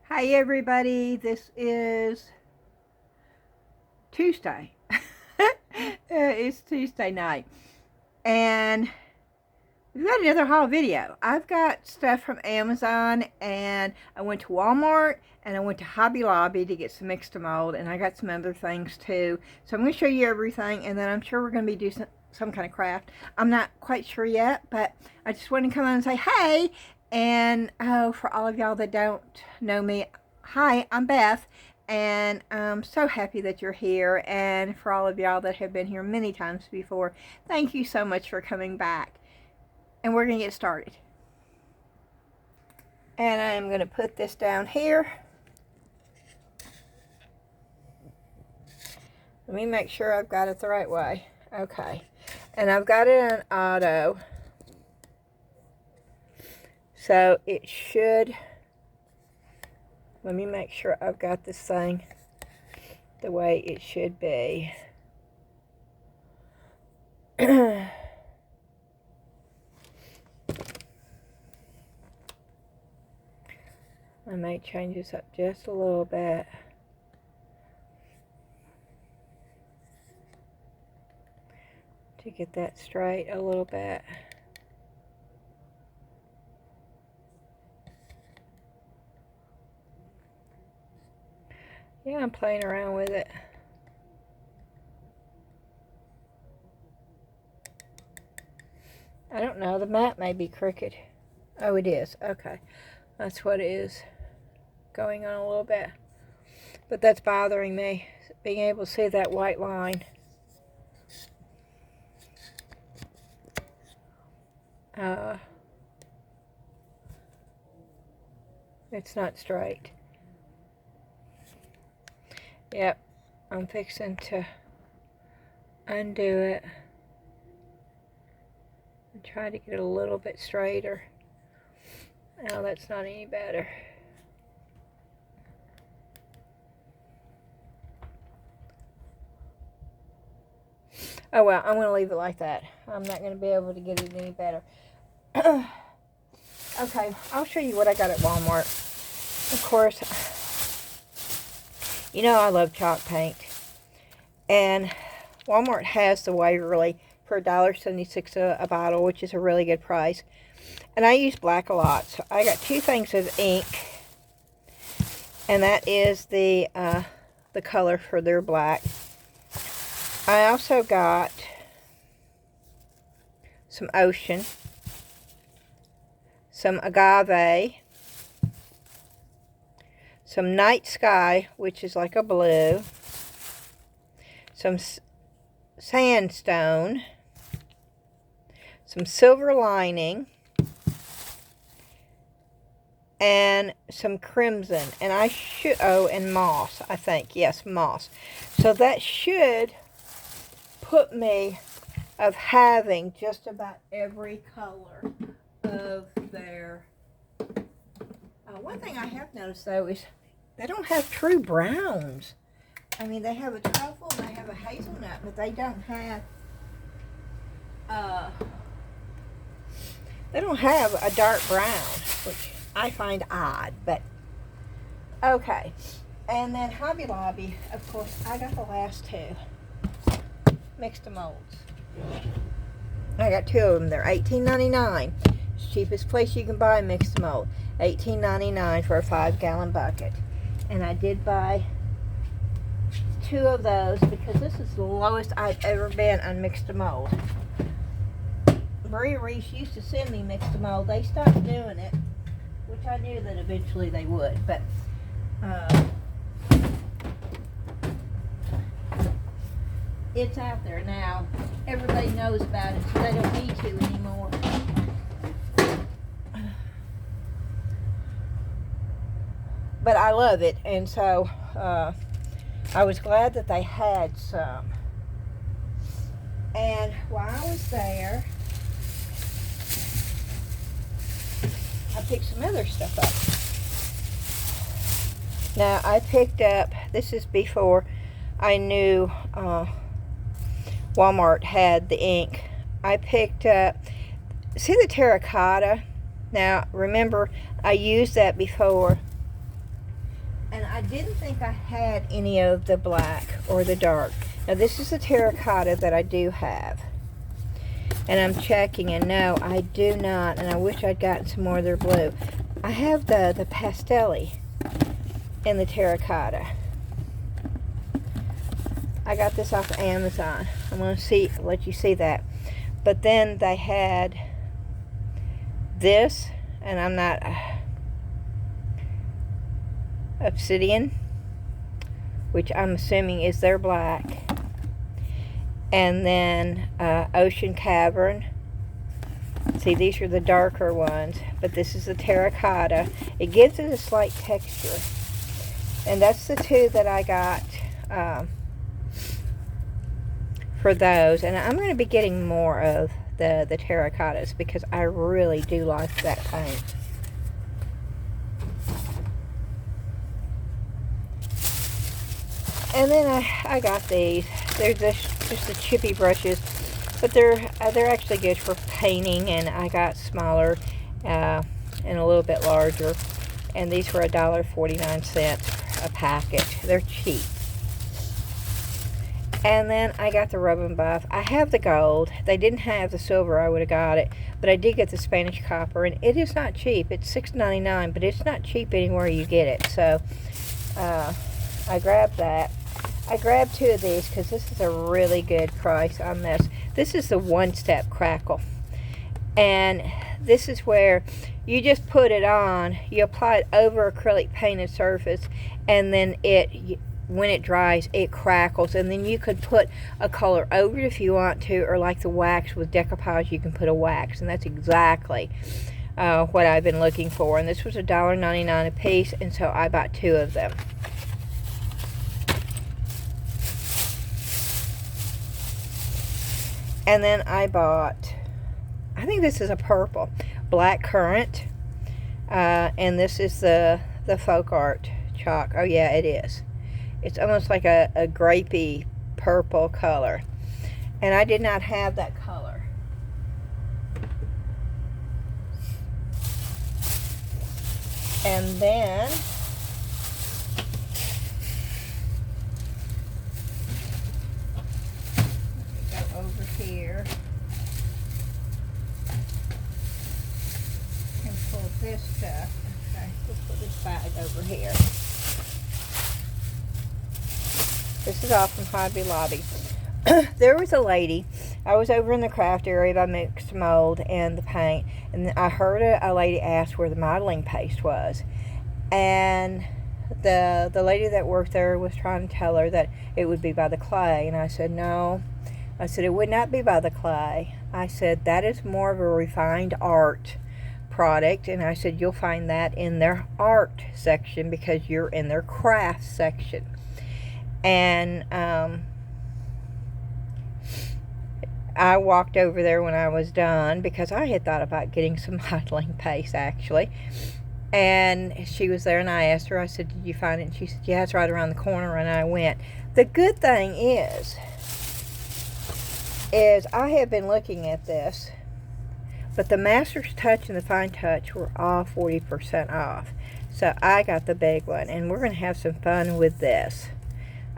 Hi everybody, this is Tuesday. It's Tuesday night and we've got another haul video. I've got stuff from Amazon and I went to Walmart and I went to Hobby Lobby to get some mixed mold, and I got some other things too. So I'm going to show you everything, and then I'm sure we're going to be doing some kind of craft. I'm not quite sure yet, but I just wanted to come on and say hey. And for all of y'all that don't know me, hi, I'm Beth, and I'm so happy that you're here. And for all of y'all that have been here many times before, thank you so much for coming back. And we're going to get started. And I'm going to put this down here. Let me make sure I've got it the right way. Okay. And I've got it on auto. So it should, let me make sure I've got this thing the way it should be. I may change this up just a little bit. To get that straight a little bit. Yeah, I'm playing around with it. I don't know, the mat may be crooked. Oh, it is. Okay. That's what it is going on a little bit. But that's bothering me, being able to see that white line. It's not straight. Yep, I'm fixing to undo it and try to get it a little bit straighter. No, that's not any better. Oh well, I'm going to leave it like that. I'm not going to be able to get it any better. Okay, I'll show you what I got at Walmart. Of course, you know I love chalk paint. And Walmart has the Waverly for $1.76 a bottle, which is a really good price. And I use black a lot. So I got two things of ink. And that is the color for their black. I also got some Ocean, some Agave, some Night Sky, which is like a blue, some Sandstone, some Silver Lining, and some Crimson. And I should, oh, and Moss, I think. Yes, Moss. So that should put me of having just about every color of their... one thing I have noticed, though, is they don't have true browns. I mean, they have a truffle and they have a hazelnut, but they don't have a dark brown, which I find odd, but okay. And then Hobby Lobby, of course, I got the last two mixed molds. I got two of them. They're $18.99. It's the cheapest place you can buy mixed mold. $18.99 for a 5-gallon bucket. And I did buy two of those because this is the lowest I've ever been on mixed mold. Breweries used to send me mixed mold. They stopped doing it, which I knew that eventually they would, but it's out there now. Everybody knows about it, so they don't need to anymore. But I love it, and so I was glad that they had some. And while I was there, I picked some other stuff up. Now, I picked up, this is before I knew Walmart had the ink. I picked up, see the terracotta? Now, remember, I used that before And I didn't think I had any of the black or the dark. Now this is the terracotta that I do have. And I'm checking, and no, I do not. And I wish I'd gotten some more of their blue. I have the pastel-y in the terracotta. I got this off of Amazon. I'm going to let you see that. But then they had this, and I'm not obsidian, which I'm assuming is their black. And then ocean cavern. See, these are the darker ones, but this is the terracotta. It gives it a slight texture. And that's the two that I got for those. And I'm going to be getting more of the terracottas because I really do like that paint. And then I got these. They're just the chippy brushes, but they're actually good for painting. And I got smaller and a little bit larger. And these were $1.49 a packet. They're cheap. And then I got the rub and buff. I have the gold. They didn't have the silver. I would have got it. But I did get the Spanish copper. And it is not cheap. It's $6.99. But it's not cheap anywhere you get it. So I grabbed that. I grabbed two of these because this is a really good price on this. This is the one-step crackle. And this is where you just put it on. You apply it over acrylic painted surface. And then when it dries, it crackles. And then you could put a color over it if you want to, or like the wax with decoupage, you can put a wax. And that's exactly what I've been looking for. And this was $1.99 a piece, and so I bought two of them. And then I bought, I think this is a purple, black currant. And this is the folk art chalk. Oh yeah, it is. It's almost like a grapey purple color. And I did not have that color. And then go over here and pull this stuff. Okay, let's put this bag over here. This is all from Hobby Lobby. There was a lady, I was over in the craft area by mixed mold and the paint, and I heard a lady ask where the modeling paste was. And the lady that worked there was trying to tell her that it would be by the clay. And I said, no. I said, it would not be by the clay. I said, that is more of a refined art product. And I said, you'll find that in their art section because you're in their craft section. And I walked over there when I was done because I had thought about getting some modeling paste actually. And she was there and I asked her, I said, did you find it? And she said, yeah, it's right around the corner. And I went. The good thing is I have been looking at this, but the Mastertouch and the Fine Touch were all 40% off. So I got the big one, and we're going to have some fun with this.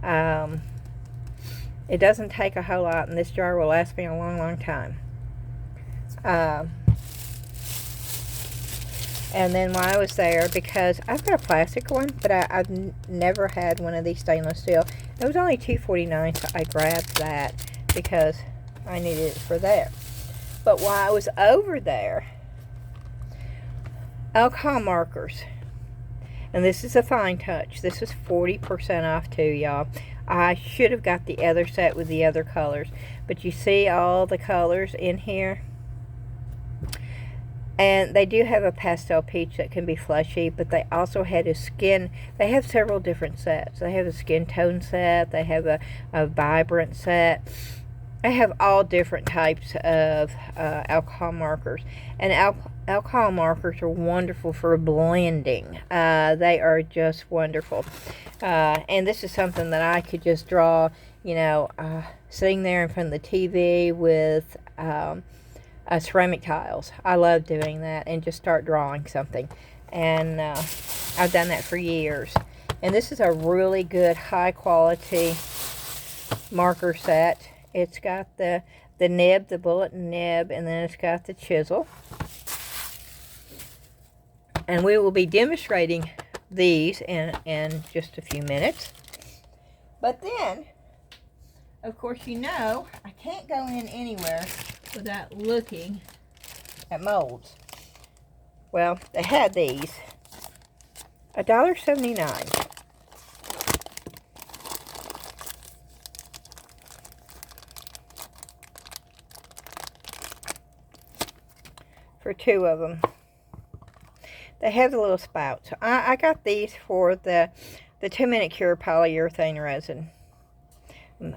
It doesn't take a whole lot, and this jar will last me a long, long time. And then while I was there, because I've got a plastic one, but I've never had one of these stainless steel. It was only $2.49, so I grabbed that because I needed it for there. But while I was over there, alcohol markers. And this is a Fine Touch. This is 40% off too, y'all. I should have got the other set with the other colors. But you see all the colors in here? And they do have a pastel peach that can be fleshy, but they also had a skin. They have several different sets. They have a skin tone set. They have a vibrant set. They have all different types of alcohol markers. And alcohol markers are wonderful for blending. They are just wonderful. And this is something that I could just draw, you know, sitting there in front of the TV with ceramic tiles. I love doing that and just start drawing something. And I've done that for years. And this is a really good high quality marker set. It's got the nib, the bullet nib, and then it's got the chisel. And we will be demonstrating these in just a few minutes. But then, of course, you know, I can't go in anywhere without looking at molds. Well, they had these. $1.79. For 2 of them. They have the little spout. So I got these for the 2-minute cure polyurethane resin.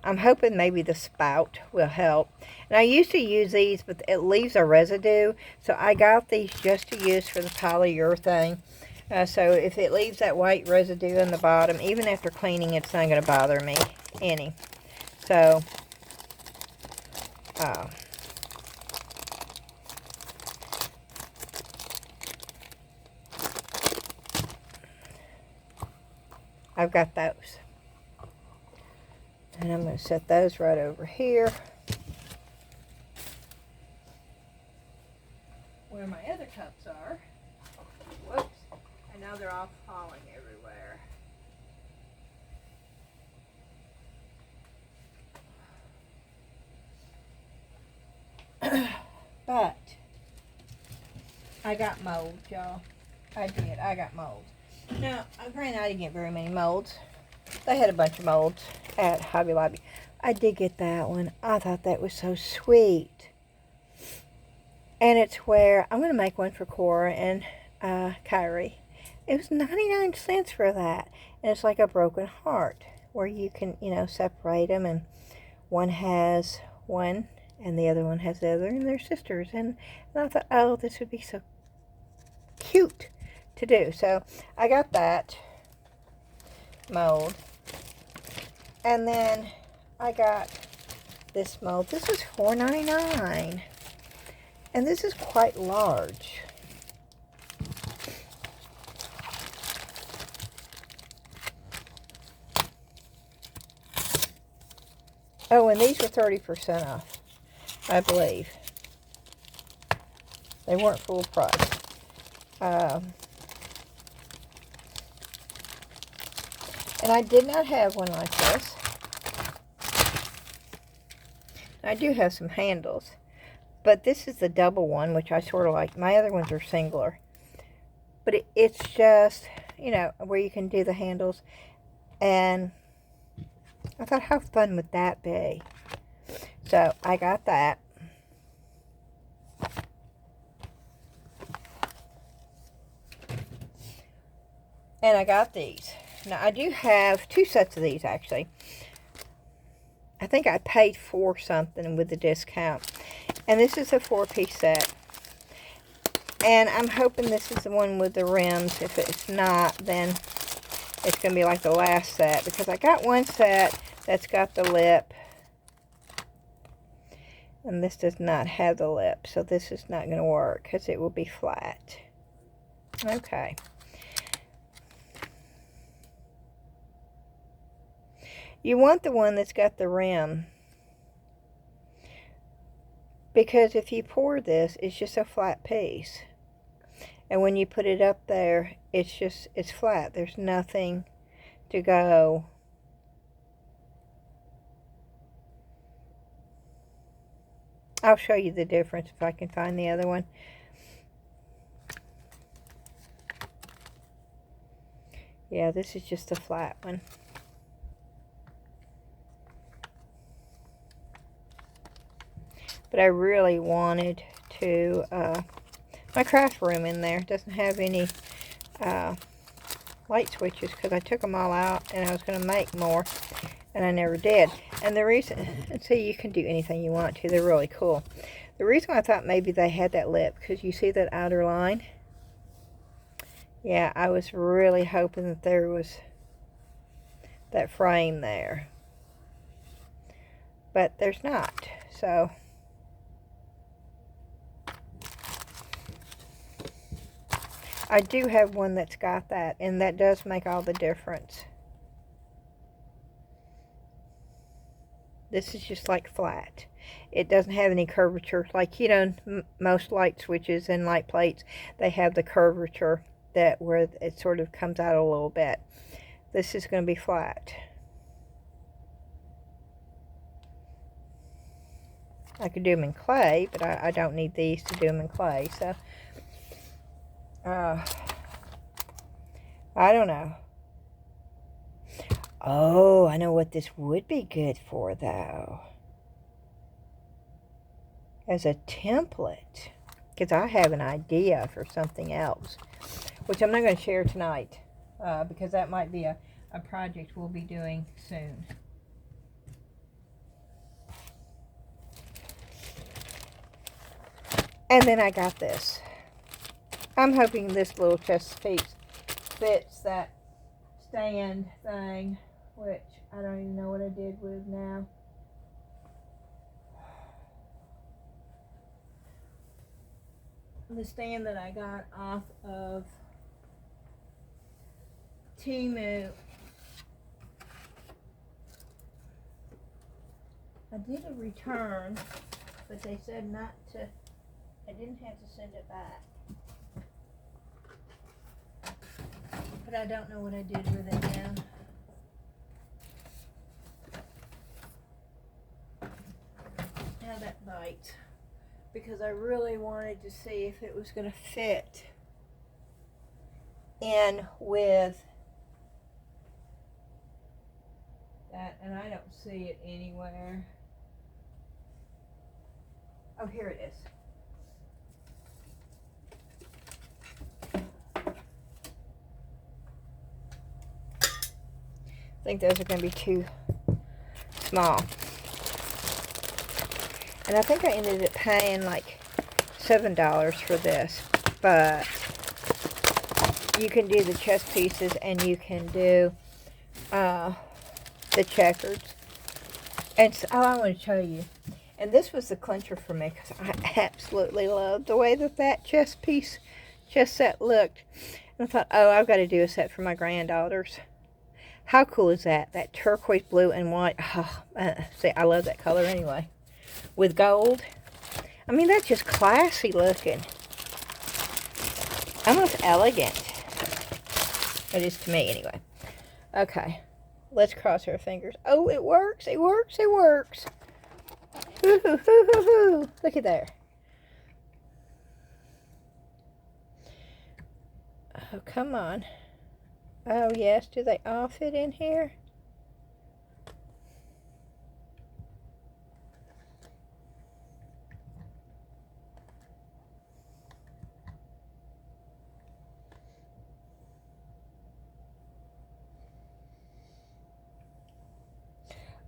I'm hoping maybe the spout will help. And I used to use these, but it leaves a residue. So I got these just to use for the polyurethane. So if it leaves that white residue in the bottom, even after cleaning, it's not going to bother me any. So, I've got those. And I'm going to set those right over here. Where my other cups are. Whoops. And now they're all falling everywhere. But I got molds, y'all. I did. I got molds. Now, granted, I didn't get very many molds. They had a bunch of molds at Hobby Lobby. I did get that one. I thought that was so sweet. And it's where I'm going to make one for Cora and Kyrie. It was 99 cents for that. And it's like a broken heart where you can, you know, separate them. And one has one and the other one has the other. And they're sisters. And I thought, oh, this would be so cute to do. So I got that mold. And then I got this mold. This was $4.99. And this is quite large. Oh, and these were 30% off, I believe. They weren't full price. And I did not have one like this. I do have some handles. But this is the double one, which I sort of like. My other ones are singular. But it's just, you know, where you can do the handles. And I thought, how fun would that be? So I got that. And I got these. Now, I do have 2 sets of these, actually. I think I paid for something with the discount. And this is a 4-piece set. And I'm hoping this is the one with the rims. If it's not, then it's going to be like the last set. Because I got one set that's got the lip. And this does not have the lip. So this is not going to work because it will be flat. Okay. You want the one that's got the rim. Because if you pour this, it's just a flat piece. And when you put it up there, it's flat. There's nothing to go. I'll show you the difference if I can find the other one. Yeah, this is just a flat one. But I really wanted to, my craft room in there doesn't have any light switches because I took them all out and I was going to make more and I never did. And the reason, and see, you can do anything you want to. They're really cool. The reason I thought maybe they had that lip, because you see that outer line? Yeah, I was really hoping that there was that frame there. But there's not, so. I do have one that's got that, and that does make all the difference. This is just like flat. It doesn't have any curvature. Like, you know, most light switches and light plates, they have the curvature that where it sort of comes out a little bit. This is going to be flat. I could do them in clay, but I don't need these to do them in clay. So, I don't know. Oh, I know what this would be good for, though. As a template. Because I have an idea for something else. Which I'm not going to share tonight. Because that might be a project we'll be doing soon. And then I got this. I'm hoping this little chest piece fits that stand thing, which I don't even know what I did with now. The stand that I got off of Temu. I did a return, but they said not to, I didn't have to send it back. But I don't know what I did with it now. Now that bites. Because I really wanted to see if it was going to fit in with that. And I don't see it anywhere. Oh, here it is. I think those are going to be too small. And I think I ended up paying like $7 for this. But you can do the chest pieces and you can do the checkers. And so, oh, I want to show you. And this was the clincher for me because I absolutely loved the way that chest set looked. And I thought, oh, I've got to do a set for my granddaughters. How cool is that? That turquoise blue and white. Oh, see, I love that color anyway. With gold. I mean, that's just classy looking. Almost elegant. It is to me anyway. Okay. Let's cross our fingers. Oh, it works. It works. It works. Hoo-hoo-hoo-hoo-hoo. Look at there. Oh, come on. Oh, yes. Do they all fit in here?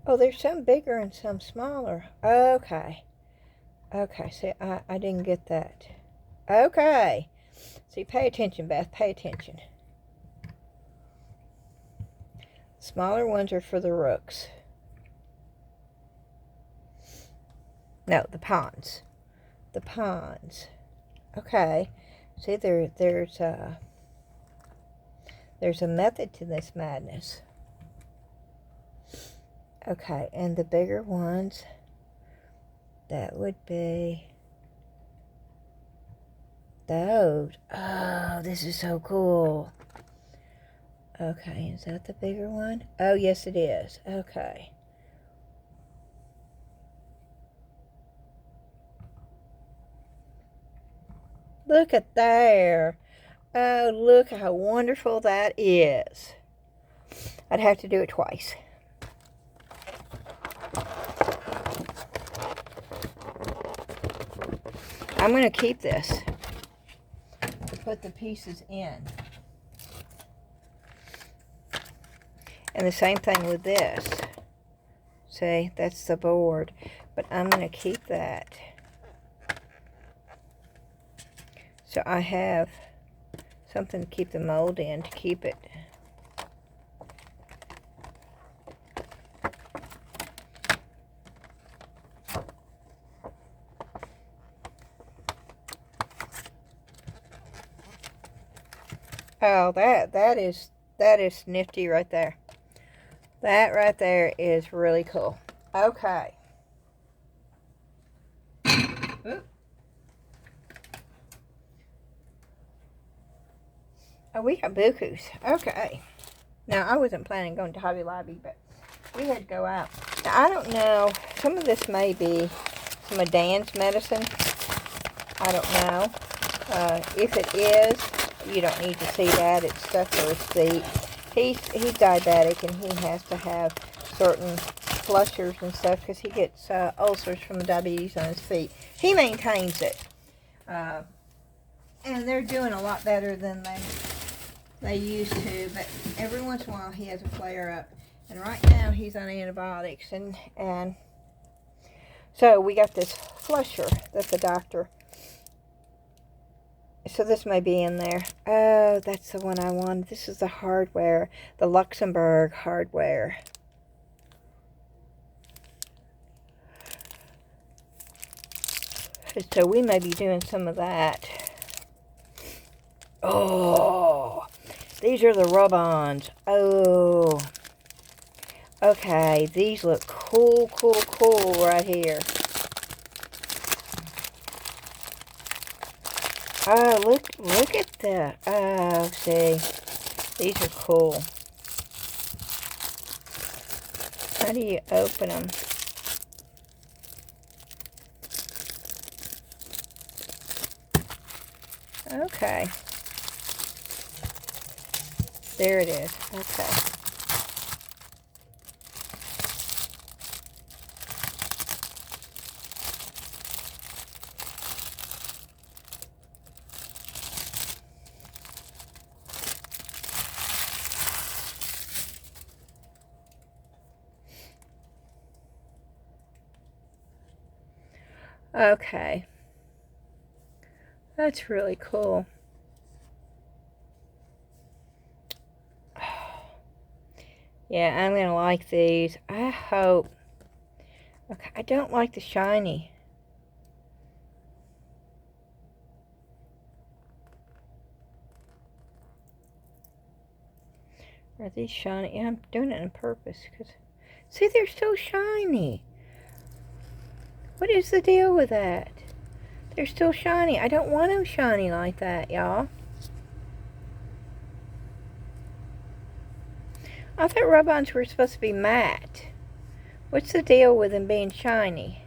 Oh, there's some bigger and some smaller. Okay. Okay, see, I didn't get that. Okay. See, pay attention, Beth. Pay attention. Smaller ones are for the rooks. No, the pawns. The pawns. Okay. See, there's a method to this madness. Okay, and the bigger ones, that would be those. Oh, this is so cool. Okay, is that the bigger one? Oh, yes, it is. Okay. Look at there. Oh, look how wonderful that is. I'd have to do it twice. I'm going to keep this to put the pieces in. And the same thing with this. See, that's the board. But I'm going to keep that. So I have something to keep the mold in to keep it. Oh, that is nifty right there. That right there is really cool. Okay. Oop. Oh, we got bukus. Okay. Now, I wasn't planning on going to Hobby Lobby, but we had to go out. Now, I don't know. Some of this may be some of Dan's medicine. I don't know. If it is, you don't need to see that. It's stuff for his feet. He's diabetic, and he has to have certain flushers and stuff because he gets ulcers from the diabetes on his feet. He maintains it. And they're doing a lot better than they used to, but every once in a while he has a flare up. And right now he's on antibiotics, and so we got this flusher that the doctor, so this may be in there. Oh, that's the one I wanted. This is the hardware, the Luxembourg hardware. So we may be doing some of that. Oh, these are the rub-ons. Oh, okay. These look cool, cool, cool right here. Oh, look at that. Oh, see. These are cool. How do you open them? Okay. There it is. Okay. Okay. That's really cool. Yeah, I'm going to like these. I hope. Okay, I don't like the shiny. Are these shiny? Yeah, I'm doing it on purpose. Cause, see, they're so shiny. What is the deal with that? They're still shiny. I don't want them shiny like that, y'all. I thought rub-ons were supposed to be matte. What's the deal with them being shiny?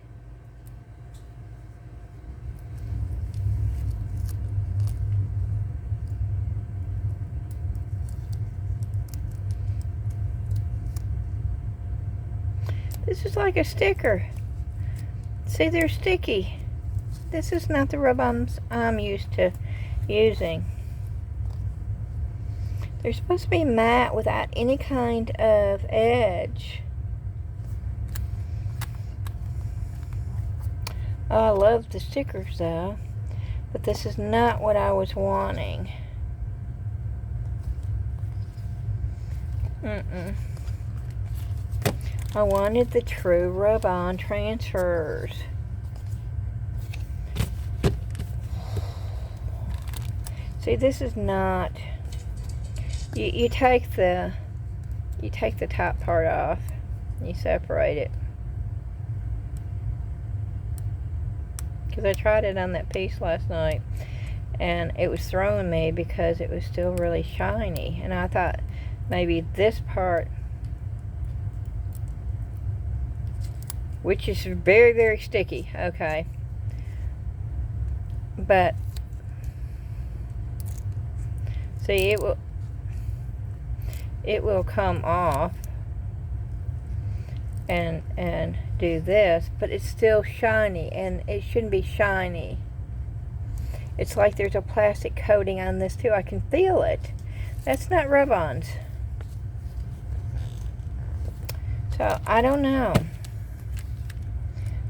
This is like a sticker. See, they're sticky. This is not the rub-ons I'm used to using. They're supposed to be matte without any kind of edge. Oh, I love the stickers though, but this is not what I was wanting. I wanted the true rub-on transfers. See, this is not. You take the top part off. You separate it. Because I tried it on that piece last night, and it was throwing me because it was still really shiny, and I thought maybe this part, which is very, very sticky, okay, but see, it will come off and do this, but it's still shiny, and it shouldn't be shiny. It's like there's a plastic coating on this too. I can feel it. That's not rub-ons. So I don't know,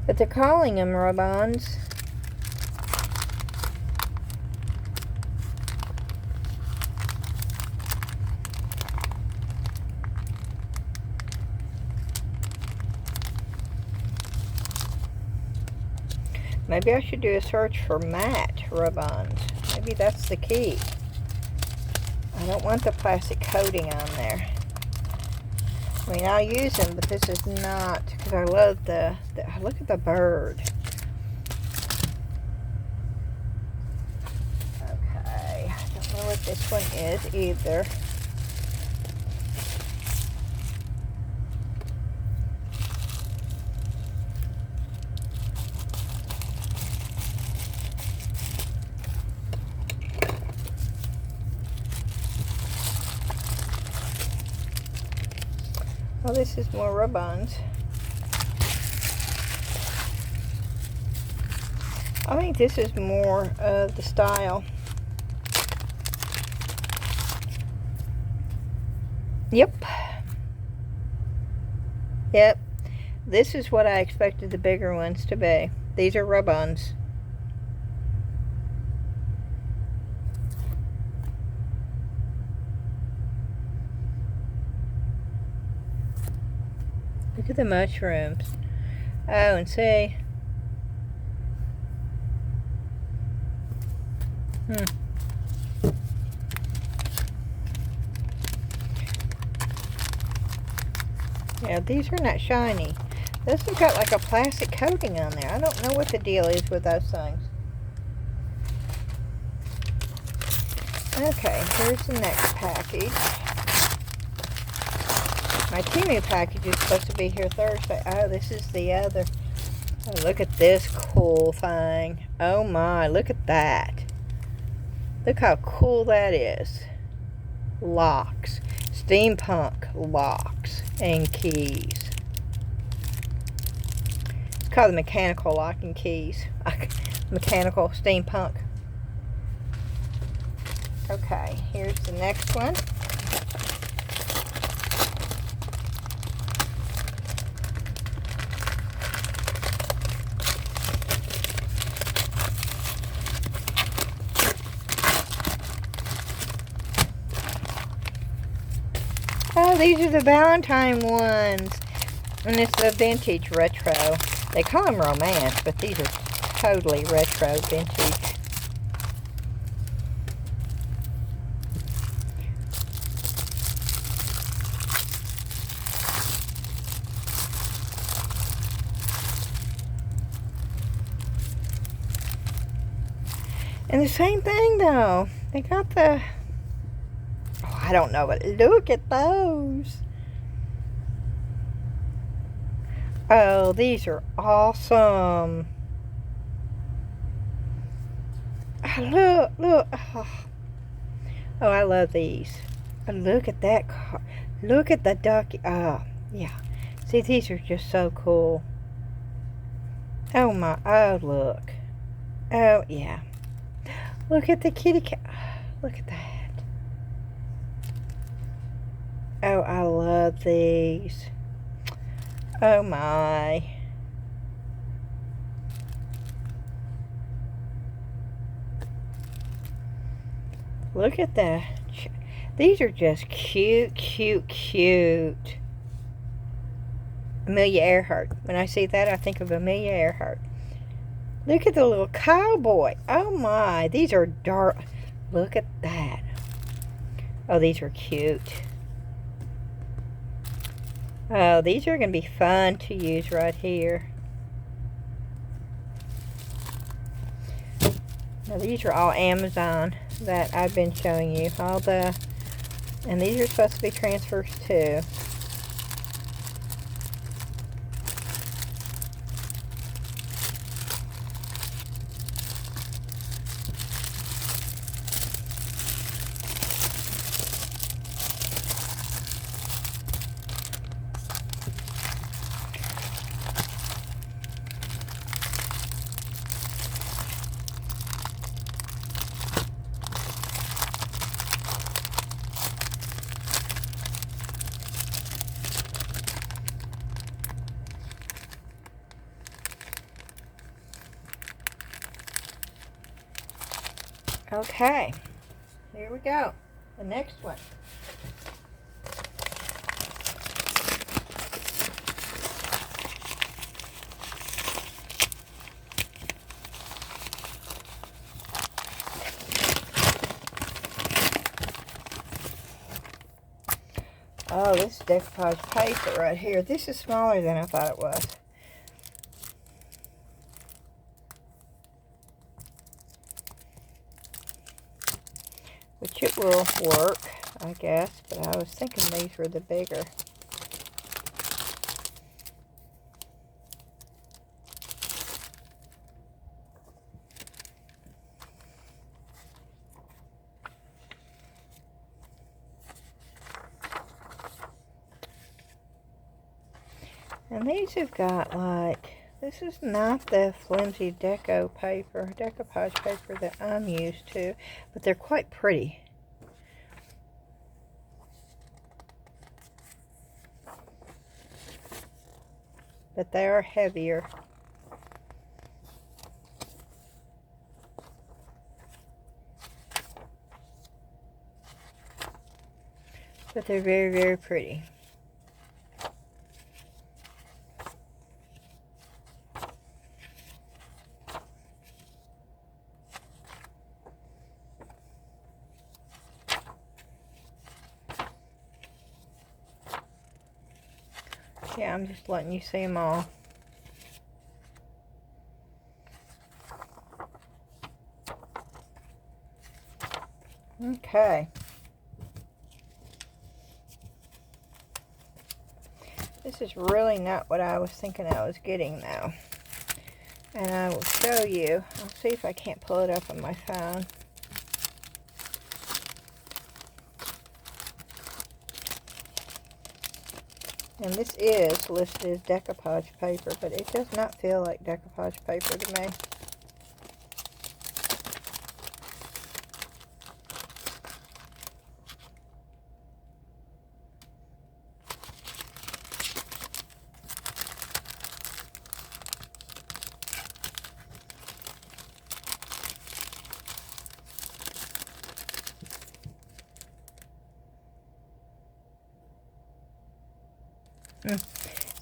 but they're calling them rub-ons. Maybe I should do a search for matte rub-ons. Maybe that's the key. I don't want the plastic coating on there. I mean, I'll use them, but this is not, because I love the look at the bird. Okay, I don't know what this one is either. Oh, this is more rub-ons. I think this is more of the style. Yep. Yep. This is what I expected the bigger ones to be. These are rub-ons. Look at the mushrooms. Oh, and see. Yeah, these are not shiny. This has got like a plastic coating on there. I don't know what the deal is with those things. Okay, here's the next package. My Temu package is supposed to be here Thursday. Oh, this is the other. Oh, look at this cool thing. Oh my, look at that. Look how cool that is. Locks. Steampunk locks and keys. It's called the mechanical lock and keys. Mechanical steampunk. Okay, here's the next one. Oh, these are the Valentine ones. And it's a vintage retro. They call them romance, but these are totally retro vintage. And the same thing though. They got the... I don't know, but look at those. Oh, these are awesome. Oh, look. Oh, I love these. Look at that car. Look at the ducky. Oh, yeah. See, these are just so cool. Oh, my. Oh, look. Oh, yeah. Look at the kitty cat. Look at that. Oh, I love these. Oh my. Look at that. These are just cute, cute, cute. Amelia Earhart. When I see that, I think of Amelia Earhart. Look at the little cowboy. Oh my. These are dark. Look at that. Oh, these are cute. Oh, these are going to be fun to use right here. Now, these are all Amazon that I've been showing you. And these are supposed to be transfers too. Okay, here we go. The next one. Oh, this is decoupage paper right here. This is smaller than I thought it was. Which it will work, I guess, but I was thinking these were the bigger. And these have got like, this is not the flimsy decoupage paper that I'm used to, but they're quite pretty. But they are heavier. But they're very, very pretty. Yeah, I'm just letting you see them all. Okay. This is really not what I was thinking I was getting though. And I will show you. I'll see if I can't pull it up on my phone. And this is listed as decoupage paper, but it does not feel like decoupage paper to me.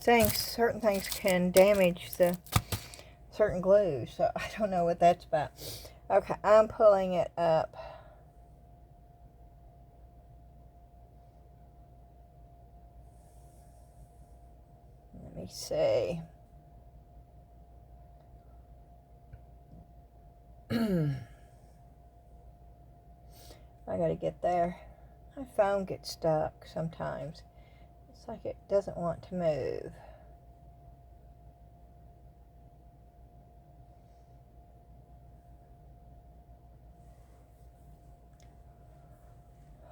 Saying certain things can damage the certain glue, so I don't know what that's about. Okay, I'm pulling it up. Let me see. I gotta get there. My phone gets stuck sometimes. It's like it doesn't want to move.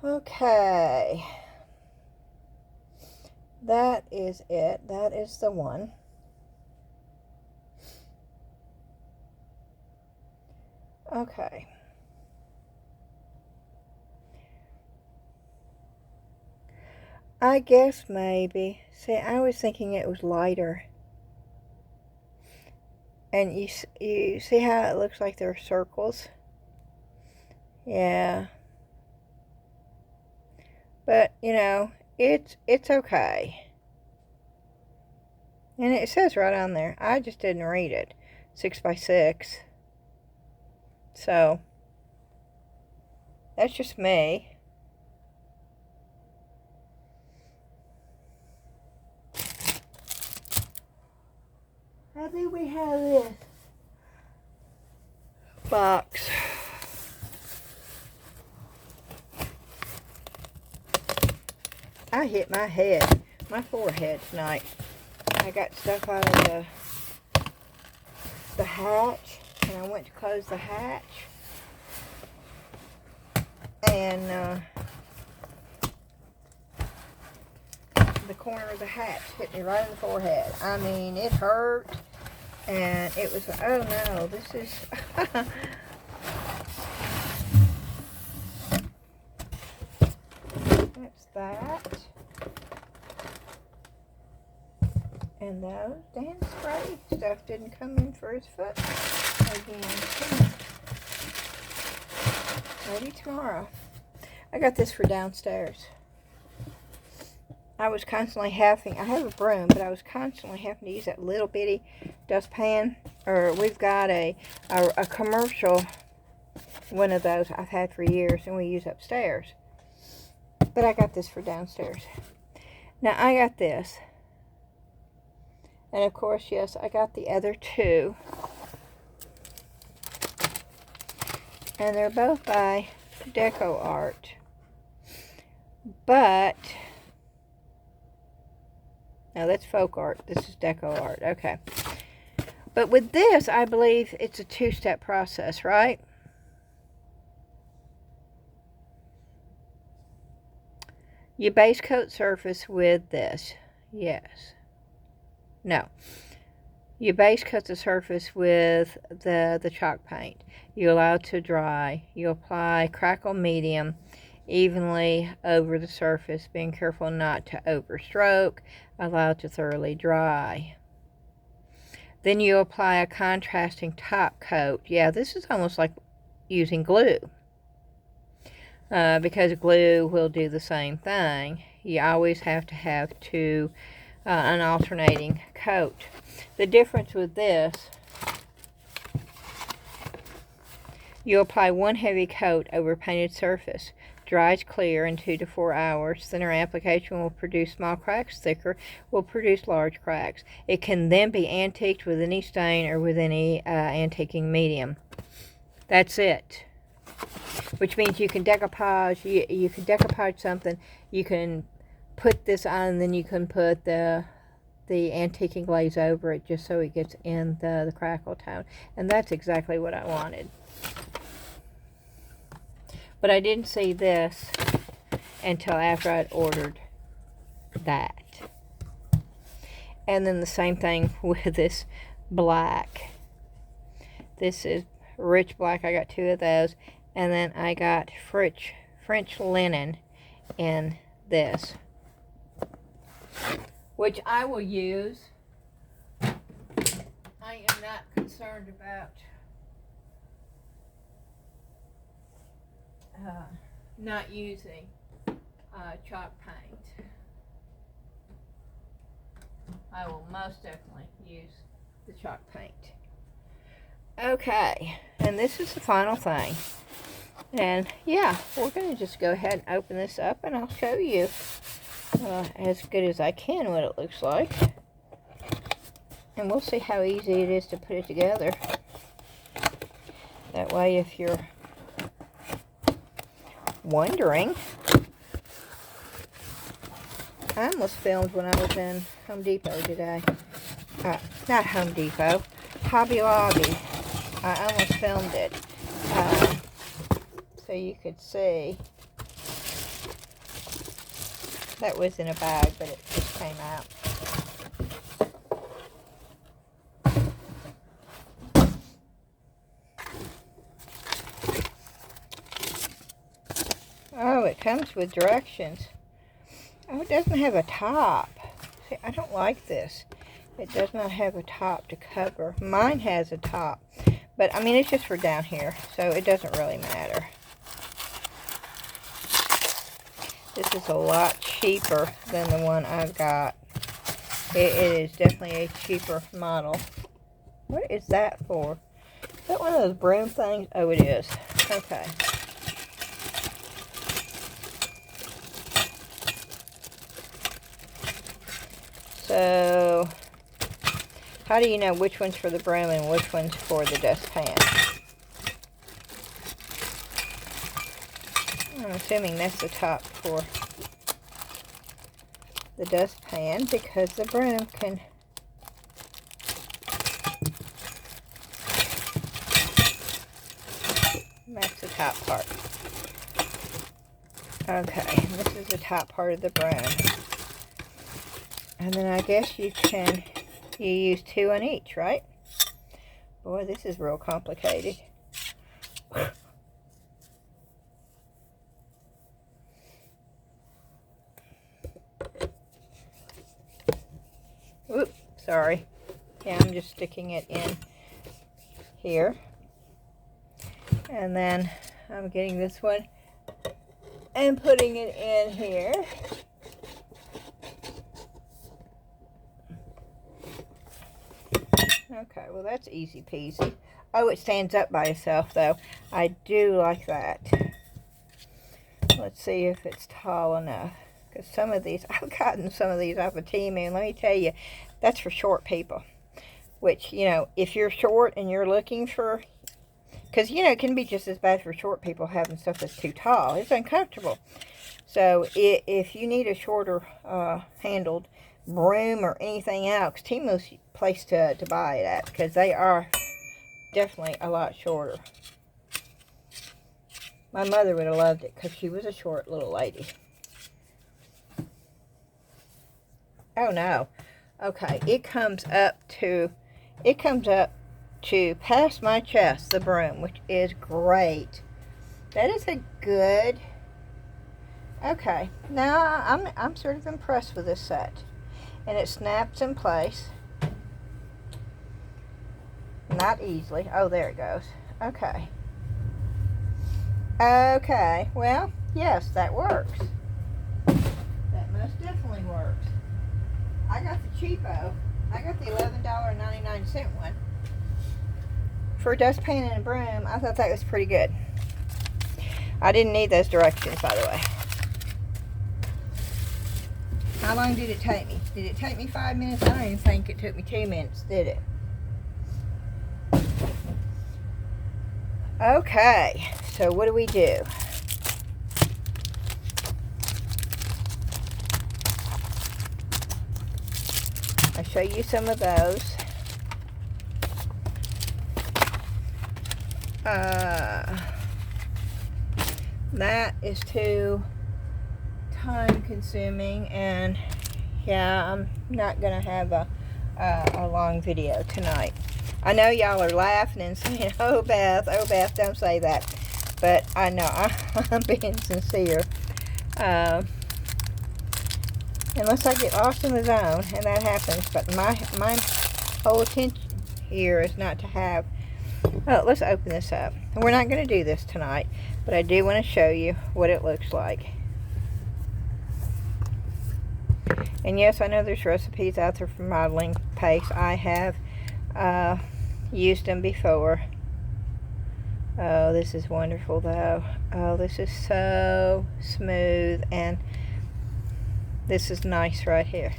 Okay. That is it. That is the one. Okay. I guess maybe. See, I was thinking it was lighter. And you see how it looks like there are circles? Yeah. But, you know, it's okay. And it says right on there. I just didn't read it. 6x6. So, that's just me. How do we have this box? I hit my head, my forehead tonight. I got stuff out of the hatch, and I went to close the hatch, and the corner of the hatch hit me right in the forehead. I mean, it hurt, and it was, oh no, this is, that's that. And those damn spray stuff didn't come in for his foot again. Maybe tomorrow. I got this for downstairs. I was constantly having, I have a broom, but I was constantly having to use that little bitty dustpan. Or we've got a commercial one of those I've had for years, and we use upstairs. But I got this for downstairs. Now I got this. And of course, yes, I got the other two. And they're both by DecoArt. But, no, that's folk art. This is DecoArt. Okay. But with this, I believe it's a two-step process, right? You base coat surface with this. Yes. No. You base coat the surface with the chalk paint. You allow it to dry. You apply crackle medium evenly over the surface, being careful not to overstroke. Allow it to thoroughly dry. Then you apply a contrasting top coat. Yeah, this is almost like using glue. Because glue will do the same thing. You always have to have an alternating coat. The difference with this, you apply one heavy coat over painted surface. Dries clear in 2 to 4 hours. Thinner application will produce small cracks. Thicker will produce large cracks. It can then be antiqued with any stain or with any antiquing medium. That's it. Which means you can decoupage. You can decoupage something. You can put this on, and then you can put the antiquing glaze over it just so it gets in the crackle tone. And that's exactly what I wanted. But I didn't see this until after I'd ordered that. And then the same thing with this black. This is rich black. I got 2 of those. And then I got French linen in this, which I will use. I am not concerned about not using chalk paint. I will most definitely use the chalk paint. Okay, and this is the final thing. And yeah, we're going to just go ahead and open this up, and I'll show you as good as I can what it looks like. And we'll see how easy it is to put it together. That way, if you're wondering, I almost filmed when I was in Home Depot today. Not Home Depot, Hobby Lobby. I almost filmed it so you could see. That was in a bag, but it just came out. Oh, it comes with directions. Oh, it doesn't have a top. See, I don't like this. It does not have a top to cover. Mine has a top. But, I mean, it's just for down here, so it doesn't really matter. This is a lot cheaper than the one I've got. It is definitely a cheaper model. What is that for? Is that one of those broom things? Oh, it is. Okay. So, how do you know which one's for the broom and which one's for the dustpan? I'm assuming that's the top for the dustpan because the broom can... That's the top part. Okay, this is the top part of the broom. And then I guess you use 2 on each, right? Boy, this is real complicated. Oops, sorry. Yeah, I'm just sticking it in here. And then I'm getting this one and putting it in here. Okay, well that's easy peasy. Oh, it stands up by itself though. I do like that. Let's see if it's tall enough. Because some of these, I've gotten some of these off of Temu, and let me tell you, that's for short people. Which, you know, if you're short and you're looking for, because, you know, it can be just as bad for short people having stuff that's too tall. It's uncomfortable. So, if you need a shorter handled broom or anything else, Temu's the place to buy it at, because they are definitely a lot shorter. My mother would have loved it, because she was a short little lady. Oh, no. Okay, it comes up to past my chest, the broom, which is great. That is a good... Okay, now I'm sort of impressed with this set. And it snaps in place. Not easily. Oh, there it goes. Okay. Okay, well, yes, that works. That most definitely works. I got the cheapo. I got the $11.99 one. For a dustpan and a broom, I thought that was pretty good. I didn't need those directions, by the way. How long did it take me? Did it take me 5 minutes? I don't even think it took me 2 minutes, did it? Okay, so what do we do? I'll show you some of those. That is too time consuming, and yeah, I'm not gonna have a long video tonight. I know y'all are laughing and saying, oh Beth, don't say that, but I know I'm being sincere. Unless I get lost in the zone, and that happens, but my whole intention here is not to have... Oh, let's open this up. And we're not going to do this tonight, but I do want to show you what it looks like. And yes, I know there's recipes out there for modeling paste. I have used them before. Oh, this is wonderful though. Oh, this is so smooth, and this is nice right here.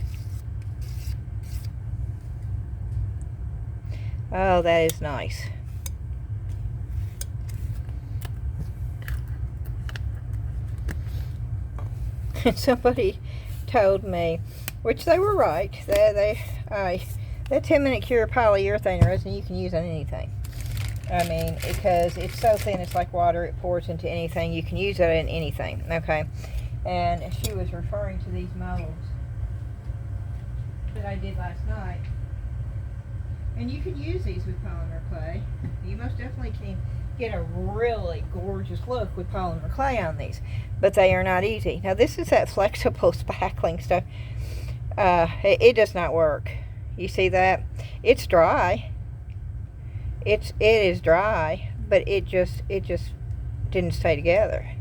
Oh, that is nice. And somebody told me, which they were right, that 10-minute cure polyurethane resin you can use on anything. I mean, because it's so thin, it's like water, it pours into anything. You can use it in anything, okay? And she was referring to these molds that I did last night. And you can use these with polymer clay. You most definitely can get a really gorgeous look with polymer clay on these, but they are not easy. Now this is that flexible spackling stuff. It does not work. You see that? It's dry. It is dry, but it just didn't stay together.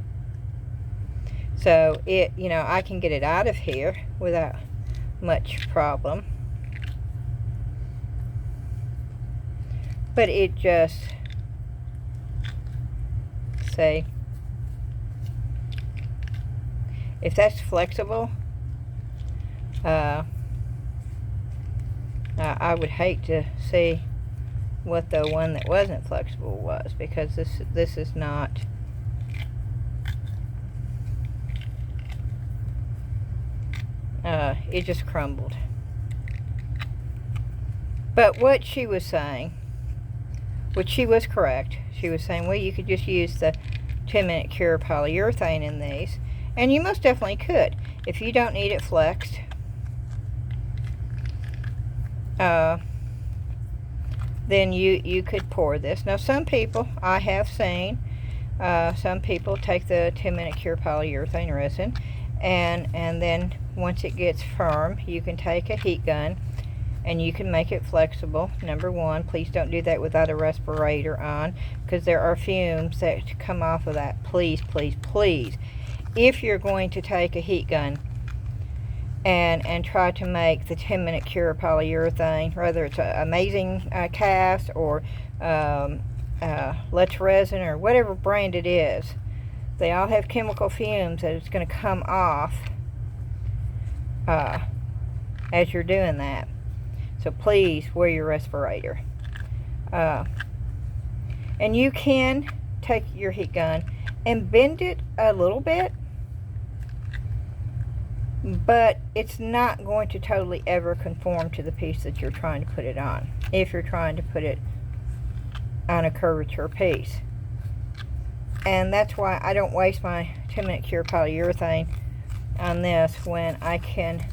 So you know, I can get it out of here without much problem, but it just, see, if that's flexible, I would hate to see what the one that wasn't flexible was, because this is not. It just crumbled. But what she was saying, which she was correct, she was saying, well, you could just use the 10-minute cure polyurethane in these, and you most definitely could. If you don't need it flexed, then you could pour this. Now some people, I have seen, some people take the 10-minute cure polyurethane resin, and then once it gets firm, you can take a heat gun and you can make it flexible. Number one, please don't do that without a respirator on, because there are fumes that come off of that. Please, please, please. If you're going to take a heat gun and try to make the 10-minute cure polyurethane, whether it's an amazing cast or Let's Resin or whatever brand it is, they all have chemical fumes that it's going to come off as you're doing that. So please wear your respirator. And you can take your heat gun and bend it a little bit, but it's not going to totally ever conform to the piece that you're trying to put it on, if you're trying to put it on a curvature piece. And that's why I don't waste my 10-minute cure polyurethane on this when I can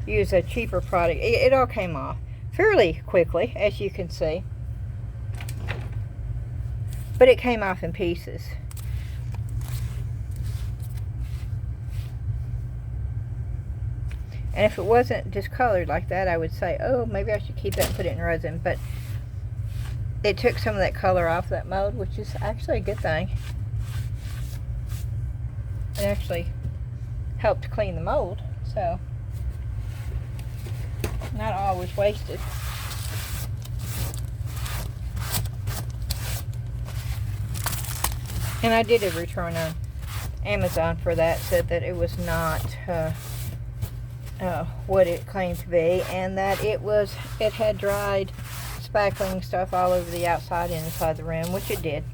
use a cheaper product. It all came off fairly quickly, as you can see, but it came off in pieces. And if it wasn't discolored like that, I would say, oh, maybe I should keep that and put it in resin. But it took some of that color off that mold, which is actually a good thing. It actually helped clean the mold, so not all was wasted. And I did a return on Amazon for that, said that it was not what it claimed to be, and that it had dried spackling stuff all over the outside and inside the rim, which it did,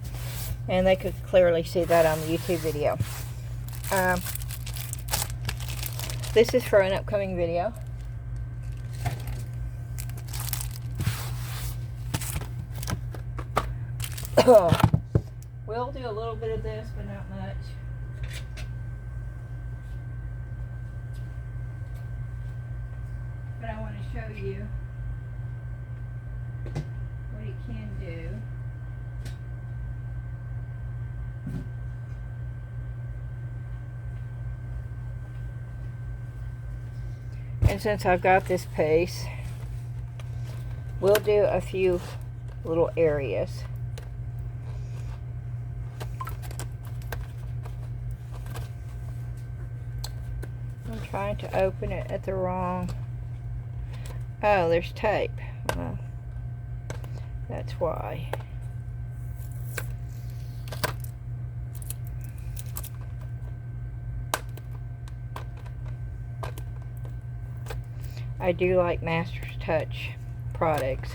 and they could clearly see that on the YouTube video. This is for an upcoming video. We'll do a little bit of this, but not much. But I want to show you what it can do. And since I've got this piece, we'll do a few little areas. I'm trying to open it at the wrong... Oh, there's tape. Well, that's why. I do like Mastertouch products.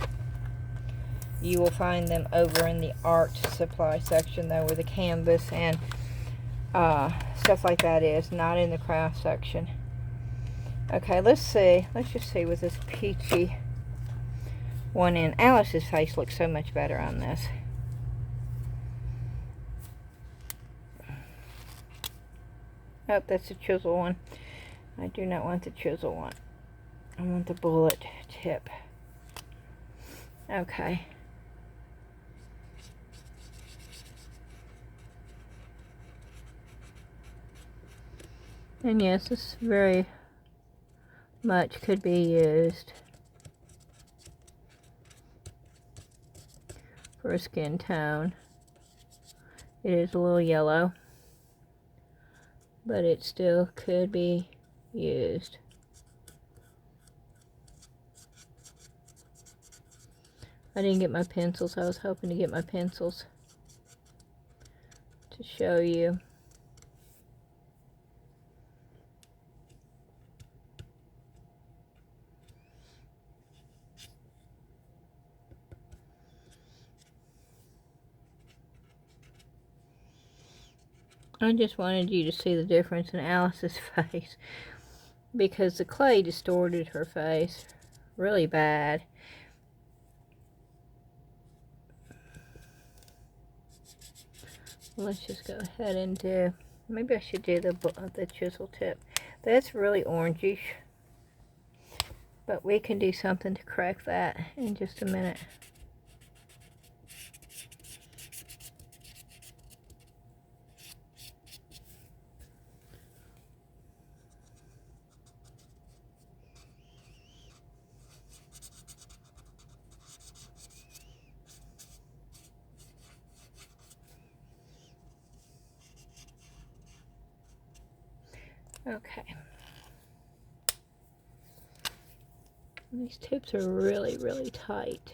You will find them over in the art supply section, though, where the canvas and stuff like that is, not in the craft section. Okay, let's see. Let's just see with this peachy one in. Alice's face looks so much better on this. Oh, that's the chisel one. I do not want the chisel one. I want the bullet tip. Okay. And yes, this very much could be used for a skin tone. It is a little yellow, but it still could be used. I didn't get my pencils. I was hoping to get my pencils to show you. I just wanted you to see the difference in Alice's face, because the clay distorted her face really bad. Let's just go ahead and do, maybe I should do the chisel tip. That's really orangish, but we can do something to correct that in just a minute. Okay. These tips are really, really tight.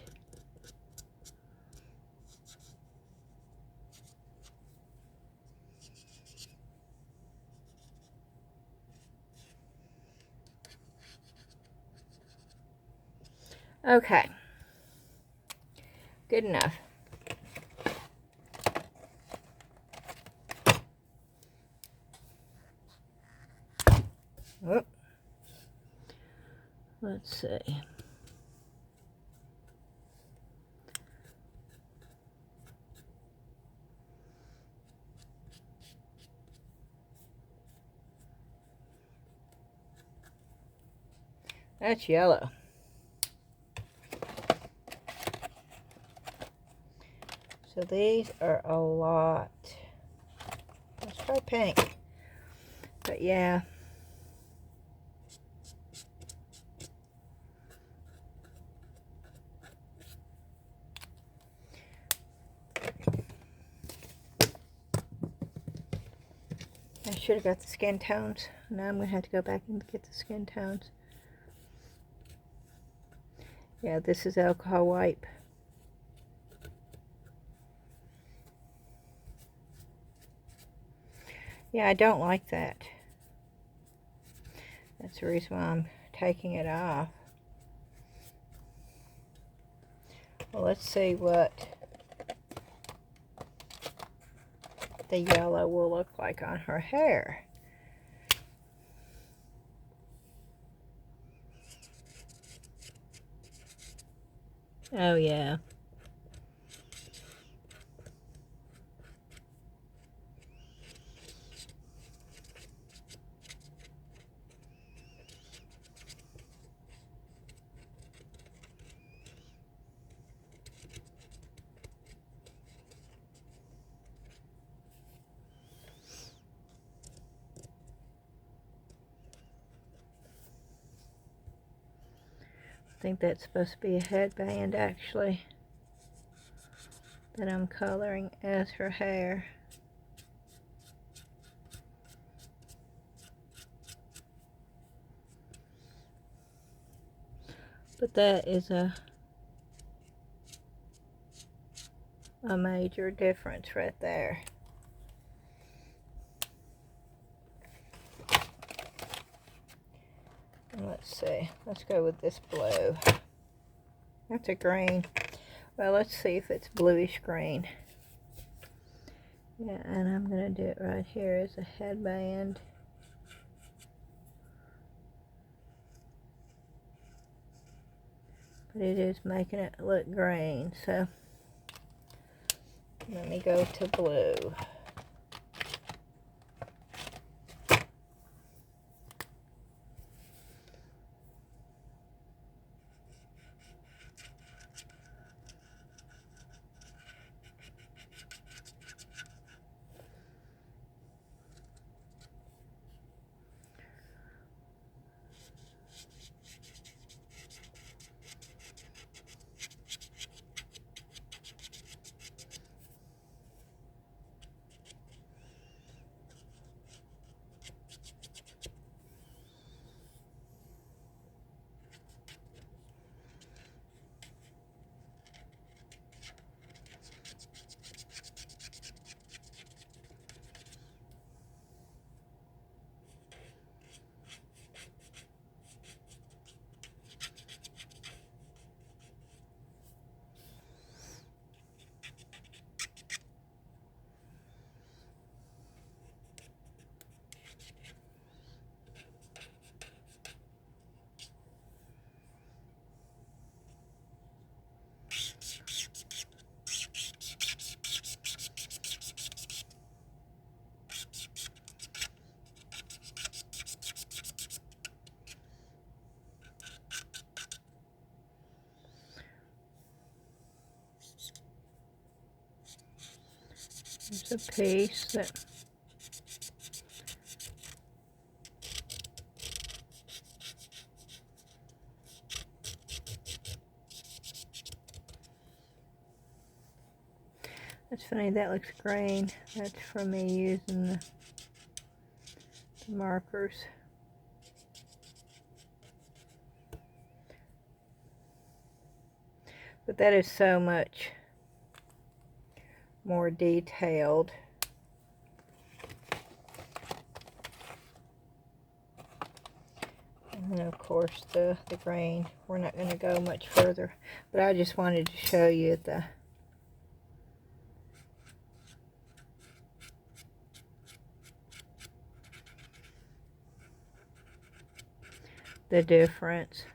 Okay. Good enough. Whoop. Let's see. That's yellow. So these are a lot. Let's try pink. But yeah. I should have got the skin tones. Now I'm going to have to go back and get the skin tones. Yeah, this is alcohol wipe. Yeah, I don't like that. That's the reason why I'm taking it off. Well, let's see what the yellow will look like on her hair. Oh yeah. I think that's supposed to be a headband actually that I'm coloring as her hair. But that is a major difference right there. And let's see, let's go with this blue. That's a green. Well, let's see if it's bluish green. Yeah, and I'm going to do it right here as a headband. But it is making it look green, so let me go to blue. There's a piece that that's funny, that looks green. That's from me using the markers. But that is so much more detailed. And And of course the grain. We're not going to go much further, but I just wanted to show you the difference.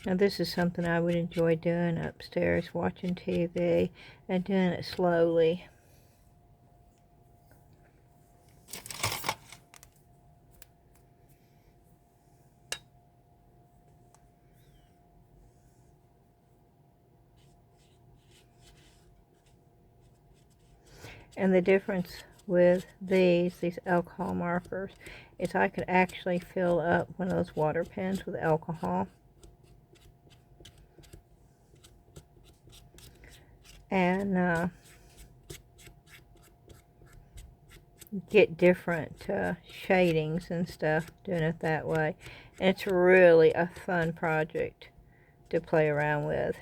Now this is something I would enjoy doing upstairs, watching TV and doing it slowly. And the difference with these alcohol markers is I could actually fill up one of those water pens with alcohol. And get different shadings and stuff doing it that way. And it's really a fun project to play around with.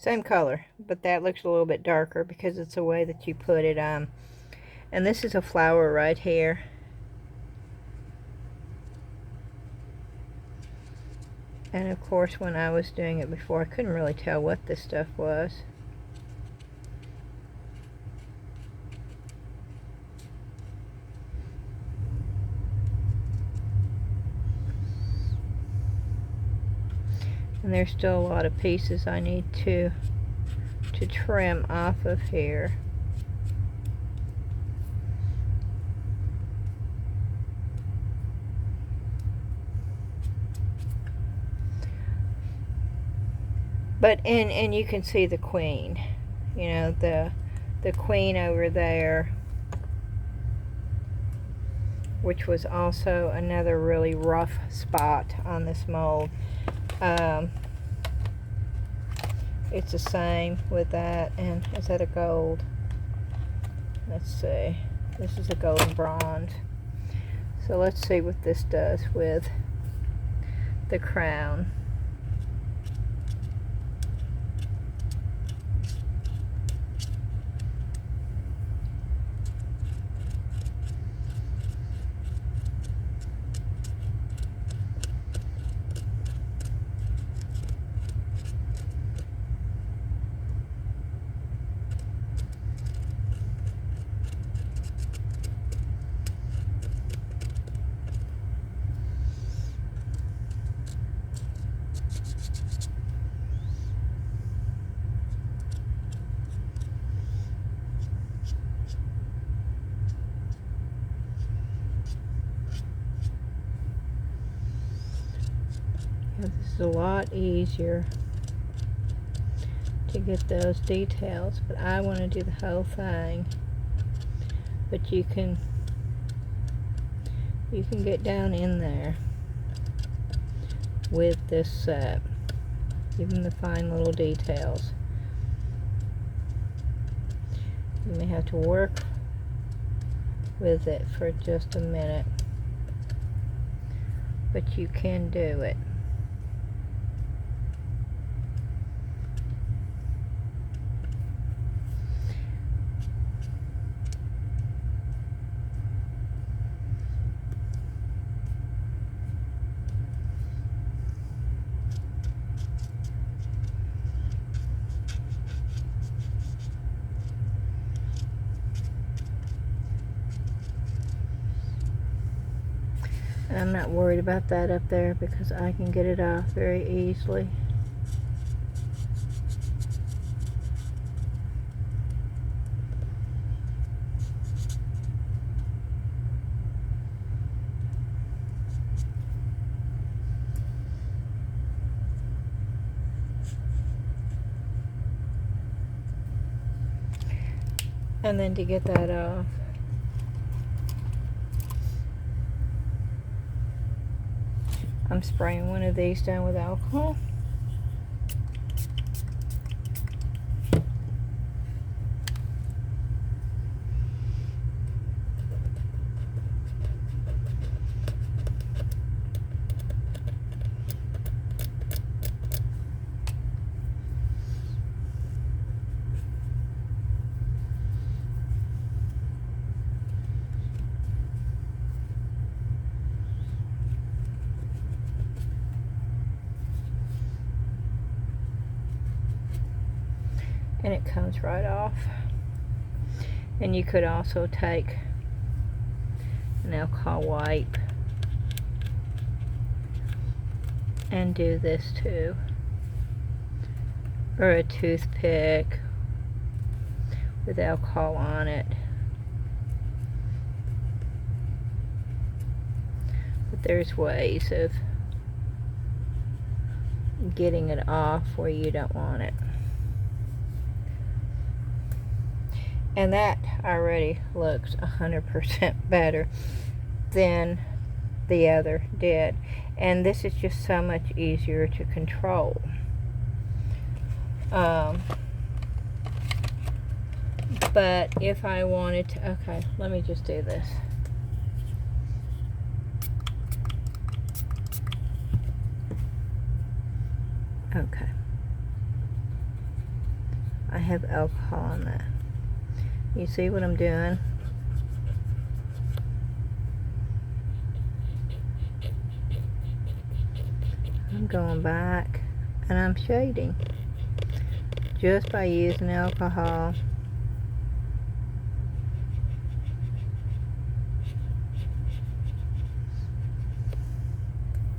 Same color, but that looks a little bit darker because it's the way that you put it on. And this is a flower right here. And of course, when I was doing it before, I couldn't really tell what this stuff was. And there's still a lot of pieces I need to trim off of here. But and you can see the queen, you know, the queen over there, which was also another really rough spot on this mold. It's the same with that. And is that a gold? Let's see. This is a golden bronze. So let's see what this does with the crown. This is a lot easier to get those details, but I want to do the whole thing. But you can get down in there with this set, even the fine little details. You may have to work with it for just a minute, but you can do it. I'm not worried about that up there because I can get it off very easily. And then to get that off, I'm spraying one of these down with alcohol. and it comes right off. And you could also take an alcohol wipe and do this too, or a toothpick with alcohol on it. But there's ways of getting it off where you don't want it. And that already looks 100% better than the other did. And this is just so much easier to control. But if I wanted to, okay, let me just do this. Okay. I have alcohol on that. You see what I'm doing? I'm going back and I'm shading just by using alcohol.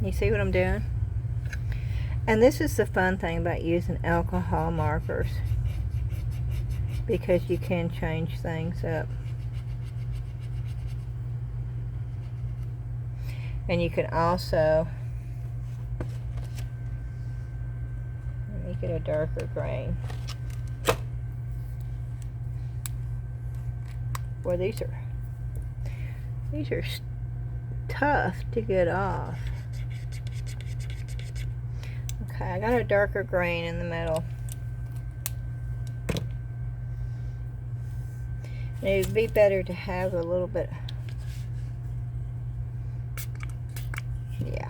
You see what I'm doing? And this is the fun thing about using alcohol markers, because you can change things up. And you can also make it a darker grain. Boy, these are tough to get off. Okay, I got a darker grain in the middle. And it'd be better to have a little bit, yeah.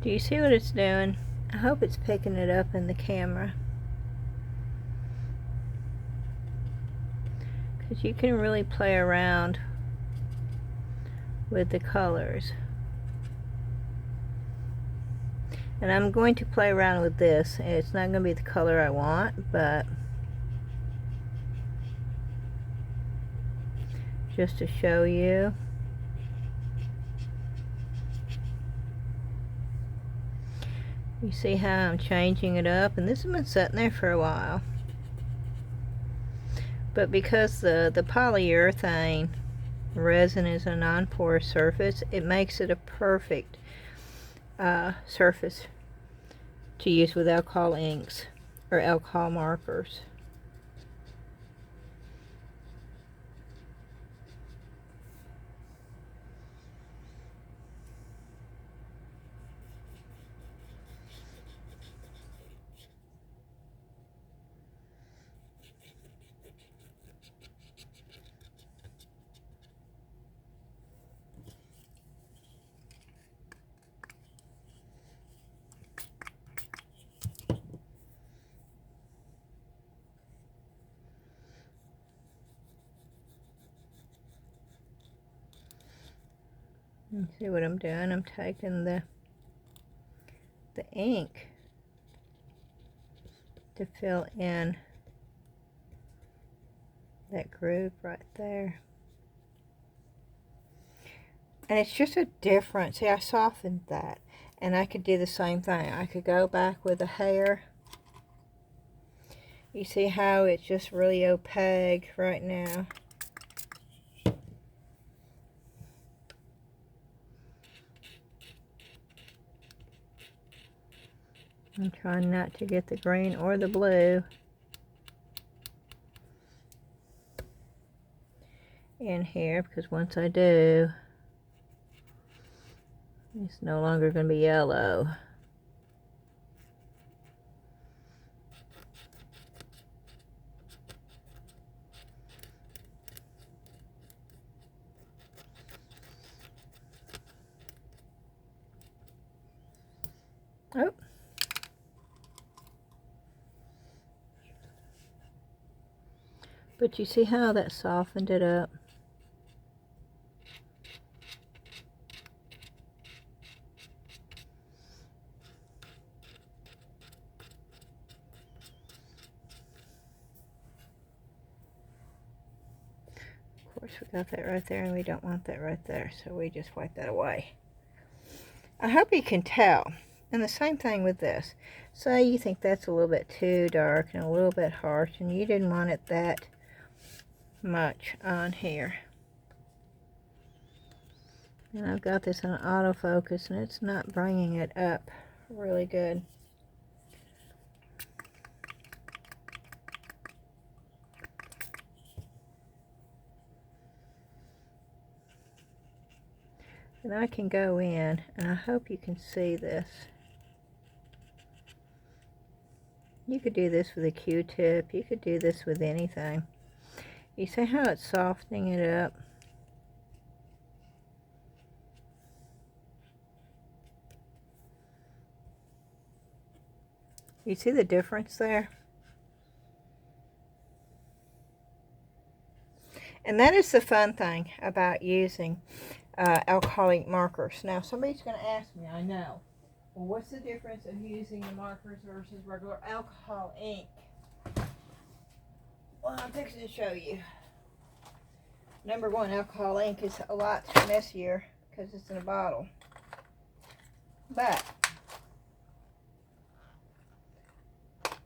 Do you see what it's doing? I hope it's picking it up in the camera. Because you can really play around with the colors. And I'm going to play around with this. It's not going to be the color I want, but just to show you. You see how I'm changing it up, and this has been sitting there for a while. But because the polyurethane resin is a non-porous surface, it makes it a perfect surface to use with alcohol inks or alcohol markers. You see what I'm doing? I'm taking the ink to fill in that groove right there. And it's just a difference. See, I softened that. And I could do the same thing. I could go back with the hair. You see how it's just really opaque right now. I'm trying not to get the green or the blue in here, because once I do, it's no longer going to be yellow. Oh. But you see how that softened it up? Of course, we got that right there, and we don't want that right there, so we just wipe that away. I hope you can tell. And the same thing with this. Say you think that's a little bit too dark and a little bit harsh, and you didn't want it that much on here. And I've got this on autofocus, and it's not bringing it up really good. And I can go in, and I hope you can see this. You could do this with a Q-tip. You could do this with anything. You see how it's softening it up? You see the difference there? And that is the fun thing about using alcohol ink markers. Now, somebody's going to ask me, I know, well, what's the difference of using the markers versus regular alcohol ink? Well, I'm fixing to show you. Number one, alcohol ink is a lot messier because it's in a bottle. But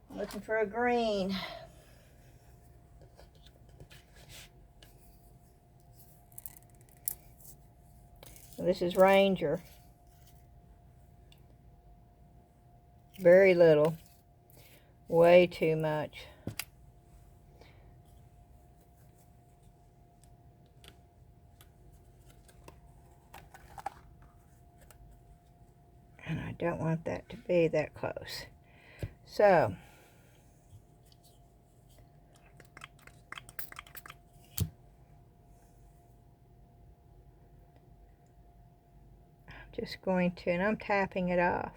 I'm looking for a green. This is Ranger. Very little. Way too much. And I don't want that to be that close. So, I'm just going to, and I'm tapping it off.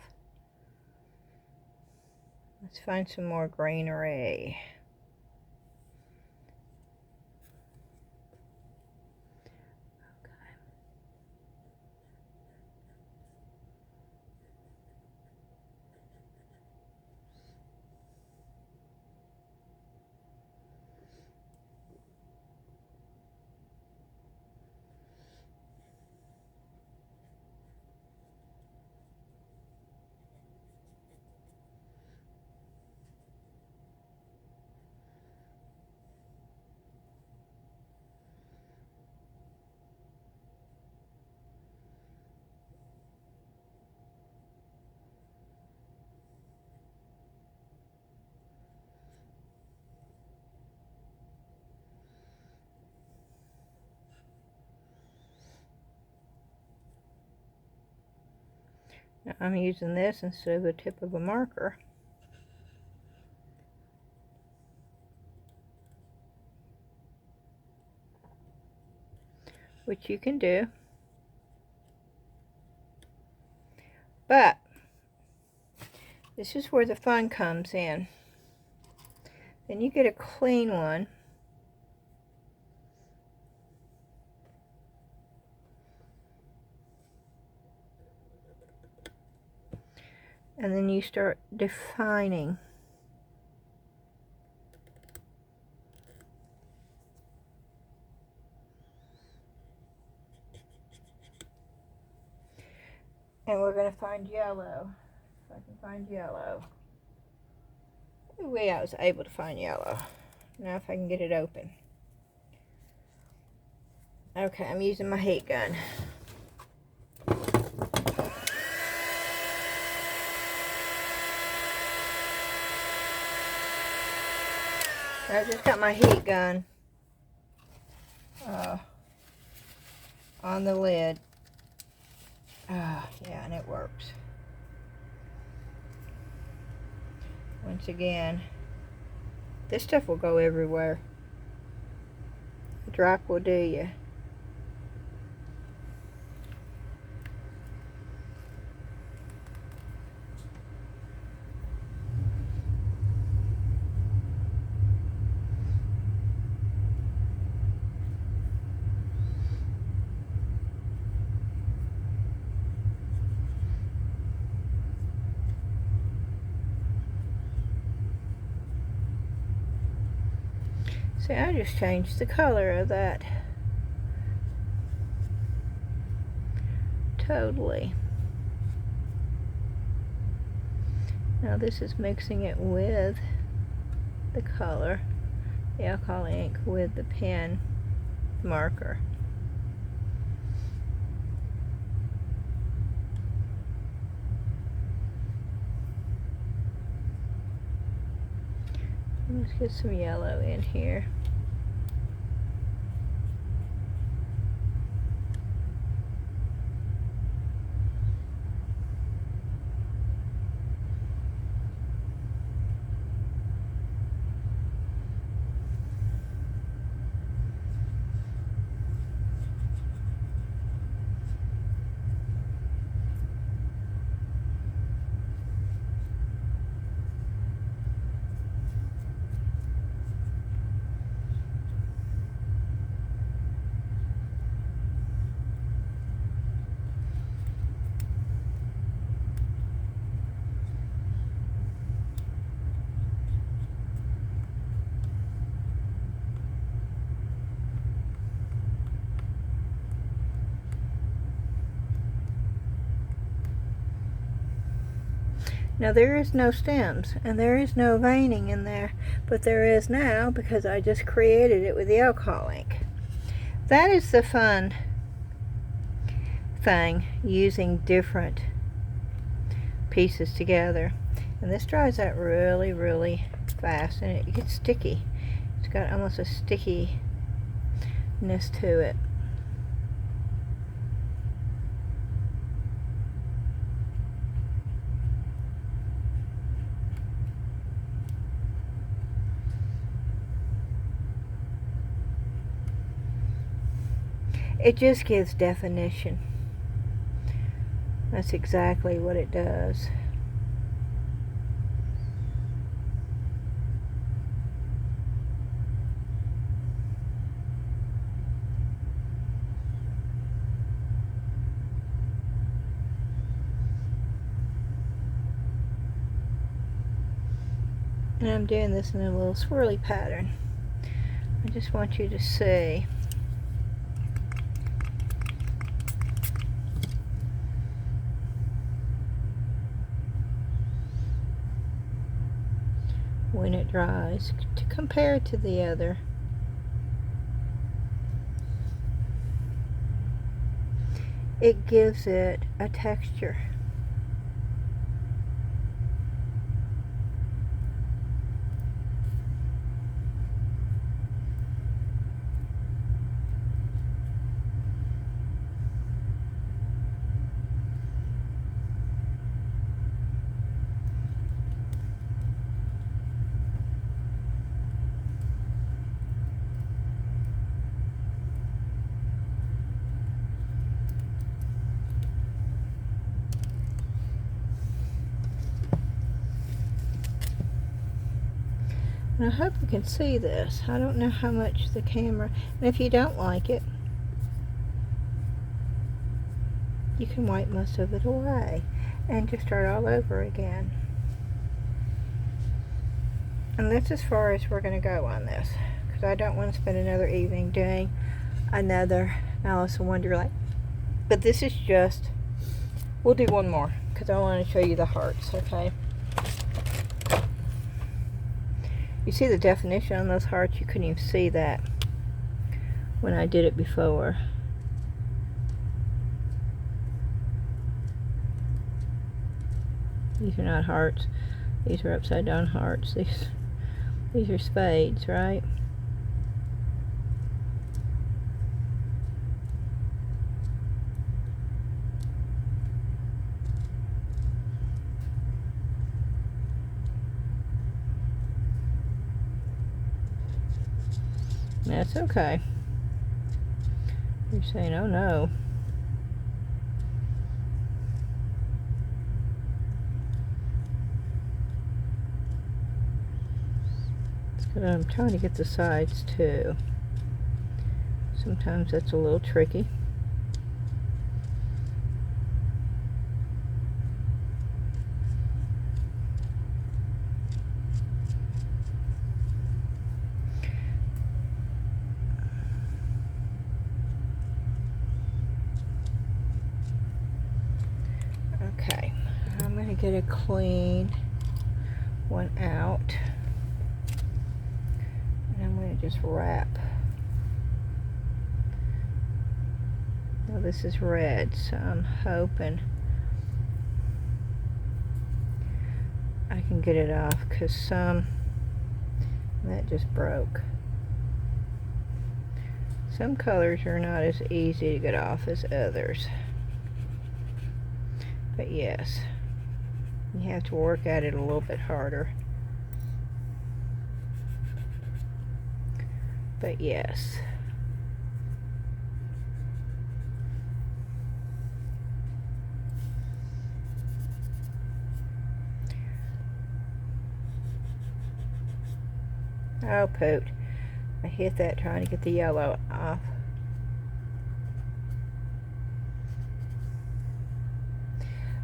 Let's find some more greenery. Now I'm using this instead of the tip of a marker. Which you can do. But this is where the fun comes in. Then you get a clean one. And then you start defining. And we're going to find yellow. If I can find yellow. I was able to find yellow. Now if I can get it open. Okay, I'm using my heat gun. I just got my heat gun on the lid. Yeah, and it works. Once again, this stuff will go everywhere. A drop will do you. See, I just changed the color of that. Totally. Now this is mixing it with the color, the alcohol ink, with the pen marker. Let's get some yellow in here. Now there is no stems and there is no veining in there, but there is now because I just created it with the alcohol ink. That is the fun thing, using different pieces together. And this dries out really, really fast and it gets sticky. It's got almost a stickiness to it. It just gives definition. That's exactly what it does. And I'm doing this in a little swirly pattern. I just want you to see. When it dries, to compare it to the other. It gives it a texture. And I hope you can see this. I don't know how much the camera, and if you don't like it, you can wipe most of it away and just start all over again. And that's as far as we're going to go on this, because I don't want to spend another evening doing another Alice in Wonderland. But this is just, we'll do one more, because I want to show you the hearts, okay? You see the definition on those hearts? You couldn't even see that when I did it before. These are not hearts. These are upside down hearts. These are spades, right? That's okay. You're saying, oh no. It's good. I'm trying to get the sides too. Sometimes that's a little tricky. get a clean one out. And I'm going to just wrap. Now this is red, so I'm hoping I can get it off, because some, that just broke. Some colors are not as easy to get off as others. But yes, you have to work at it a little bit harder. But yes. Oh, poot. I hit that trying to get the yellow off.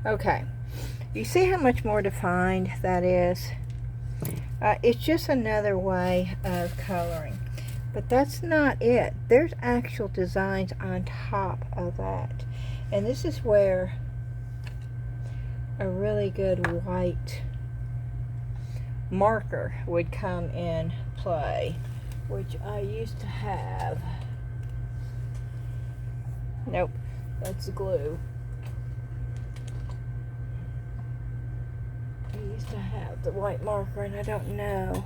Okay. You see how much more defined that is? It's just another way of coloring. But that's not it. There's actual designs on top of that. And this is where a really good white marker would come in play, which I used to have. Nope, that's glue. I used to have the white marker, and I don't know.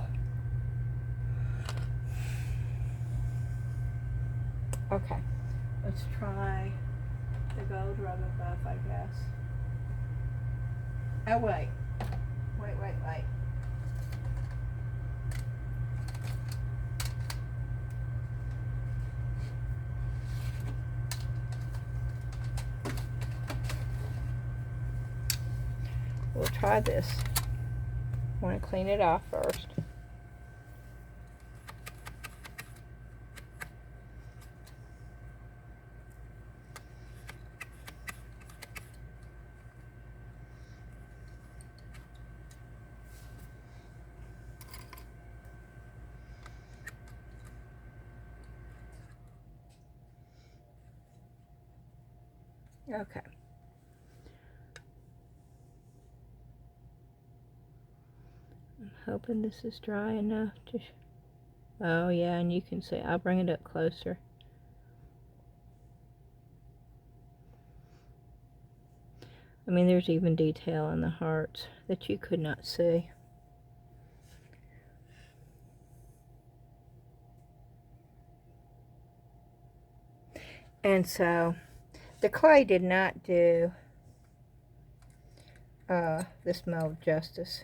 Okay, let's try the gold rubber buff, I guess. Oh, wait. Wait. We'll try this. I want to clean it off first. Okay. I'm hoping this is dry enough to... Oh yeah, and you can see, I'll bring it up closer. I mean, there's even detail in the hearts that you could not see. And so, the clay did not do this mold justice.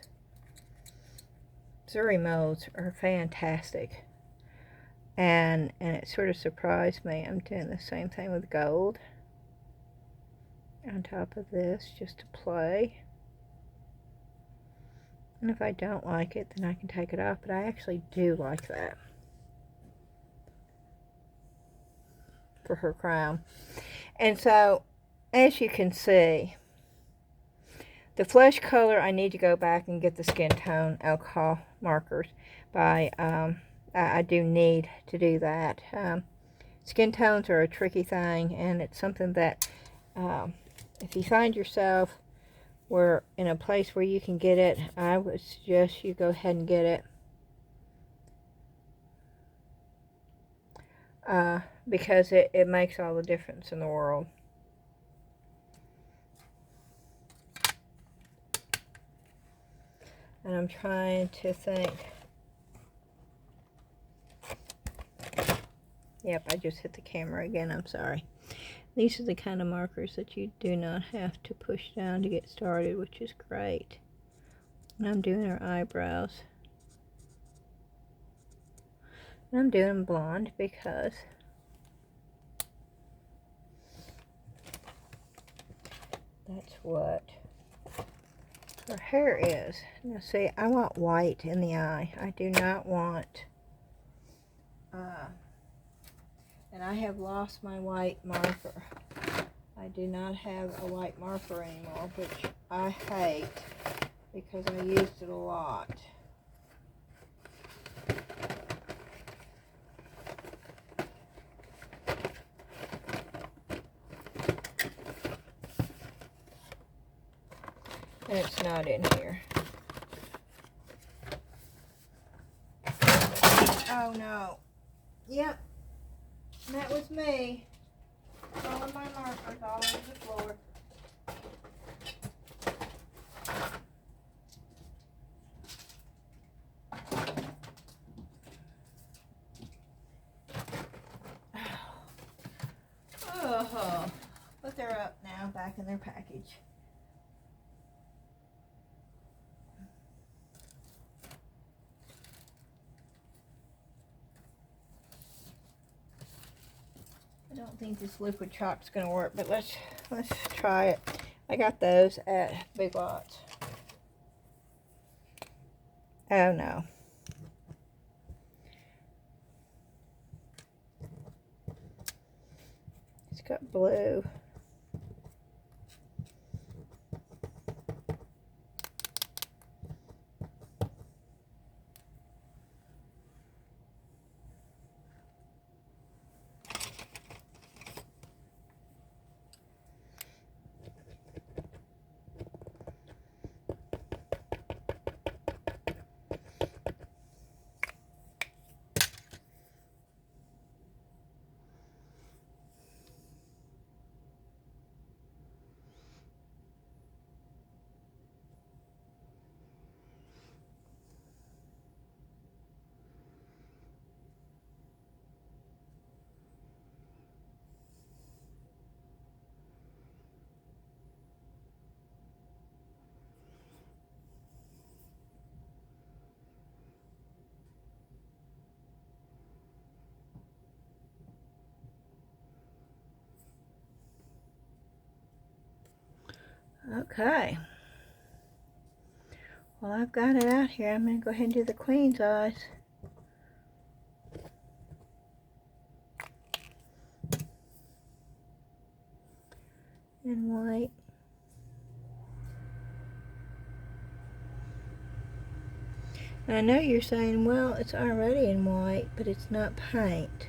Zuri molds are fantastic. And it sort of surprised me. I'm doing the same thing with gold on top of this just to play. And if I don't like it, then I can take it off. But I actually do like that for her crown. And so, as you can see, the flesh color, I need to go back and get the skin tone alcohol markers by, I do need to do that. Skin tones are a tricky thing, and it's something that, if you find yourself in a place where you can get it, I would suggest you go ahead and get it. Because it makes all the difference in the world. And I'm trying to think. Yep, I just hit the camera again, I'm sorry. These are the kind of markers that you do not have to push down to get started, which is great. And I'm doing her eyebrows. And I'm doing blonde because that's what her hair is. Now see, I want white in the eye. I do not want, and I have lost my white marker. I do not have a white marker anymore, which I hate because I used it a lot. It's not in here. Oh no. Yep. That was me. All of my markers all over the floor. Oh, but they're up now, back in their package. I don't think this liquid chalk's gonna work, but let's try it. I got those at Big Lots. Oh no. It's got blue. Okay. Well, I've got it out here. I'm going to go ahead and do the queen's eyes. In white. And I know you're saying, well, it's already in white, but it's not paint.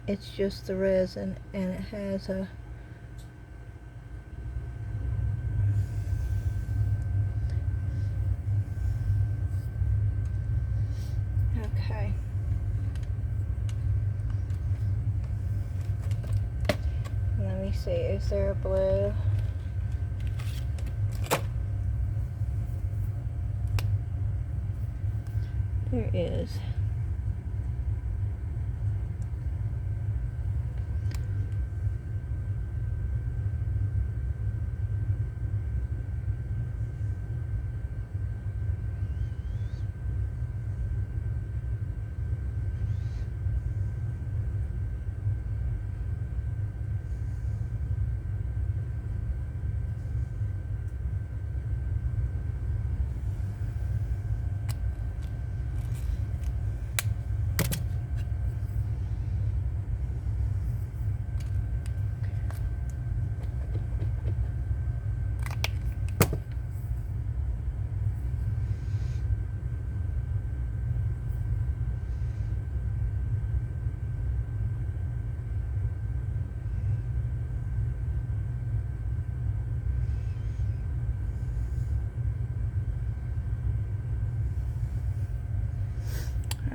It's just the resin, and it has a okay. Let me see, is there a blue? There is.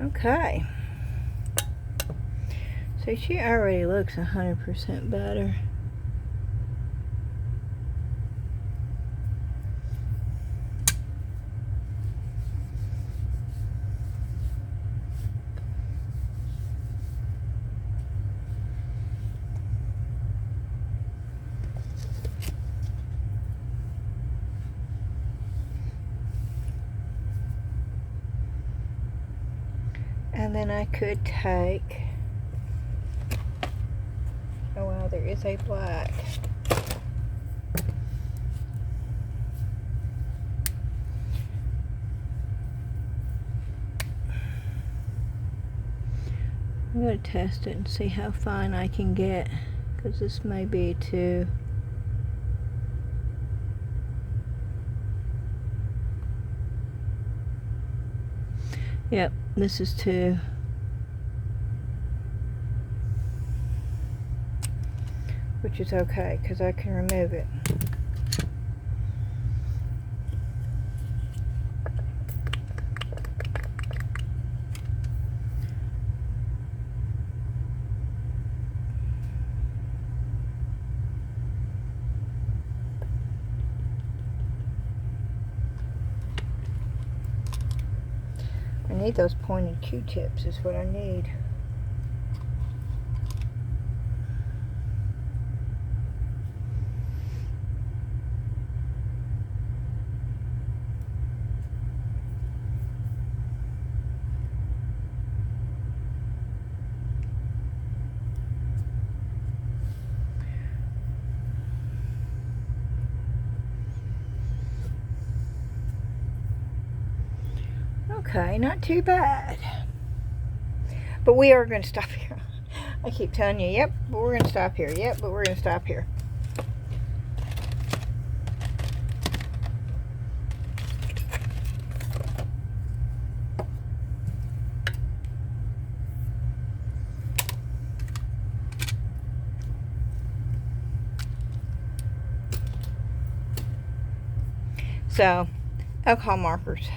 Okay. So she already looks 100% better. And then I could take, oh wow, there is a black. I'm going to test it and see how fine I can get, because this may be too. Yep, this is too. which is okay because I can remove it. I need those pointed Q-tips is what I need. Okay, not too bad. But we are going to stop here. I keep telling you, yep, but we're going to stop here. Yep, but we're going to stop here. So, alcohol markers.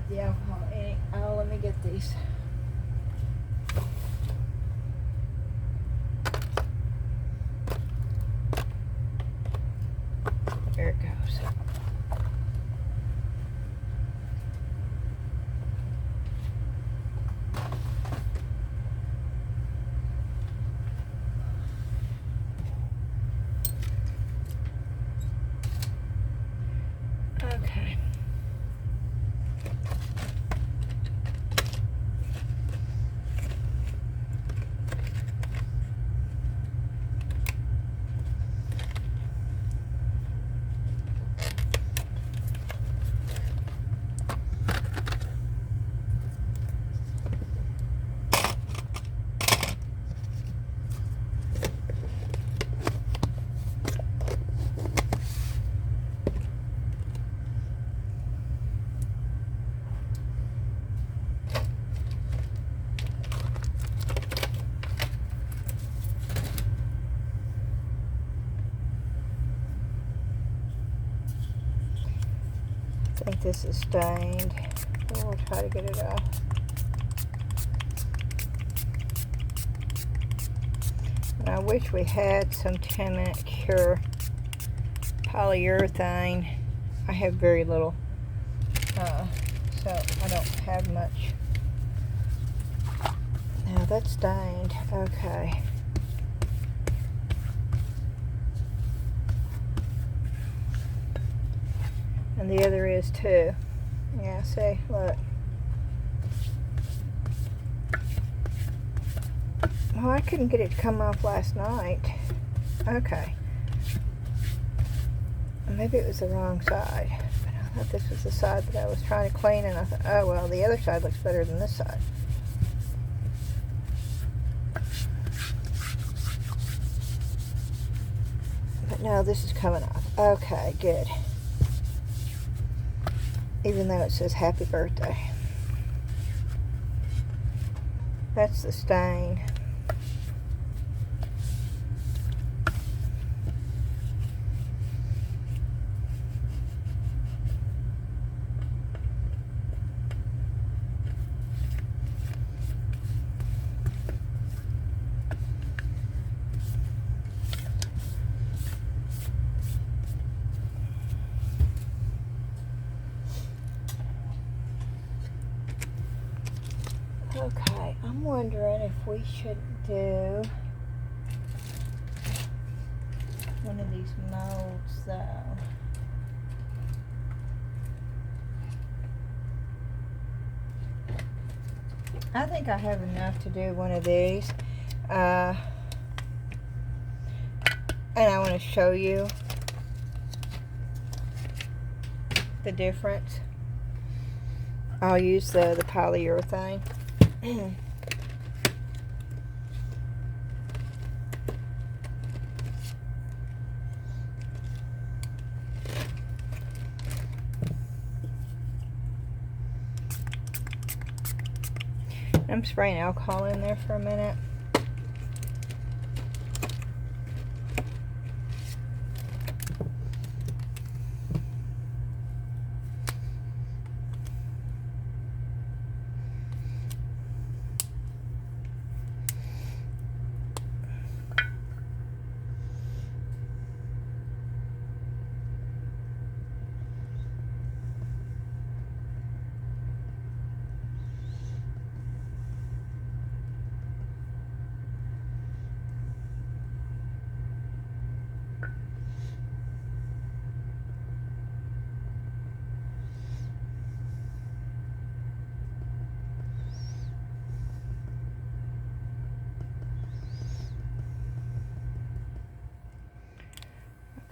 The alcohol ink. Oh, let me get these. There it goes. Okay. I think this is stained. We'll try to get it off. And I wish we had some 10-minute cure polyurethane. I have very little, so I don't have much. Now that's stained. Okay. And the other is too. Yeah, see, look. Well, I couldn't get it to come off last night. Okay. Maybe it was the wrong side. But I thought this was the side that I was trying to clean, and I thought, oh, well, the other side looks better than this side. But no, this is coming off. Okay, good. Even though it says happy birthday. That's the stain. Okay, I'm wondering if we should do one of these molds though. I think I have enough to do one of these. And I want to show you the difference. I'll use the polyurethane. I'm spraying alcohol in there for a minute.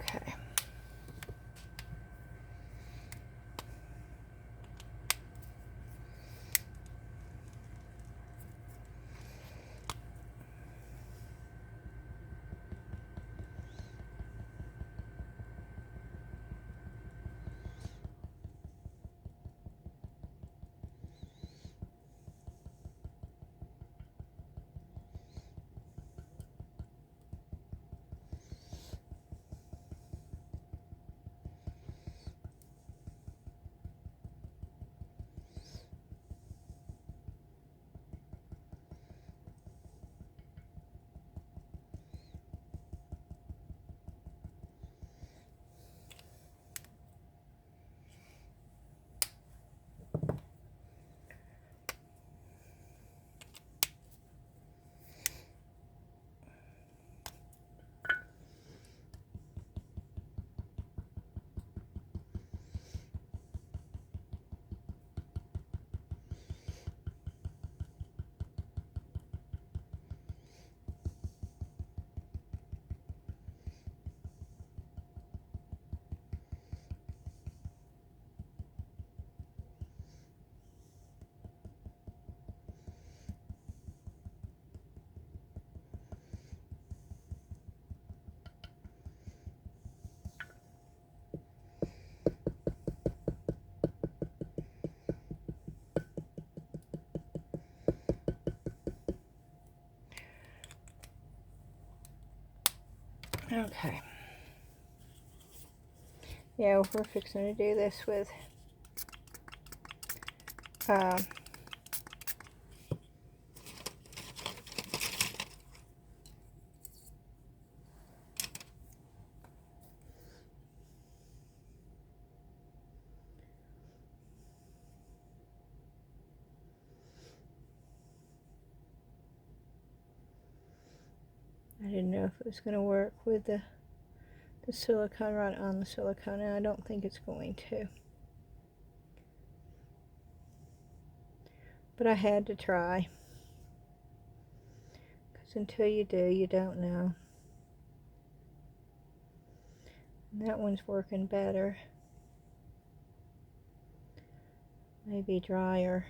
Okay. Okay. Yeah, we're fixing to do this with I didn't know if it was going to work with the silicone right on the silicone, and I don't think it's going to. But I had to try. Because until you do, you don't know. And that one's working better. Maybe drier.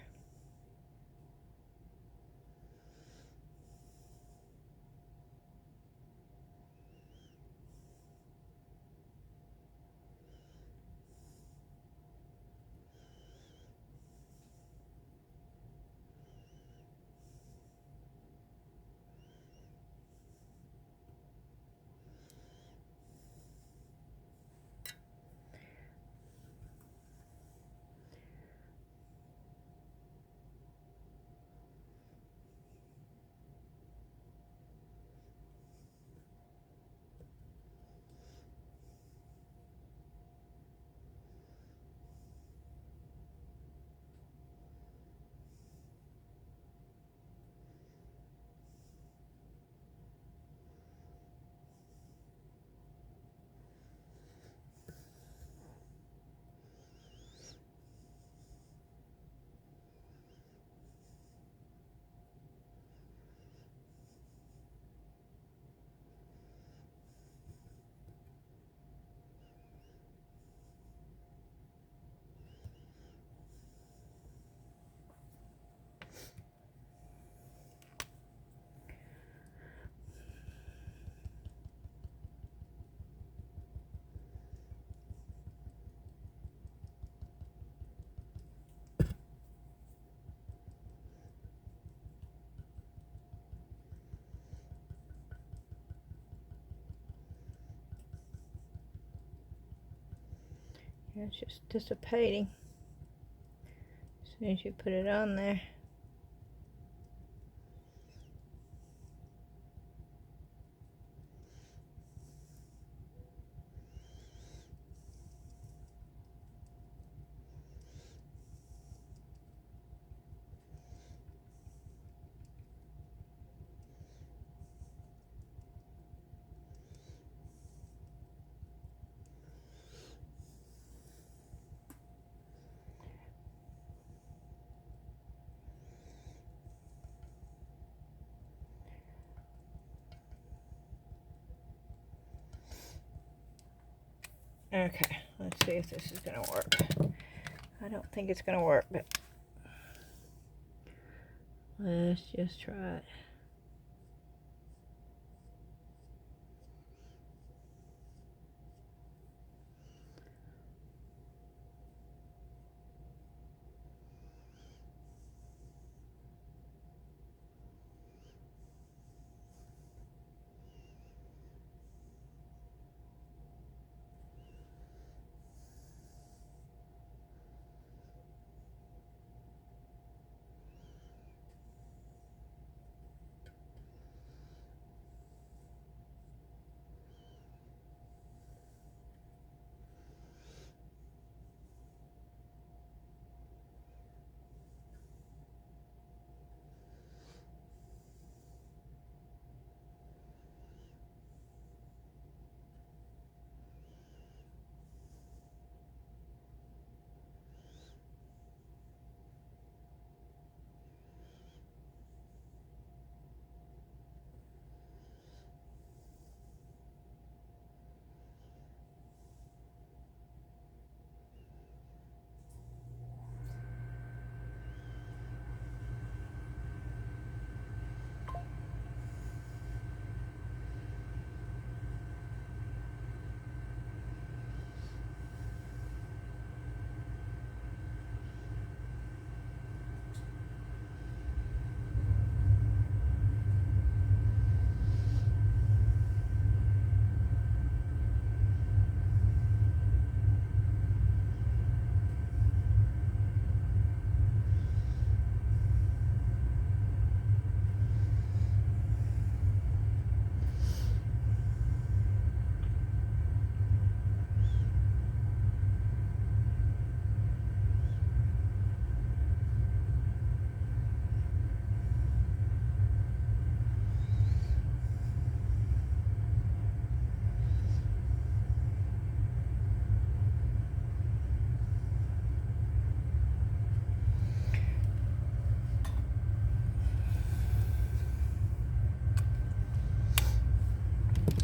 It's just dissipating as soon as you put it on there. Okay, let's see if this is going to work. I don't think it's going to work, but let's just try it.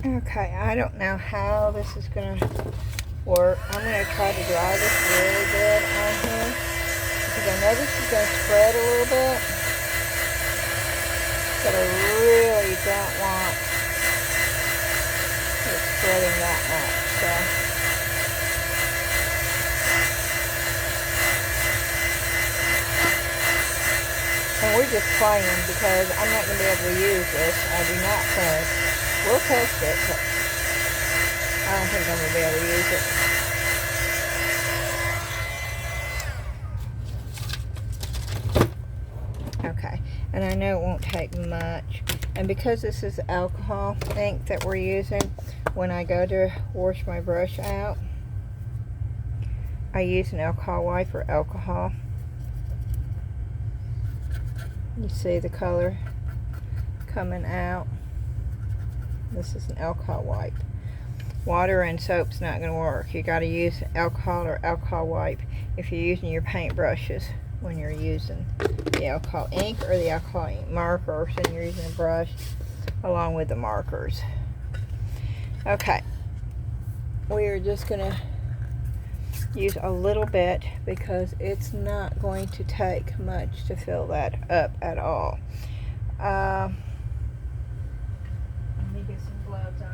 Okay, I don't know how this is going to work. I'm going to try to dry this really good on here because I know this is going to spread a little bit, but I really don't want it spreading that much. So and we're just playing because I'm not going to be able to use this. I do not think. We'll test it, but I don't think I'm going to be able to use it. Okay, and I know it won't take much. And because this is alcohol ink that we're using, when I go to wash my brush out, I use an alcohol wipe or alcohol. You see the color coming out. This is an alcohol wipe. Water and soap's not going to work. You got to use alcohol or alcohol wipe if you're using your paint brushes when you're using the alcohol ink or the alcohol ink markers and you're using a brush along with the markers. Okay, we are just going to use a little bit because it's not going to take much to fill that up at all. Let me get some gloves on.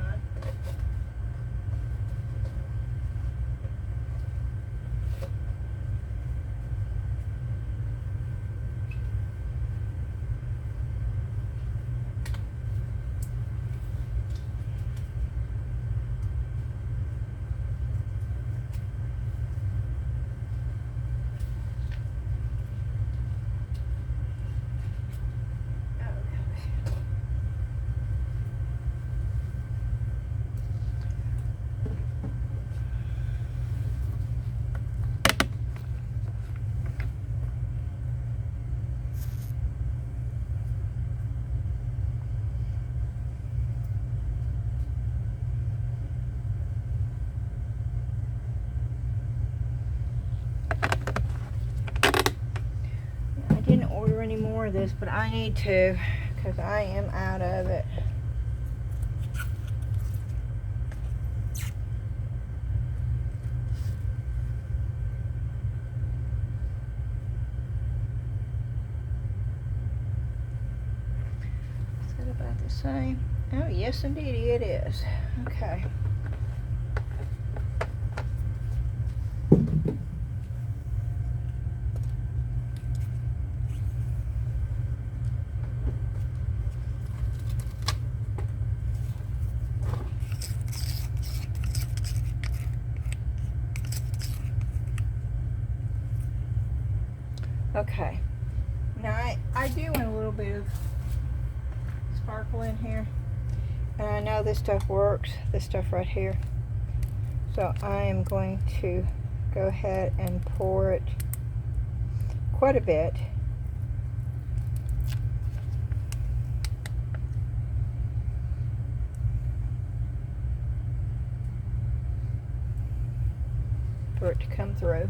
of this, but I need to, because I am out of it. Is that about the same? Oh, yes, indeed, it is. Okay. Okay, now I do want a little bit of sparkle in here, and I know this stuff works, this stuff right here, so I am going to go ahead and pour it quite a bit. For it to come through.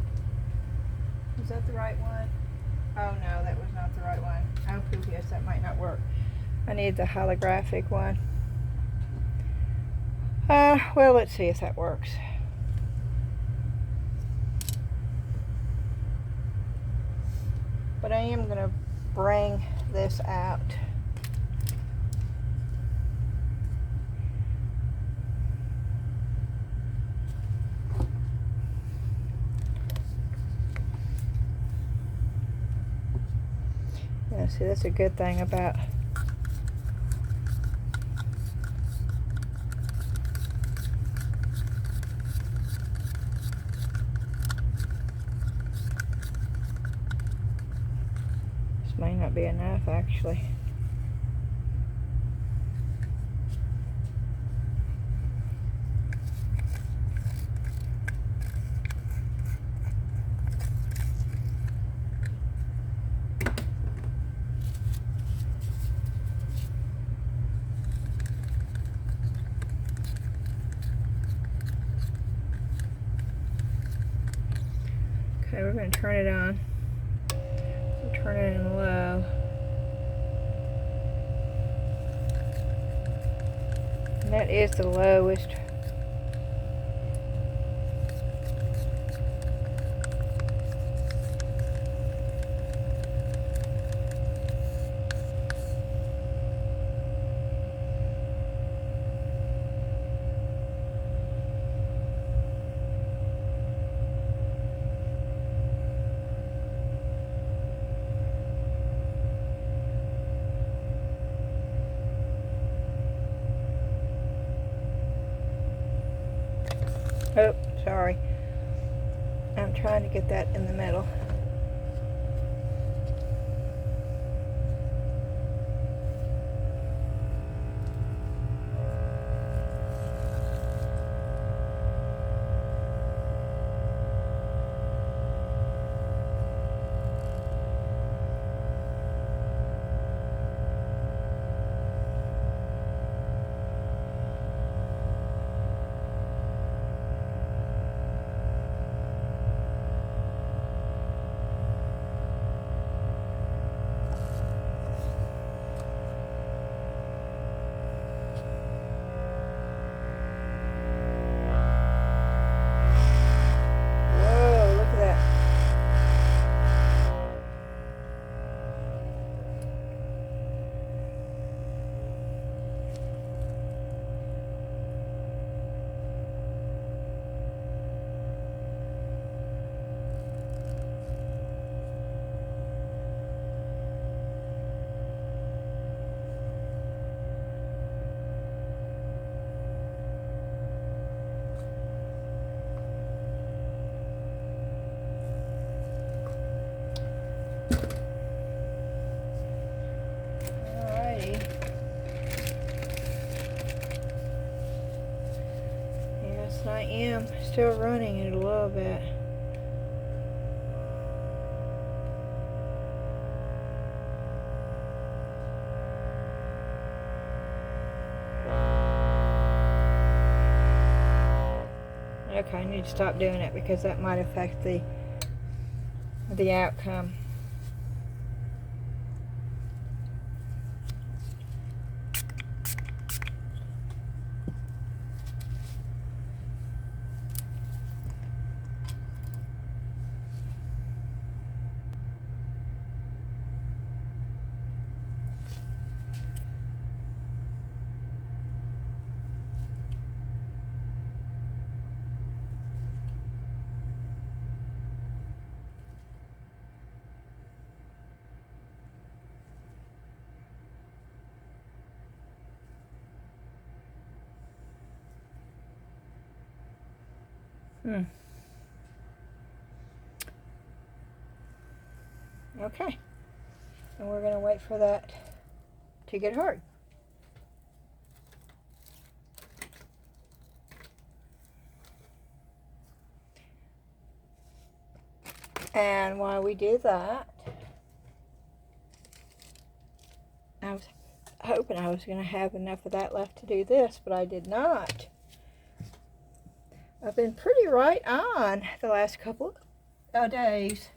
Is that the right one? Oh no, that was not the right one. Oh, yes, that might not work. I need the holographic one. Well, let's see if that works. But I am going to bring this out. Yeah, see, that's a good thing about this. May not be enough, actually. Okay, we're going to turn it on. We'll turn it in low. And that is the lowest. Oh, sorry. I'm trying to get that in the middle. I am still running it a little bit. Okay, I need to stop doing it because that might affect the outcome. Okay. And we're going to wait for that to get hard. And while we do that, I was hoping I was going to have enough of that left to do this, but I did not. I've been pretty right on the last couple of days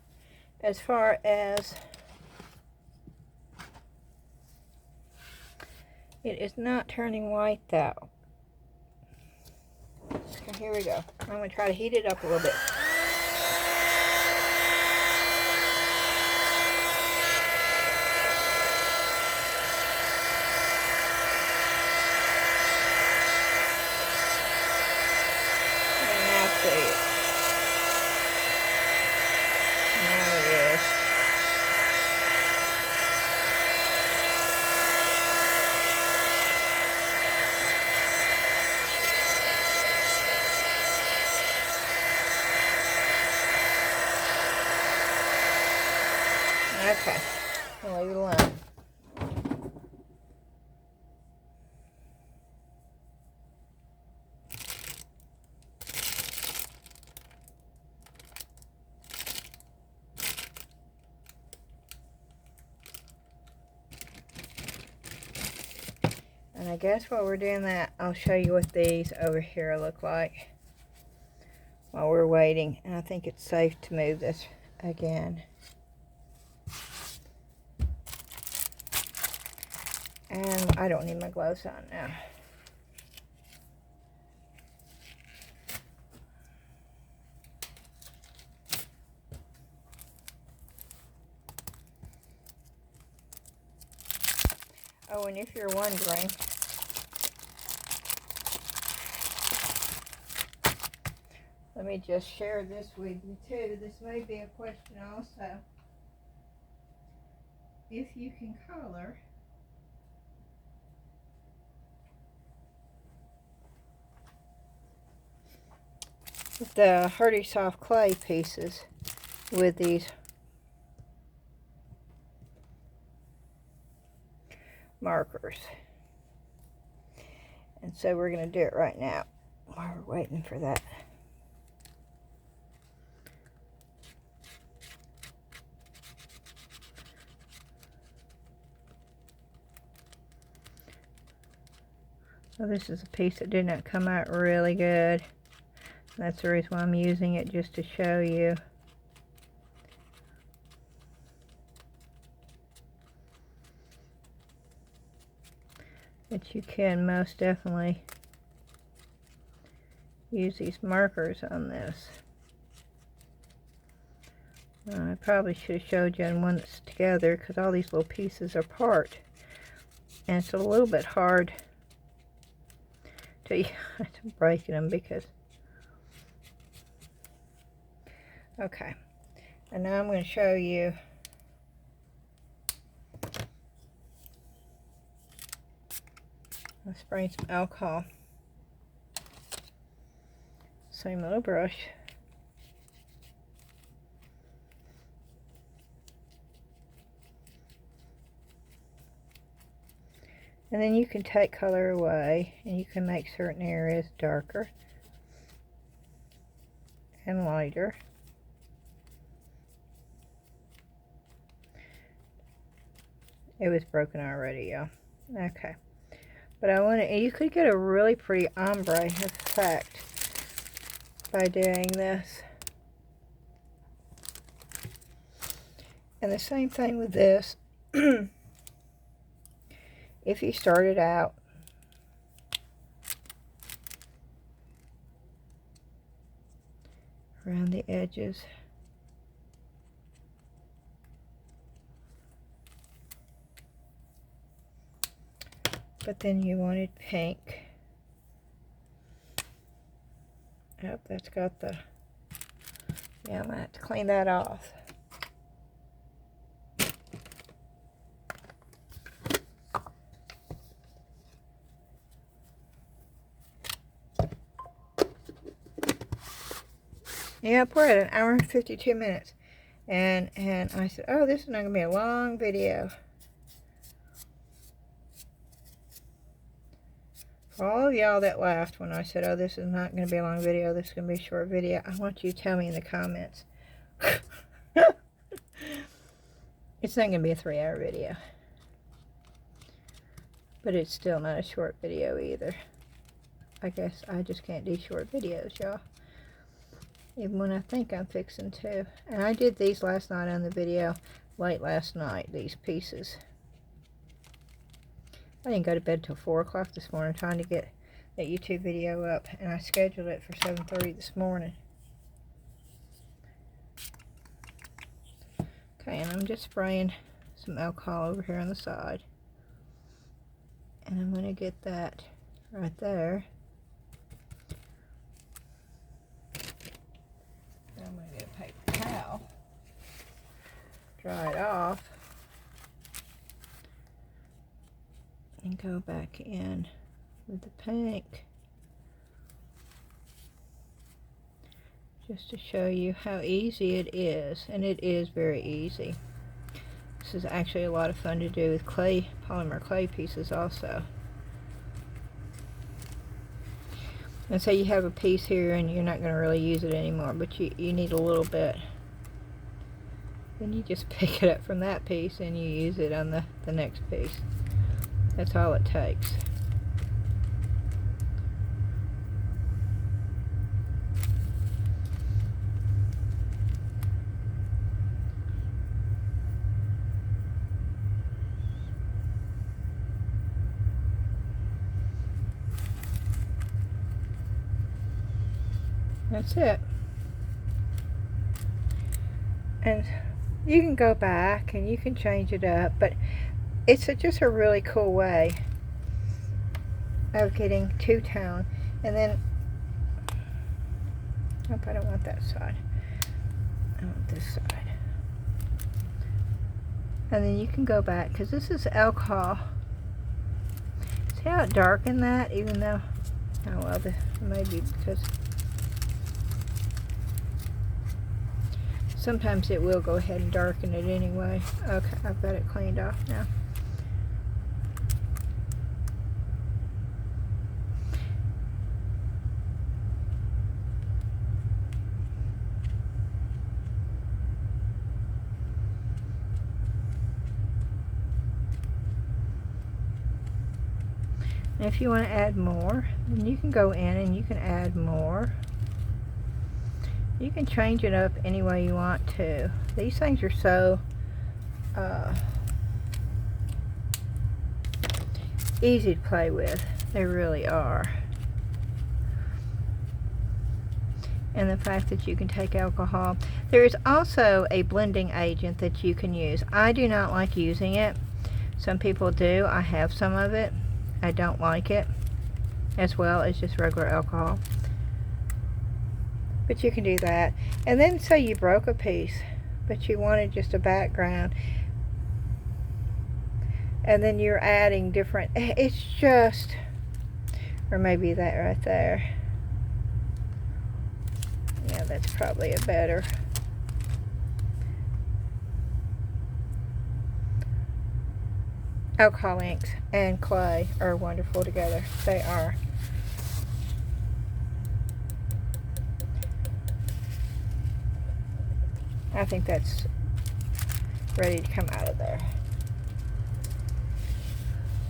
as far as it is not turning white though. So here we go. I'm going to try to heat it up a little bit. Okay, I'll leave it alone. And I guess while we're doing that, I'll show you what these over here look like while we're waiting. And I think it's safe to move this again. And I don't need my gloves on now. Oh, and if you're wondering, let me just share this with you too. This may be a question also. If you can color the Hearty soft clay pieces with these markers. And so we're going to do it right now while we're waiting for that. So this is a piece that did not come out really good. That's the reason why I'm using it, just to show you. That you can most definitely use these markers on this. I probably should have showed you on one that's together, because all these little pieces are apart. And it's a little bit hard to breaking them because... Okay, and now I'm going to show you I'll spray some alcohol. Same little brush. And then you can take color away and you can make certain areas darker and lighter. It was broken already, y'all. Okay. But I want to, you could get a really pretty ombre effect by doing this. And the same thing with this. If you started out around the edges, but then you wanted pink. Yep, that's got the, yeah, I'm gonna have to clean that off. Yep, we're at an hour and 52 minutes. And I said, oh, this is not going to be a long video. For all of y'all that laughed when I said, oh, this is not going to be a long video, this is going to be a short video, I want you to tell me in the comments. It's not going to be a 3-hour video. But it's still not a short video either. I guess I just can't do short videos, y'all. Even when I think I'm fixing to. And I did these last night on the video, late last night, these pieces. I didn't go to bed till 4 o'clock this morning trying to get that YouTube video up. And I scheduled it for 7:30 this morning. Okay, and I'm just spraying some alcohol over here on the side. And I'm going to get that right there. I'm going to get a paper towel, dry it off, and go back in with the pink, just to show you how easy it is. And it is very easy. This is actually a lot of fun to do with clay, polymer clay pieces also. And say you have a piece here and you're not going to really use it anymore, but you need a little bit. Then you just pick it up from that piece and you use it on the next piece. That's all it takes. That's it. And you can go back and you can change it up, but it's just a really cool way of getting two-tone. And then, oh, I don't want that side. I want this side. And then you can go back, because this is alcohol. See how it darkened that, even though, oh well, maybe because sometimes it will go ahead and darken it anyway. Okay, I've got it cleaned off now. And if you want to add more, then you can go in and you can add more. You can change it up any way you want to. These things are so easy to play with. They really are. And the fact that you can take alcohol. There is also a blending agent that you can use. I do not like using it. Some people do. I have some of it. I don't like it, as well as just regular alcohol. But you can do that. And then say you broke a piece, but you wanted just a background. And then you're adding different, it's just, or maybe that right there. Yeah, that's probably a better. Alcohol inks and clay are wonderful together. They are. I think that's ready to come out of there.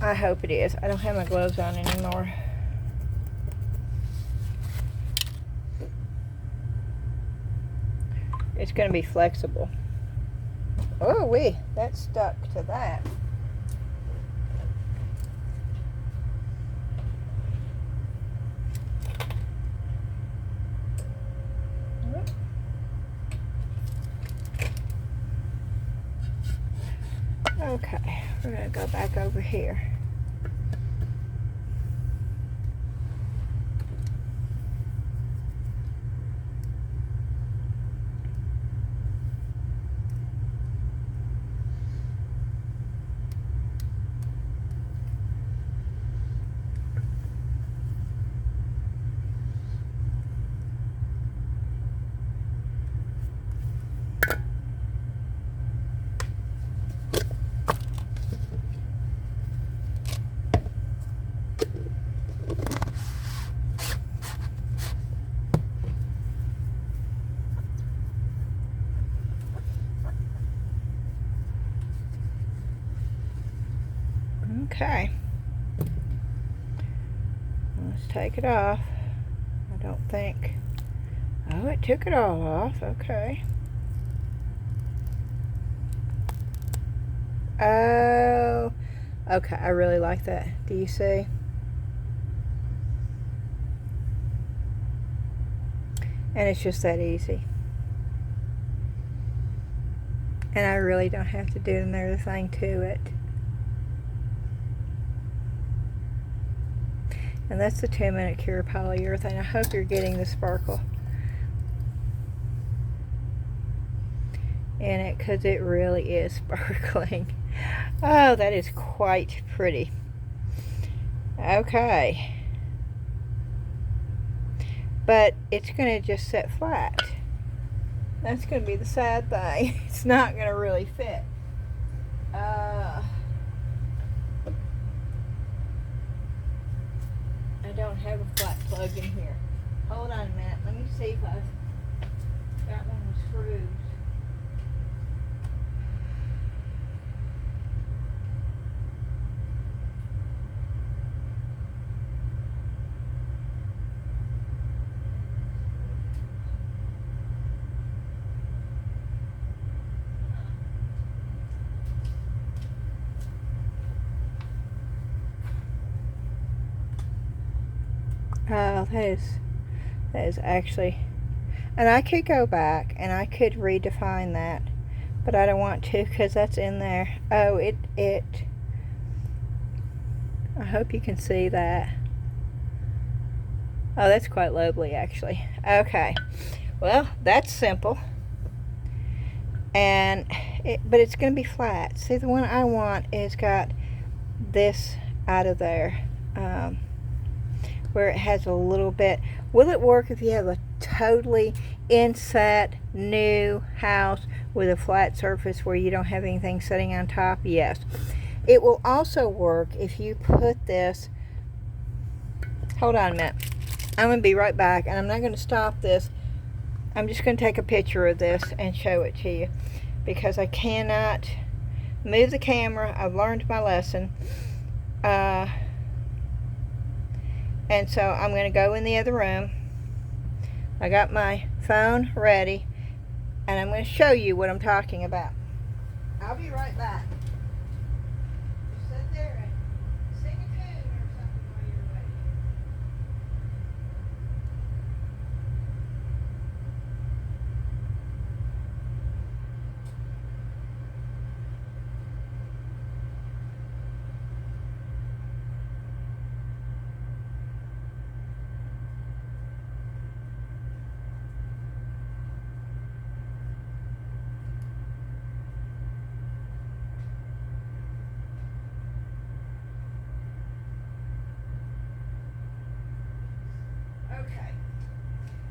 I hope it is. I don't have my gloves on anymore. It's going to be flexible. Oh wee, that stuck to that. Okay, we're going to go back over here. Okay. Let's take it off. I don't think... Oh, it took it all off. Okay. Oh. Okay, I really like that. Do you see? And it's just that easy. And I really don't have to do another thing to it. And that's the 10-minute cure polyurethane. I hope you're getting the sparkle in it, because it really is sparkling. Oh, that is quite pretty. Okay. But it's going to just sit flat. That's going to be the sad thing. It's not going to really fit. I don't have a flat plug in here. Hold on a minute. Let me see if I've got one with screws. Oh, that is actually, and I could go back and I could redefine that, but I don't want to, because that's in there. Oh, I hope you can see that. Oh, that's quite lovely, actually. Okay, well, that's simple. And but it's going to be flat. See, the one I want is got this out of there, where it has a little bit. Will it work if you have a totally inset new house with a flat surface where you don't have anything sitting on top? Yes. It will also work if you put this, hold on a minute, I'm going to be right back, and I'm not going to stop this. I'm just going to take a picture of this and show it to you, because I cannot move the camera. I've learned my lesson. And so I'm going to go in the other room. I got my phone ready, and I'm going to show you what I'm talking about. I'll be right back. Just sit there and sing a tune or something while you're waiting. Okay.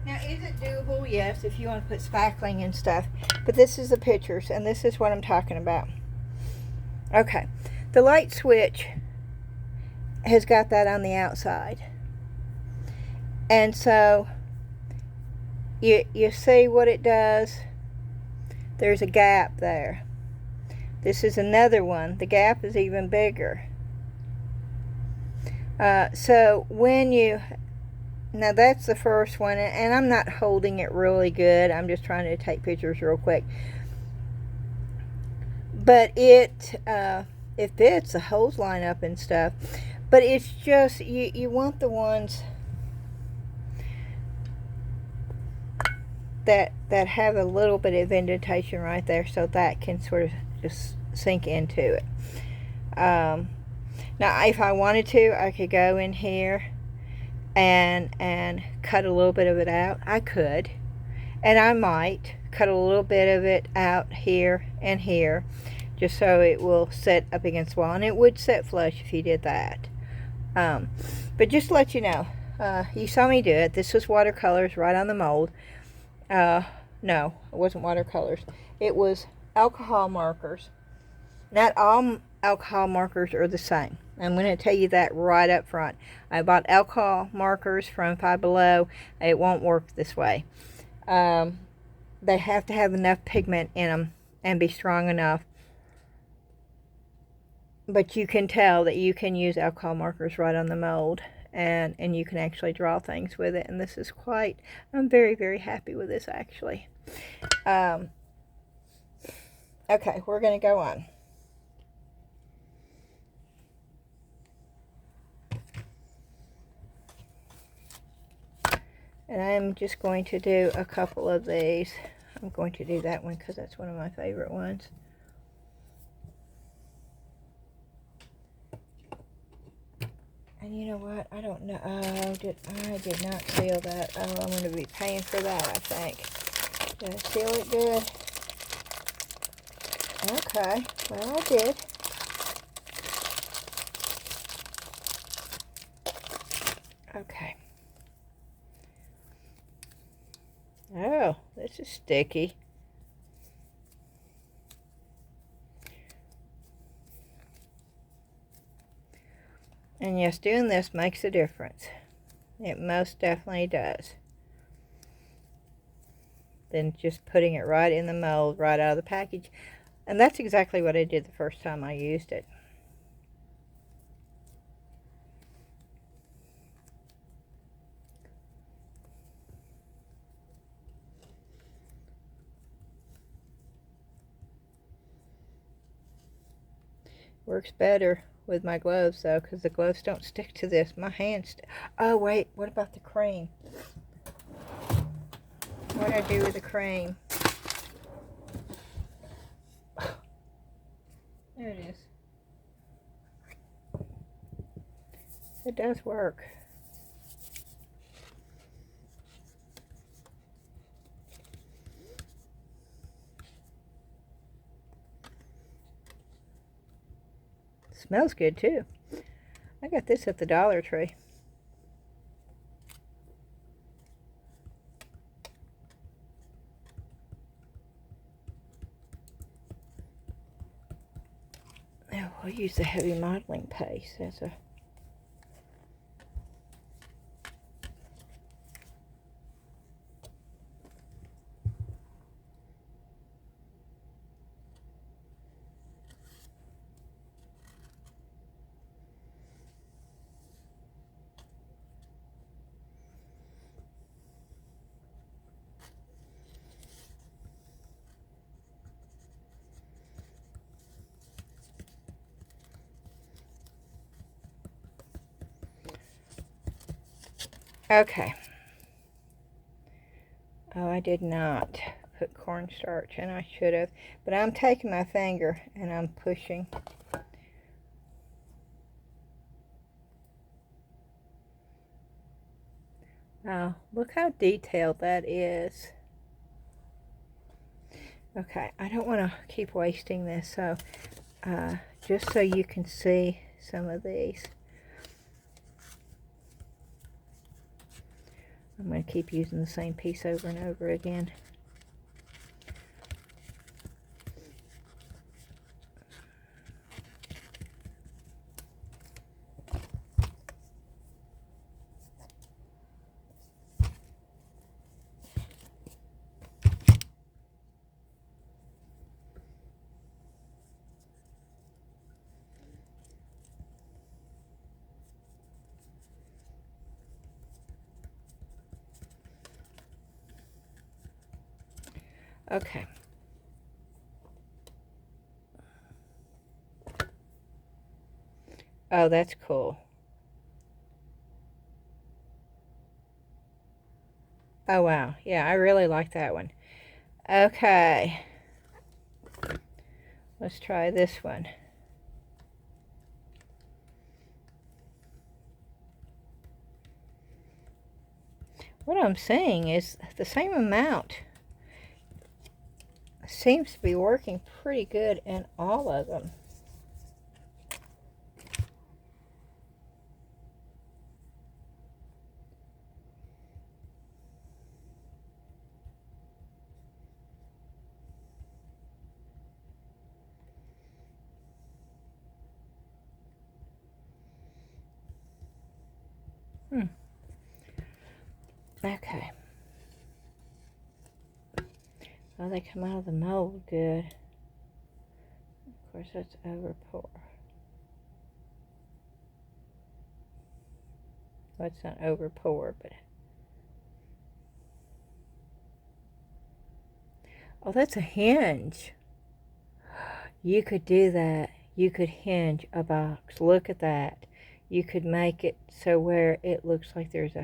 Now, is it doable? Yes, if you want to put spackling and stuff. But this is the pictures, and this is what I'm talking about. Okay. The light switch has got that on the outside. And so, you see what it does? There's a gap there. This is another one. The gap is even bigger. So, when you... Now that's the first one, and I'm not holding it really good. I'm just trying to take pictures real quick. But it fits, the holes line up and stuff. But it's just, you want the ones that have a little bit of indentation right there, so that can sort of just sink into it. Now if I wanted to, I could go in here and cut a little bit of it out. I could, and I might cut a little bit of it out here and here, just so it will sit up against the wall, and it would sit flush if you did that. But just to let you know, you saw me do it. This was watercolors right on the mold. No, it wasn't watercolors. It was alcohol markers. Not all alcohol markers are the same. I'm going to tell you that right up front. I bought alcohol markers from Five Below. It won't work this way. They have to have enough pigment in them and be strong enough but you can tell that you can use alcohol markers right on the mold, and you can actually draw things with it. And this is quite, I'm very, very happy with this actually. Okay, we're going to go on. And I'm just going to do a couple of these. I'm going to do that one because that's one of my favorite ones. And you know what? I don't know. Oh, I did not seal that. Oh, I'm going to be paying for that, I think. Did I seal it good? Okay. Well, I did. Okay. Oh, this is sticky. And yes, doing this makes a difference. It most definitely does. Than just putting it right in the mold, right out of the package. And that's exactly what I did the first time I used it. Works better with my gloves though, because the gloves don't stick to this. My hands. Oh wait, what about the cream? What did I do with the cream? There it is. It does work. Smells good too. I got this at the Dollar Tree. Oh, we'll use the heavy modeling paste as a... Okay. Oh, I did not put cornstarch, and I should have. But I'm taking my finger and I'm pushing. Oh, look how detailed that is. Okay, I don't want to keep wasting this, so just so you can see some of these. I'm going to keep using the same piece over and over again. Okay. Oh, that's cool. Oh, wow. Yeah, I really like that one. Okay. Let's try this one. What I'm saying is the same amount seems to be working pretty good in all of them. Okay. Oh, they come out of the mold good. Of course, that's over pour. Well, it's not over pour, but... Oh, that's a hinge. You could do that. You could hinge a box. Look at that. You could make it so where it looks like there's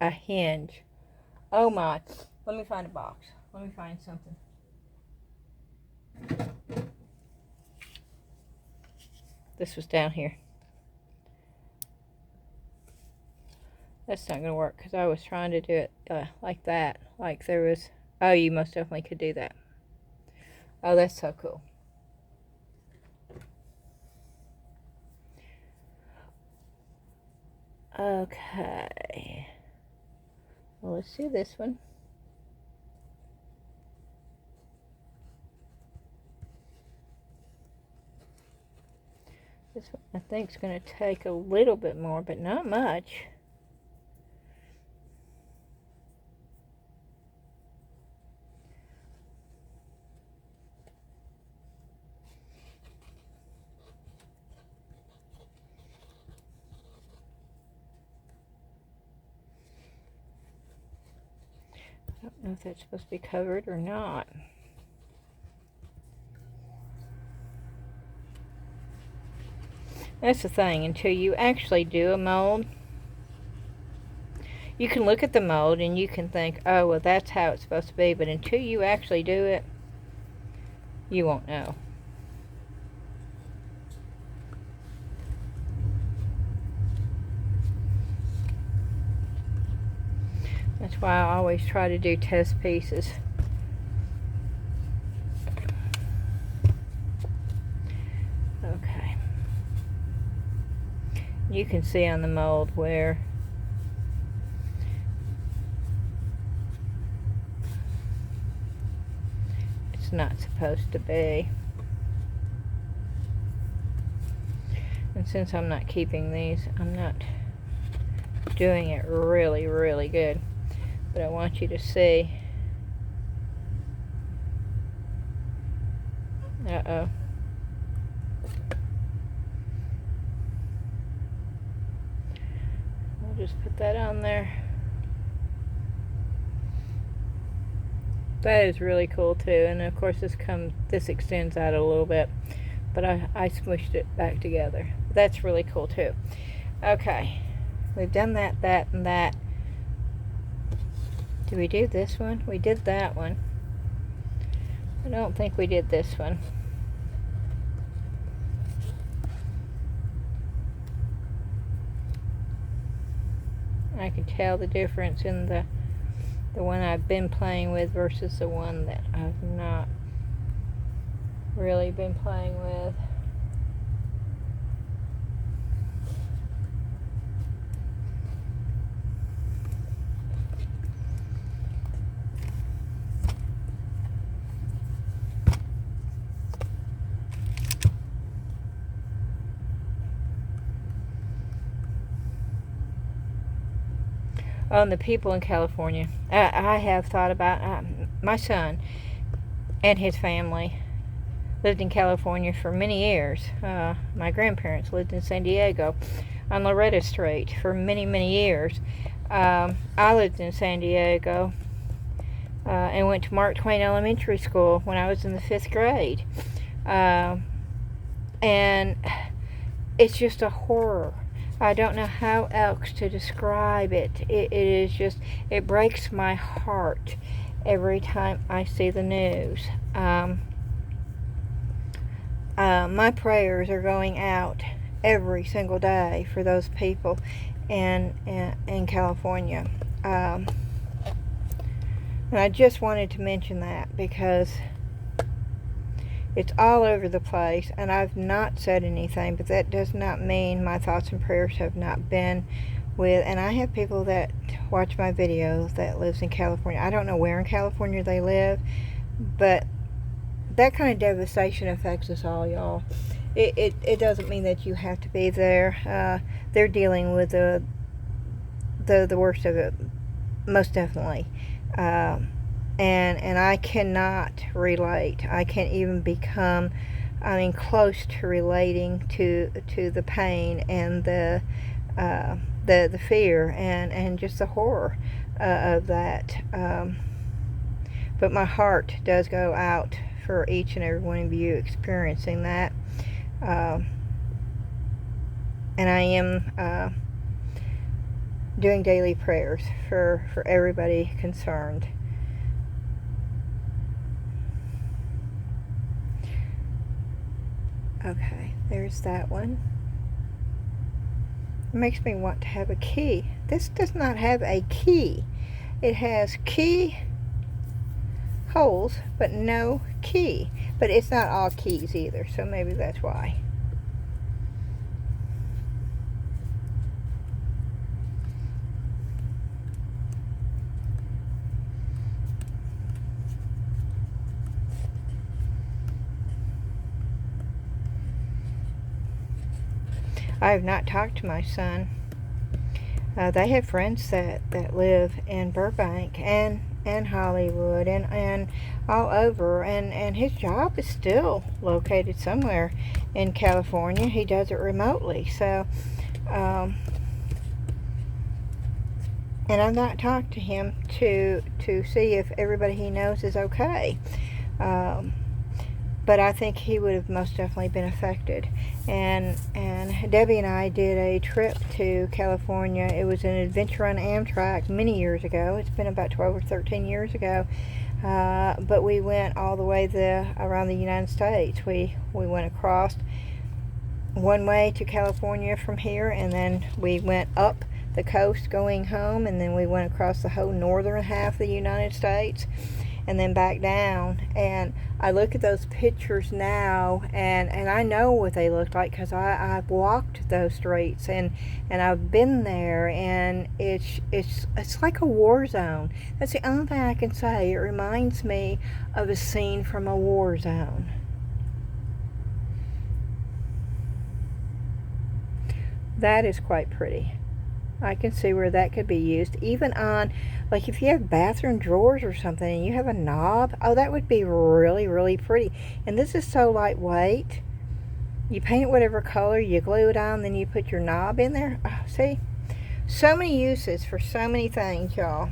a hinge. Oh my. Let me find a box. Let me find something. This was down here. That's not going to work because I was trying to do it like that. Like there was... Oh, you most definitely could do that. Oh, that's so cool. Okay. Well, let's see this one. This one I think is going to take a little bit more, but not much. I don't know if that's supposed to be covered or not. That's the thing, until you actually do a mold, you can look at the mold and you can think, oh, well, that's how it's supposed to be, but until you actually do it, you won't know. That's why I always try to do test pieces. Okay. You can see on the mold where it's not supposed to be. And since I'm not keeping these, I'm not doing it really, really good. But I want you to see. Uh-oh. I'll just put that on there. That is really cool too, and of course this extends out a little bit, but I smushed it back together. That's really cool too. Okay, we've done that, and that. Did we do this one? We did that one. I don't think we did this one. I can tell the difference in the one I've been playing with versus the one that I've not really been playing with. On the people in California, I have thought about my son and his family lived in California for many years. My grandparents lived in San Diego on Loretta Street for many, many years. I lived in San Diego and went to Mark Twain Elementary School when I was in the 5th grade. And it's just a horror. I don't know how else to describe it. It is just, it breaks my heart every time I see the news. My prayers are going out every single day for those people in California. And I just wanted to mention that because it's all over the place, and I've not said anything, but that does not mean my thoughts and prayers have not been with, and I have people that watch my videos that lives in California. I don't know where in California they live, but that kind of devastation affects us all, y'all. It doesn't mean that you have to be there. They're dealing with the worst of it, most definitely. And I cannot relate. I can't even become, close to relating to the pain and the the fear and just the horror of that. But my heart does go out for each and every one of you experiencing that. And I am doing daily prayers for everybody concerned. Okay, there's that one. It makes me want to have a key. This does not have a key. It has key holes, but no key. But it's not all keys either, so maybe that's why. I have not talked to my son. They have friends that live in Burbank and Hollywood and all over, and his job is still located somewhere in California. He does it remotely, so and I've not talked to him to see if everybody he knows is okay. But I think he would have most definitely been affected. And Debbie and I did a trip to California. It was an adventure on Amtrak many years ago. It's been about 12 or 13 years ago. But we went all the way around the United States. We went across one way to California from here, and then we went up the coast going home, and then we went across the whole northern half of the United States, and then back down. And I look at those pictures now, and I know what they looked like because I've walked those streets and I've been there, and it's like a war zone. That's the only thing I can say. It reminds me of a scene from a war zone. That is quite pretty. I can see where that could be used, even on, like, if you have bathroom drawers or something and you have a knob. Oh, that would be really, really pretty. And this is so lightweight. You paint it whatever color, you glue it on, then you put your knob in there. Oh, see? So many uses for so many things, y'all.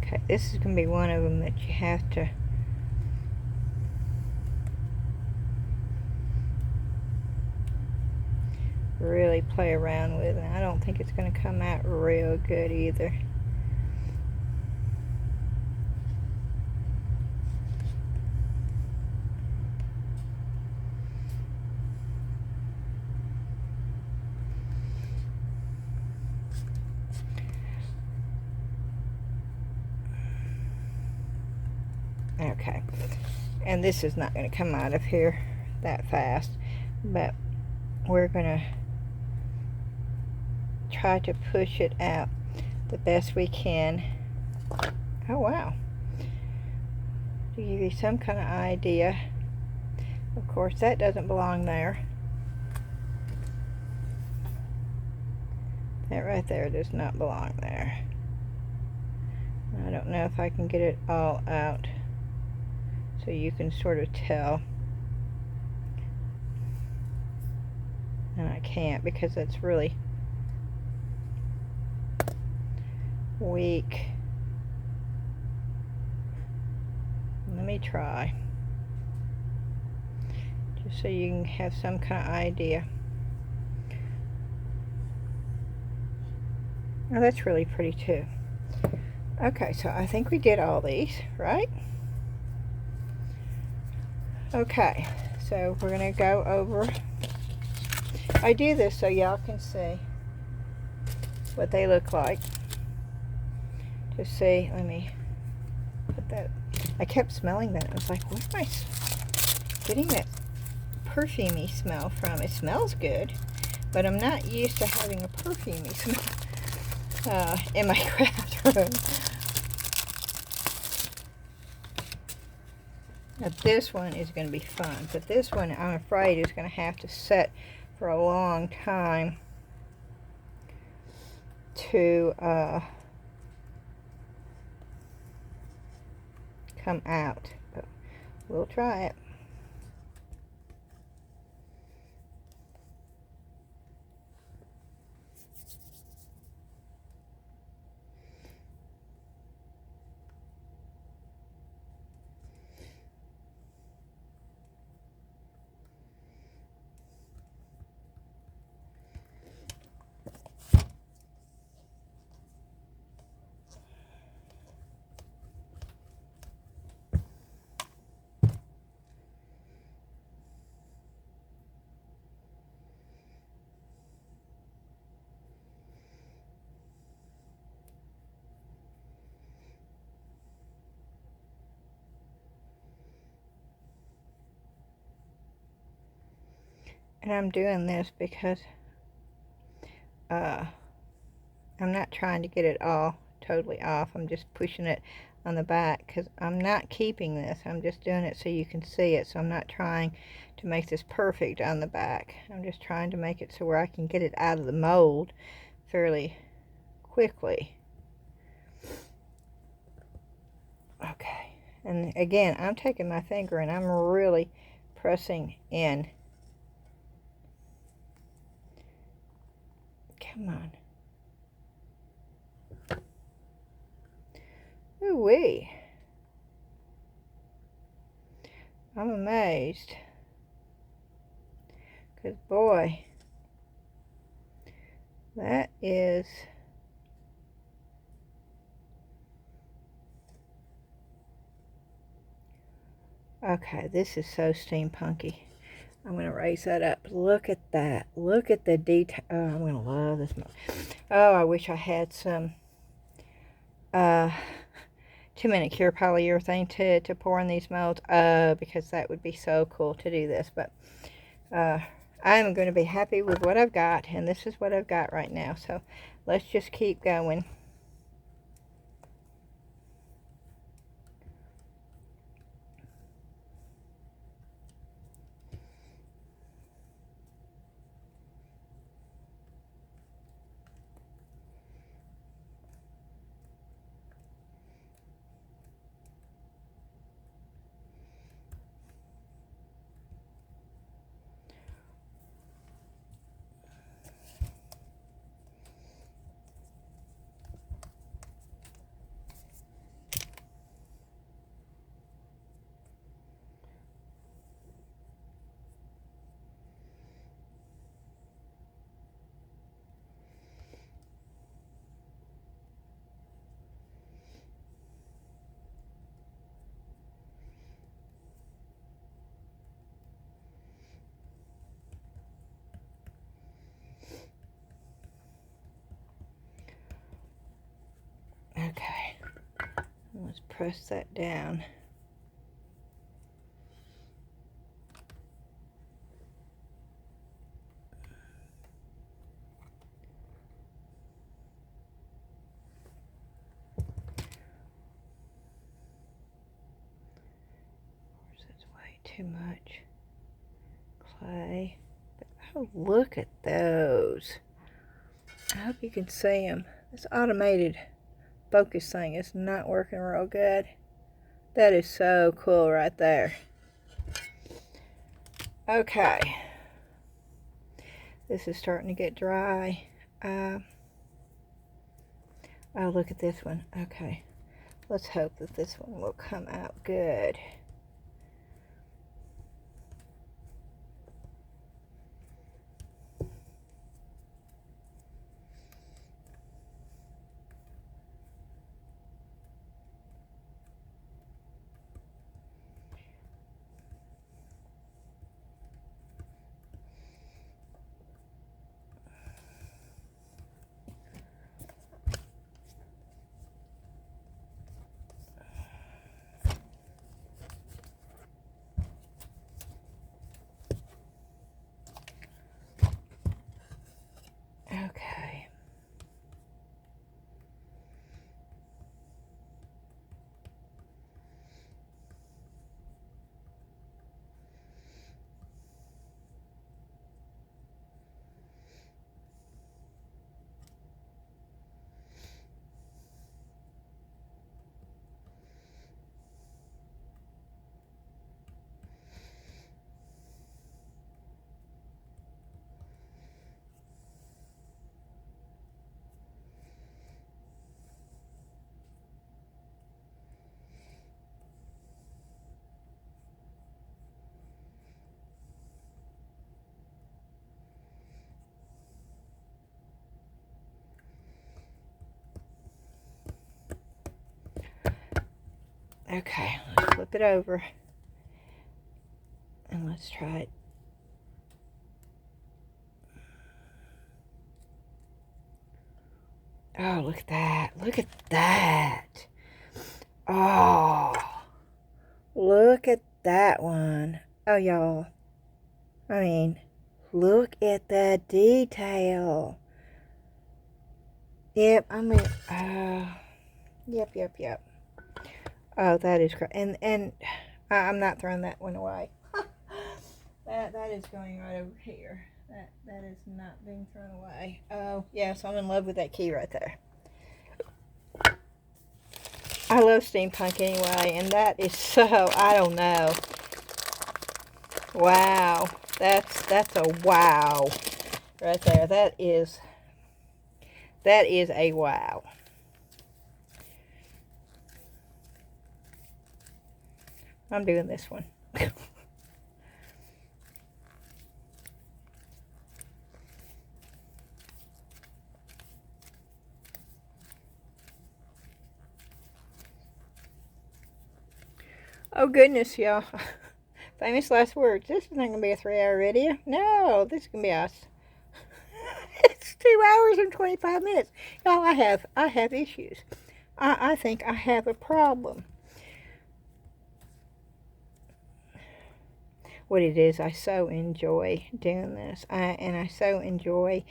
Okay, this is going to be one of them that you have to really play around with, and I don't think it's going to come out real good either. Okay, and this is not going to come out of here that fast, but we're going to try to push it out the best we can. Oh wow, to give you some kind of idea. Of course, that doesn't belong there. That right there does not belong there. I don't know if I can get it all out so you can sort of tell. And I can't because that's really weak. Let me try, just so you can have some kind of idea. Oh, that's really pretty too. Okay, so I think we did all these, right? Okay, so we're going to go over. I do this so y'all can see what they look like. Just see, let me put that. I kept smelling that. I was like, where am I getting that perfumey smell from? It smells good, but I'm not used to having a perfumey smell in my craft room. Now this one is going to be fun, but this one I'm afraid is going to have to set for a long time to come out. But we'll try it. And I'm doing this because I'm not trying to get it all totally off. I'm just pushing it on the back because I'm not keeping this. I'm just doing it so you can see it. So I'm not trying to make this perfect on the back. I'm just trying to make it so where I can get it out of the mold fairly quickly. Okay. And again, I'm taking my finger and I'm really pressing in. Come on. Ooh-wee. I'm amazed. Because, boy, that is... Okay, this is so steampunky. I'm going to raise that up. Look at that. Look at the detail. Oh, I'm going to love this mold. Oh, I wish I had some 2-minute cure polyurethane to pour in these molds. Because that would be so cool to do this. But I'm going to be happy with what I've got. And this is what I've got right now. So let's just keep going. Okay, let's press that down. That's way too much clay. But, oh, look at those. I hope you can see them. This automated focus thing is not working real good. That is so cool right there. Okay. This is starting to get dry. Oh, look at this one. Okay. Let's hope that this one will come out good. Okay, let's flip it over. And let's try it. Oh, look at that. Look at that. Oh, look at that one. Oh, y'all. I mean, look at the detail. Yep, I mean, yep. Oh, that is great. And I'm not throwing that one away. that is going right over here. That is not being thrown away. Oh, yes, I'm in love with that key right there. I love steampunk anyway, and that is so, I don't know. Wow. That's a wow right there. That is a wow. I'm doing this one. Oh goodness, y'all. Famous last words. This is not going to be a 3-hour video. No, this is going to be us. It's 2 hours and 25 minutes. Y'all, I have issues. I think I have a problem. What it is, I so enjoy doing this. And I so enjoy,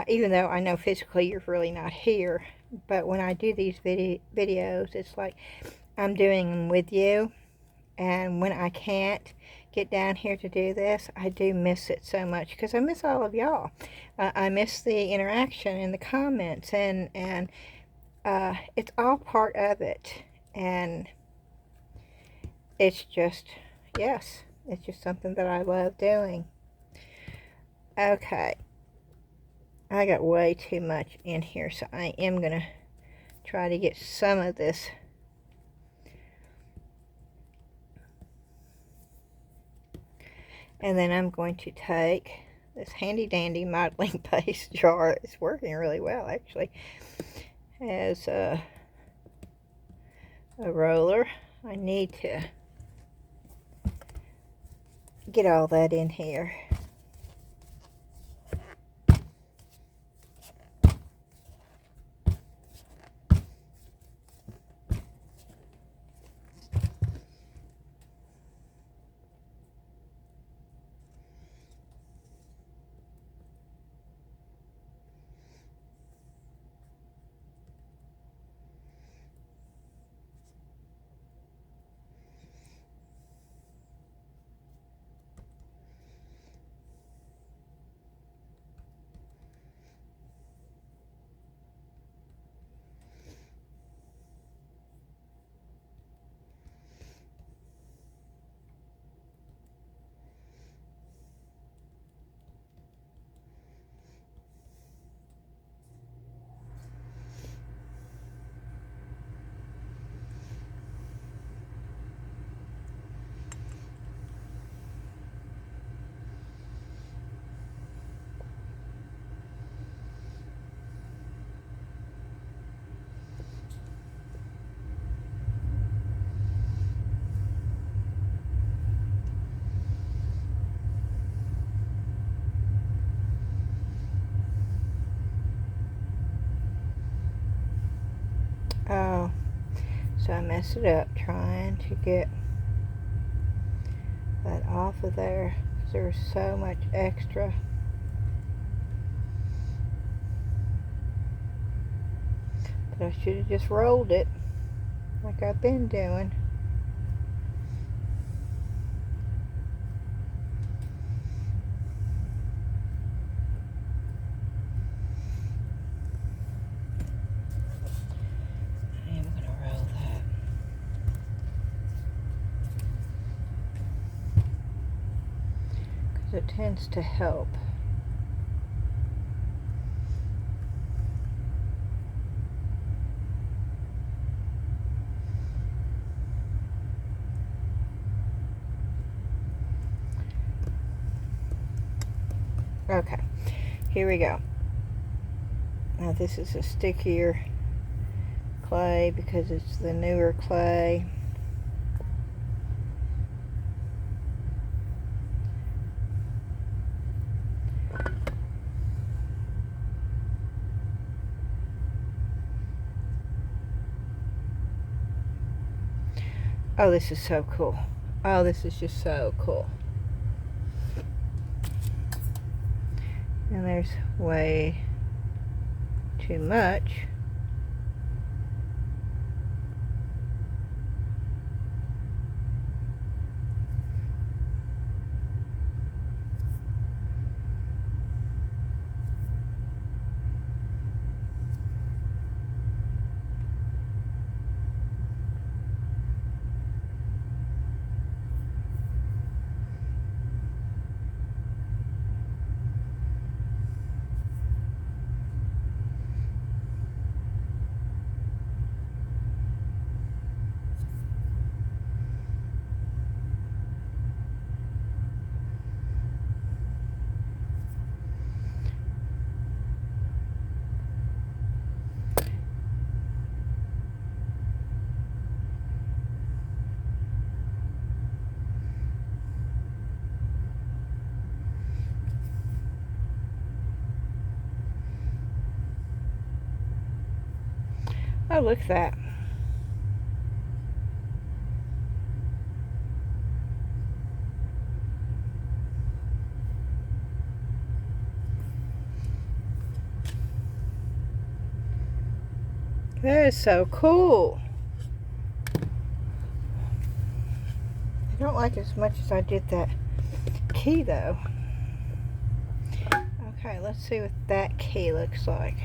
even though I know physically you're really not here, but when I do these videos, it's like I'm doing them with you. And when I can't get down here to do this, I do miss it so much because I miss all of y'all. I miss the interaction and the comments, and it's all part of it. And it's just, yes, it's just something that I love doing. Okay. I got way too much in here, so I am going to try to get some of this. And then I'm going to take this handy dandy modeling paste jar. It's working really well, actually. As a roller. I need to get all that in here. Oh, so I messed it up trying to get that off of there because there was so much extra. But I should have just rolled it like I've been doing. It tends to help. Okay, here we go. Now this is a stickier clay because it's the newer clay. Oh, this is so cool. Oh, this is just so cool. And there's way too much. Oh, look at that. That is so cool. I don't like it as much as I did that key though. Okay, let's see what that key looks like.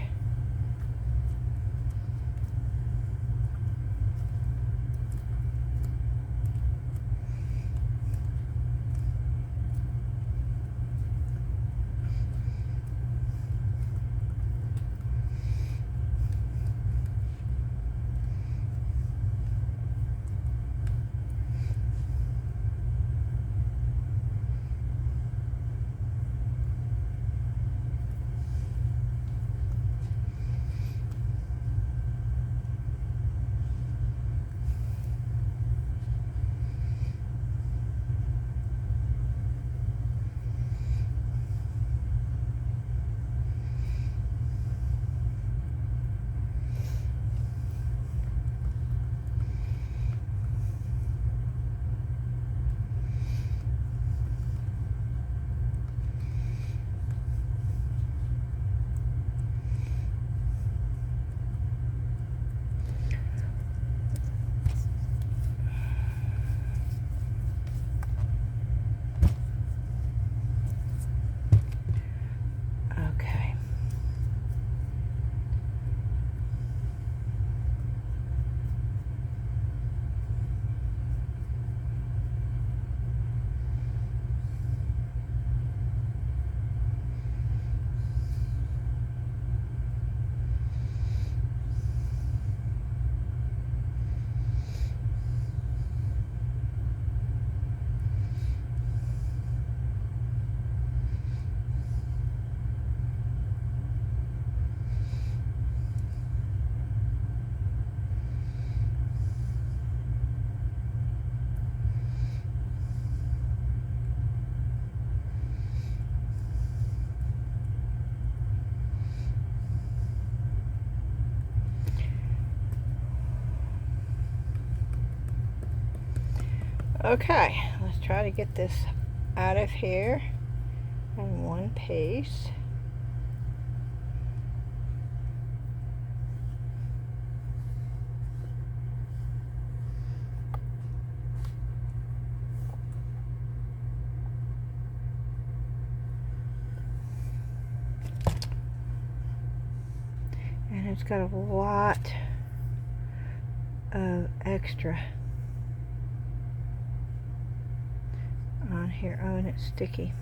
Okay, let's try to get this out of here in one piece. And it's got a lot of extra on here. Oh, and it's sticky.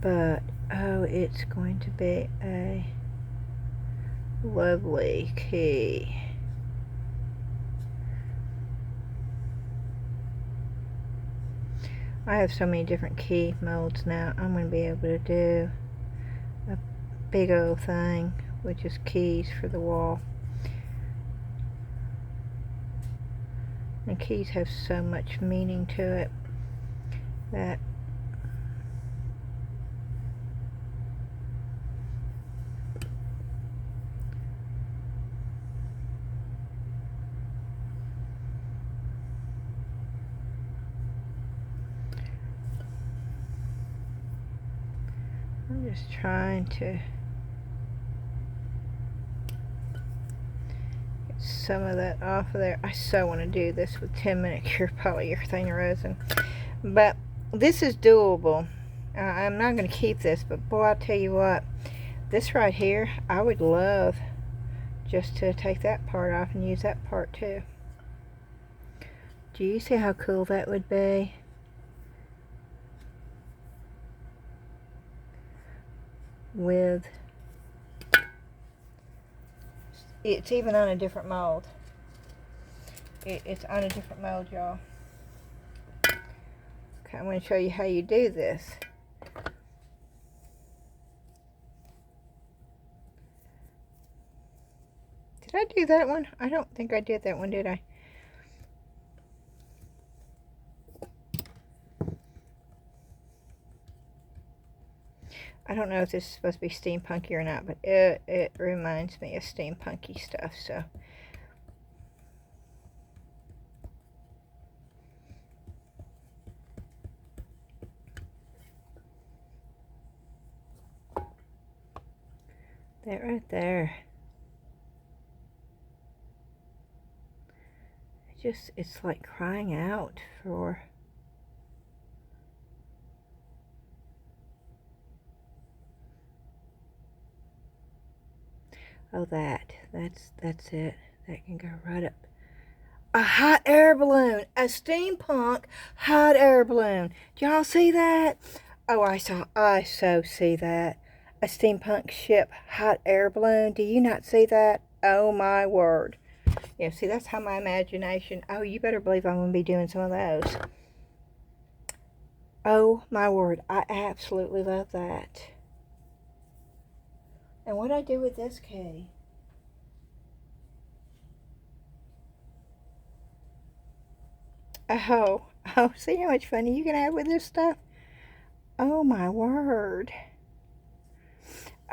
But, oh, it's going to be a lovely key. I have so many different key molds now. I'm going to be able to do a big old thing with just keys for the wall. And keys have so much meaning to it that Just trying to get some of that off of there. I so want to do this with 10-minute cure polyurethane resin, but this is doable. I'm not going to keep this, but boy, I'll tell you what, this right here, I would love just to take that part off and use that part too. Do you see how cool that would be? With, it's even on a different mold. It's on a different mold, y'all. Okay, I'm going to show you how you do this. Did I do that one? I don't think I did that one, did I? I don't know if this is supposed to be steampunky or not, but it reminds me of steampunky stuff, so. That right there. It's like crying out for. Oh, that's it. That can go right up. A hot air balloon, a steampunk hot air balloon. Do y'all see that? Oh, I so see that. A steampunk ship hot air balloon. Do you not see that? Oh my word. Yeah, see, that's how my imagination. Oh, you better believe I'm going to be doing some of those. Oh my word, I absolutely love that. And what I do with this key? Oh, see how much fun you can have with this stuff? Oh my word.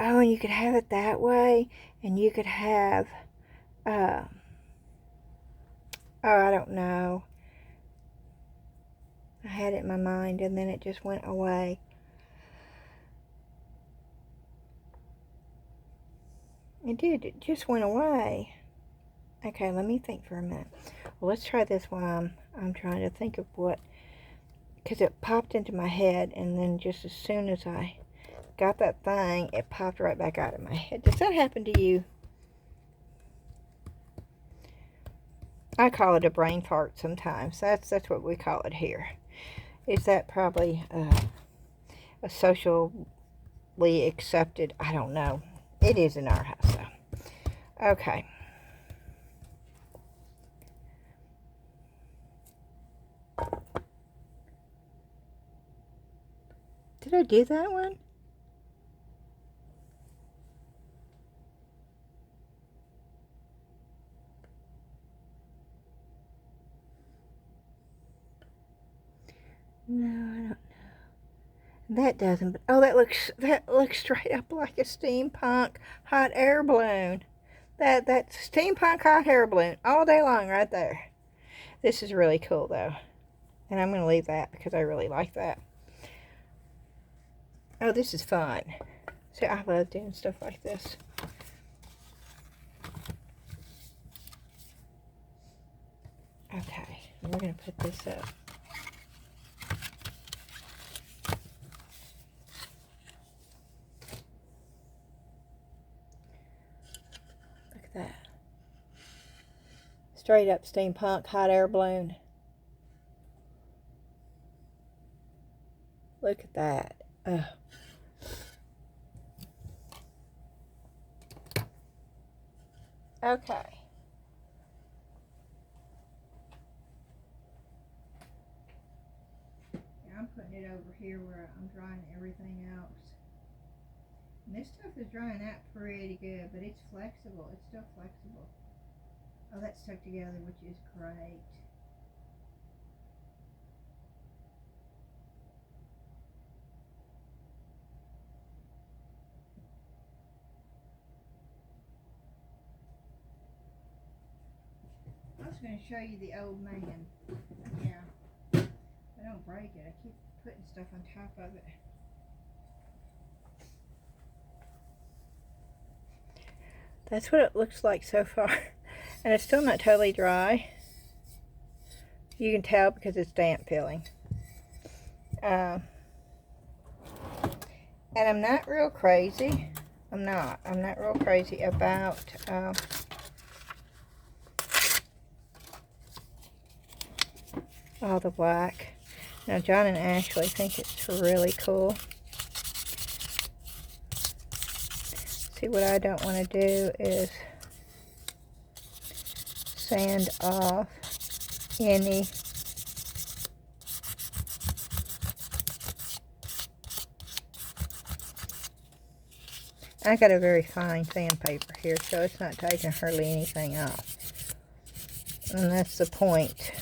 Oh, and you could have it that way, and you could have, oh, I don't know. I had it in my mind, and then it just went away. It did, it just went away. Okay, let me think for a minute. Well, let's try this while I'm trying to think of what, because it popped into my head, and then just as soon as I got that thing, it popped right back out of my head. Does that happen to you? I call it a brain fart sometimes. That's what we call it here. Is that probably a socially accepted? I don't know. It is in our house, though. Okay. Did I do that one? No, I don't know. That doesn't, but oh, that looks straight up like a steampunk hot air balloon. That's steampunk hot air balloon all day long right there. This is really cool though. And I'm going to leave that because I really like that. Oh, this is fun. See, I love doing stuff like this. Okay, we're going to put this up. Look at that. Straight up steampunk hot air balloon. Look at that. Ugh. Okay. I'm putting it over here where I'm drying everything else. And this stuff is drying out pretty good, but it's flexible. It's still flexible. Oh, that's stuck together, which is great. I was going to show you the old man. Yeah. I don't break it. I keep putting stuff on top of it. That's what it looks like so far. And it's still not totally dry. You can tell because it's damp feeling. And I'm not real crazy. I'm not real crazy about all the black. Now John and Ashley think it's really cool. See, what I don't want to do is sand off any I got a very fine sandpaper here, so it's not taking hardly anything off. And that's the point.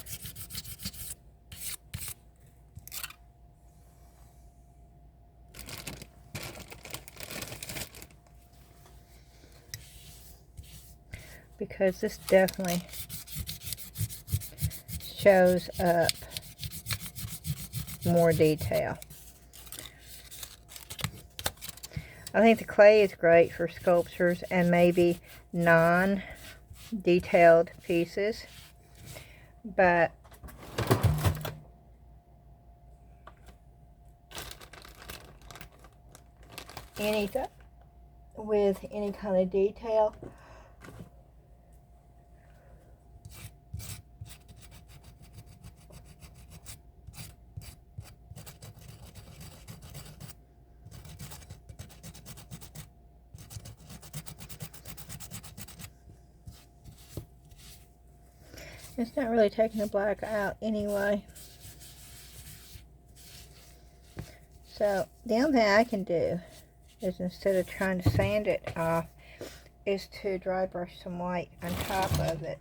Because this definitely shows up more detail. I think the clay is great for sculptures and maybe non-detailed pieces, but anything with any kind of detail it's not really taking the black out anyway. So the only thing I can do is, instead of trying to sand it off, is to dry brush some white on top of it.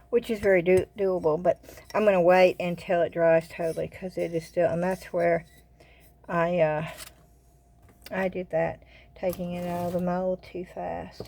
Which is very doable, but I'm going to wait until it dries totally, because it is still, and that's where I did that, taking it out of the mold too fast.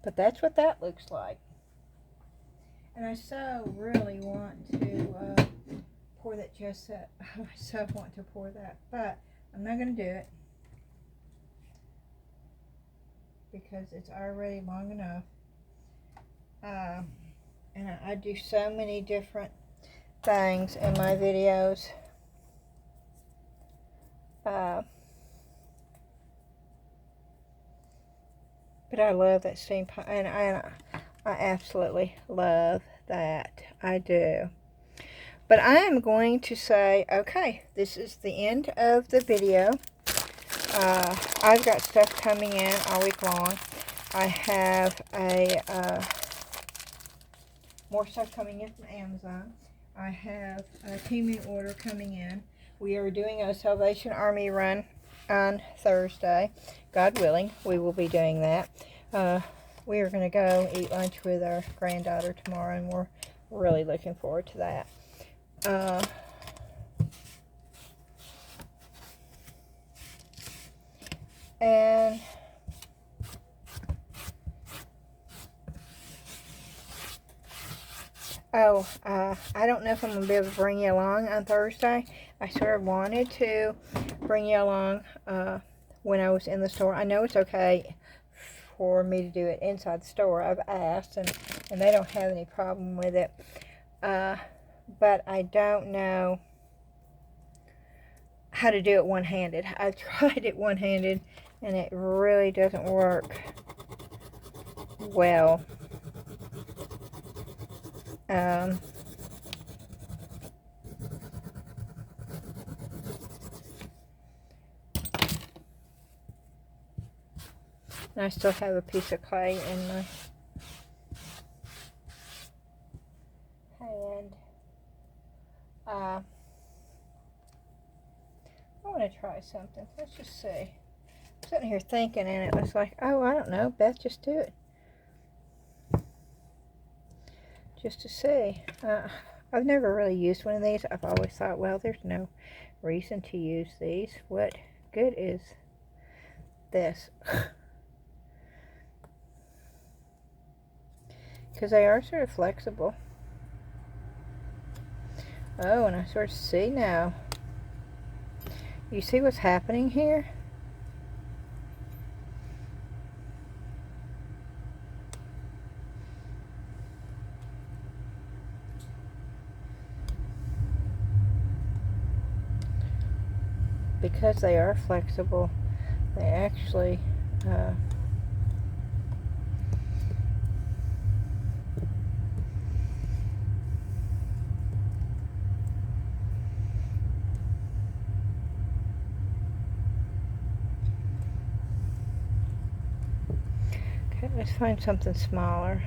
But that's what that looks like. And I so really want to pour that just that. I so want to pour that, but I'm not going to do it because it's already long enough. And I do so many different things in my videos. But I love that steampunk, and I absolutely love that. I do. But I am going to say, okay, this is the end of the video. I've got stuff coming in all week long. I have more stuff coming in from Amazon. I have a Temu order coming in. We are doing a Salvation Army run on Thursday. God willing, we will be doing that. We are going to go eat lunch with our granddaughter tomorrow, and we're really looking forward to that. And I don't know if I'm going to be able to bring you along on Thursday. I sort of wanted to bring you along when I was in the store. I know it's okay for me to do it inside the store. I've asked, and they don't have any problem with it. But I don't know how to do it one-handed. I've tried it one-handed, and it really doesn't work well. And I still have a piece of clay in my hand. I want to try something. Let's just see. sitting here thinking, and it was like, oh, I don't know, Beth, just do it. Just to see. I've never really used one of these. I've always thought, well, there's no reason to use these. What good is this? Because they are sort of flexible. Oh, and I sort of see now. You see what's happening here? Because they are flexible, they actually okay, let's find something smaller.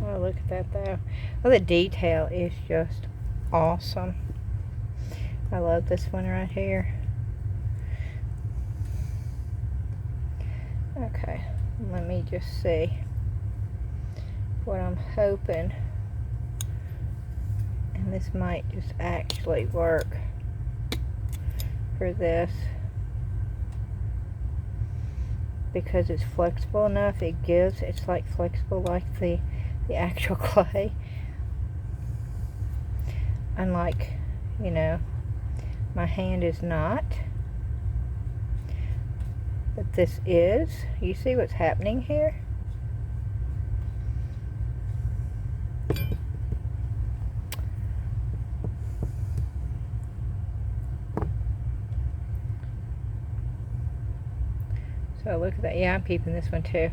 Oh, look at that though. Oh, the detail is just awesome. I love this one right here. Okay, let me just see what I'm hoping, and this might just actually work for this because it's flexible enough. It's like flexible like the actual clay, unlike, you know, my hand is not. But this is. You see what's happening here? So look at that. Yeah, I'm keeping this one too.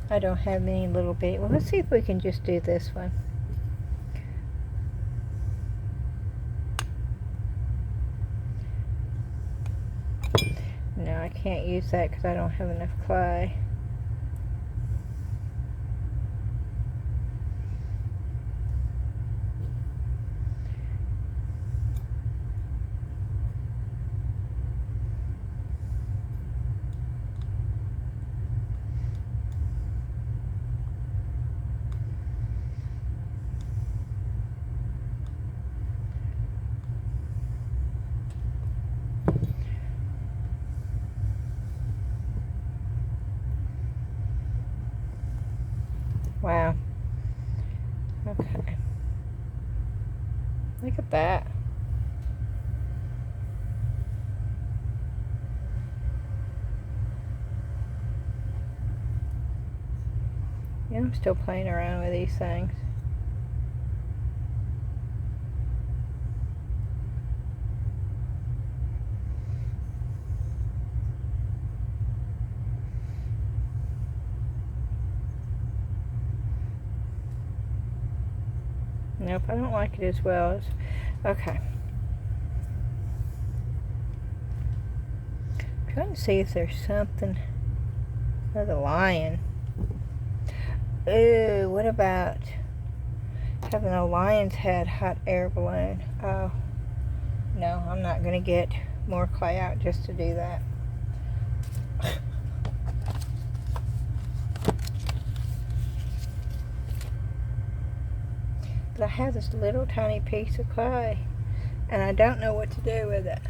I don't have many little bit. Well, let's see if we can just do this one. No, I can't use that because I don't have enough clay. Wow. Okay. Look at that. Yeah, I'm still playing around with these things. Nope, I don't like it as well as... Okay. I'm trying to see if there's something... Oh, the lion. Ooh, what about having a lion's head hot air balloon? Oh, no, I'm not going to get more clay out just to do that. But I have this little tiny piece of clay, and I don't know what to do with it.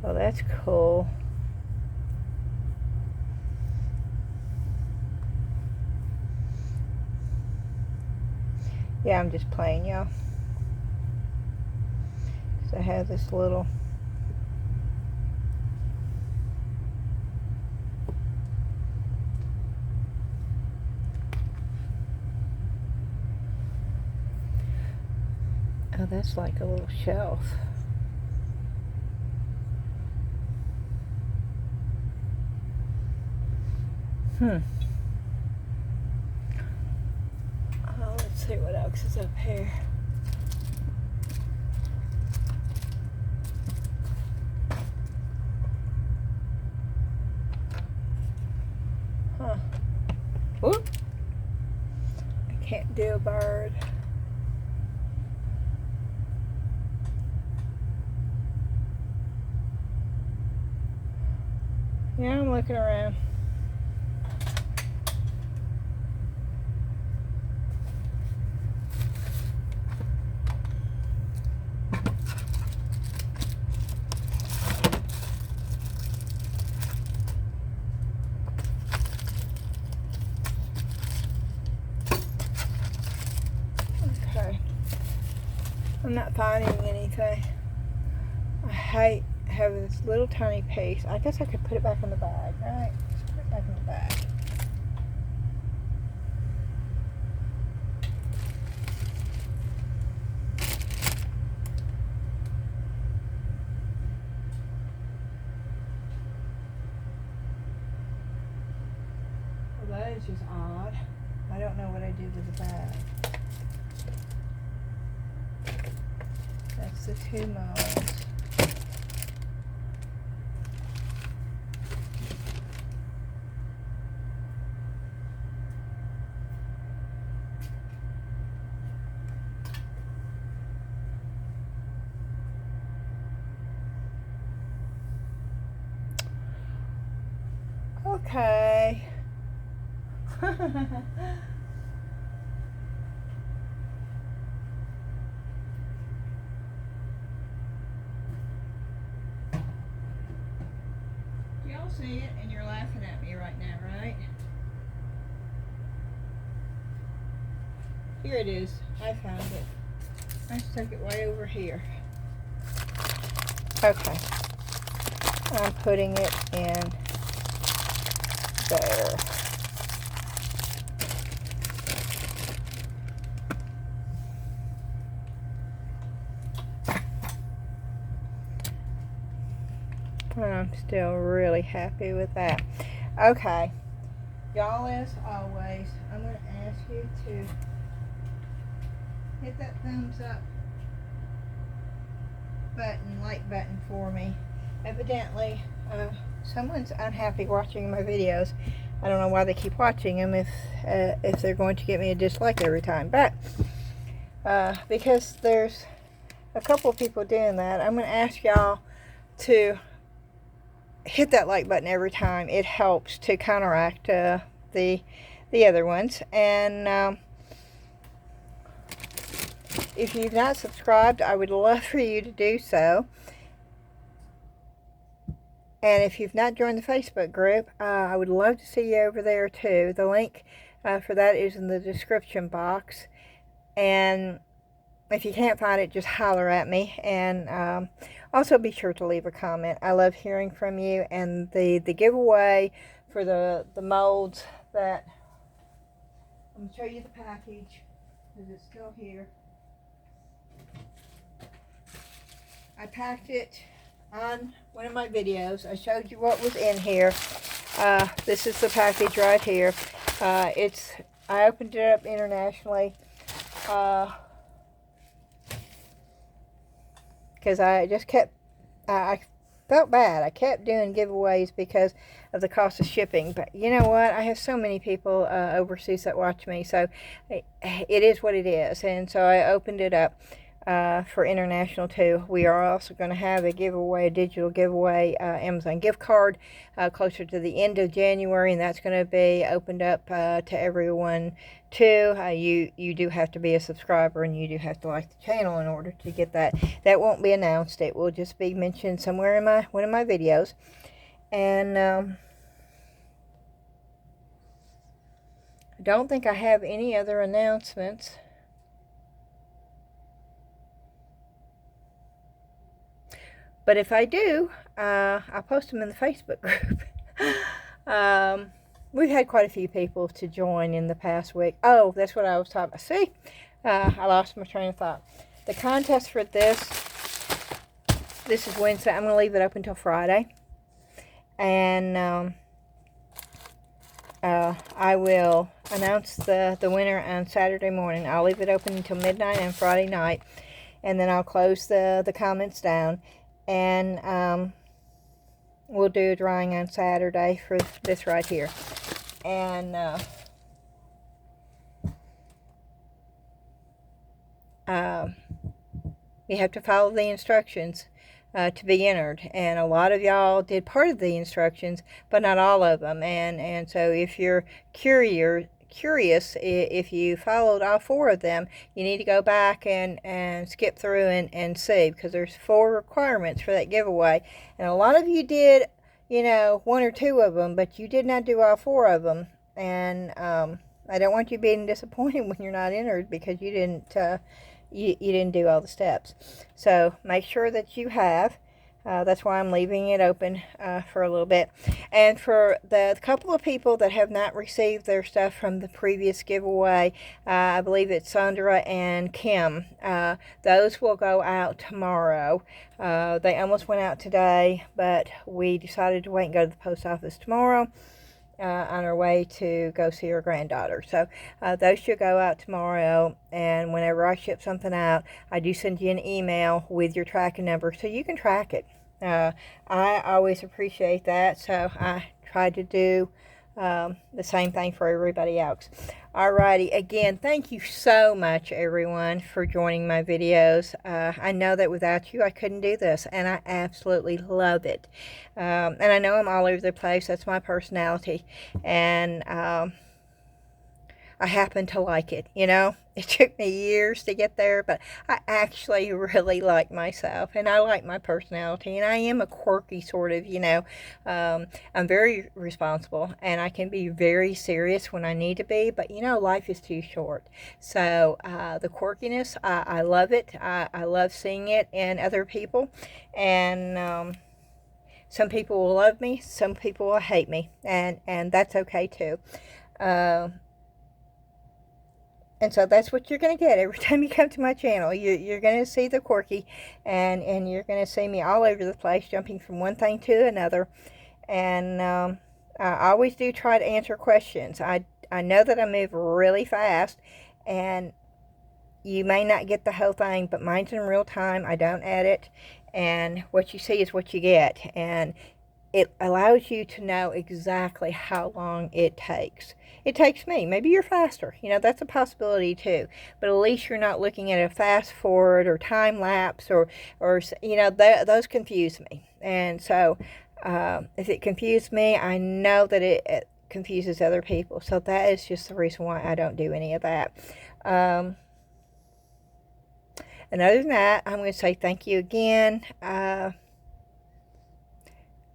Well, that's cool. Yeah, I'm just playing, y'all. Because I have this little... Oh, that's like a little shelf. Oh, let's see what else is up here. Huh. Whoop. I can't do a bird. Yeah, I'm looking around. Okay. I'm not finding anything. I hate having this little tiny piece. I guess I could put it back in the bag, right? Let's put it back in the bag. Well, that is just odd. I don't know what I did with the bag. That's the 2 molds. Okay. Y'all see it, and you're laughing at me right now, right? Here it is. I found it. I stuck it way over here. Okay. I'm putting it in there. I'm still really happy with that. Okay. Y'all, as always, I'm going to ask you to hit that thumbs up button, like button for me. Evidently, someone's unhappy watching my videos. I don't know why they keep watching them if they're going to get me a dislike every time. But because there's a couple people doing that, I'm going to ask y'all to hit that like button every time. It helps to counteract the other ones. And if you've not subscribed, I would love for you to do so. And if you've not joined the Facebook group, I would love to see you over there too. The link for that is in the description box. And if you can't find it, just holler at me. And also be sure to leave a comment. I love hearing from you. And the giveaway for the molds that... I'm going to show you the package because it's still here. I packed it on one of my videos. I showed you what was in here. This is the package right here. I opened it up internationally because I just kept, I felt bad. I kept doing giveaways because of the cost of shipping. But you know what? I have so many people overseas that watch me, so it is what it is. And so I opened it up for international too. We are also going to have a giveaway, a digital giveaway, Amazon gift card closer to the end of January, and that's going to be opened up to everyone too. You do have to be a subscriber, and you do have to like the channel in order to get that. That won't be announced. It will just be mentioned somewhere in one of my videos. And I don't think I have any other announcements. But if I do, I'll post them in the Facebook group. We've had quite a few people to join in the past week. Oh, that's what I was talking about. See, I lost my train of thought. The contest for this is Wednesday. I'm going to leave it open until Friday. And I will announce the winner on Saturday morning. I'll leave it open until midnight on Friday night. And then I'll close the comments down. And we'll do a drawing on Saturday for this right here. And you have to follow the instructions to be entered, and a lot of y'all did part of the instructions, but not all of them. And so if you're curious if you followed all 4 of them, you need to go back and skip through and see, because there's 4 requirements for that giveaway, and a lot of you did, you know, 1 or 2 of them, but you did not do all 4 of them. And I don't want you being disappointed when you're not entered because you didn't you didn't do all the steps. So make sure that you have. That's why I'm leaving it open for a little bit. And for the couple of people that have not received their stuff from the previous giveaway, I believe it's Sandra and Kim, those will go out tomorrow. They almost went out today, but we decided to wait and go to the post office tomorrow. On our way to go see her granddaughter. So those should go out tomorrow, and whenever I ship something out, I do send you an email with your tracking number so you can track it. I always appreciate that, so I try to do the same thing for everybody else. Alrighty, again, thank you so much, everyone, for joining my videos. I know that without you, I couldn't do this, and I absolutely love it. And I know I'm all over the place. That's my personality, and I happen to like it, you know. It took me years to get there, but I actually really like myself, and I like my personality, and I am a quirky sort of, you know. I'm very responsible, and I can be very serious when I need to be, but, you know, life is too short. So the quirkiness, I love it. I love seeing it in other people, and some people will love me, some people will hate me, and that's okay too. And so that's what you're going to get every time you come to my channel. You're going to see the quirky, and you're going to see me all over the place, jumping from one thing to another. And I always do try to answer questions. I know that I move really fast, and you may not get the whole thing, but mine's in real time. I don't edit, and what you see is what you get. And it allows you to know exactly how long it takes. It takes me. Maybe you're faster. You know, that's a possibility too. But at least you're not looking at a fast forward or time lapse or you know, those confuse me. And so if it confused me, I know that it confuses other people. So that is just the reason why I don't do any of that. And other than that, I'm going to say thank you again.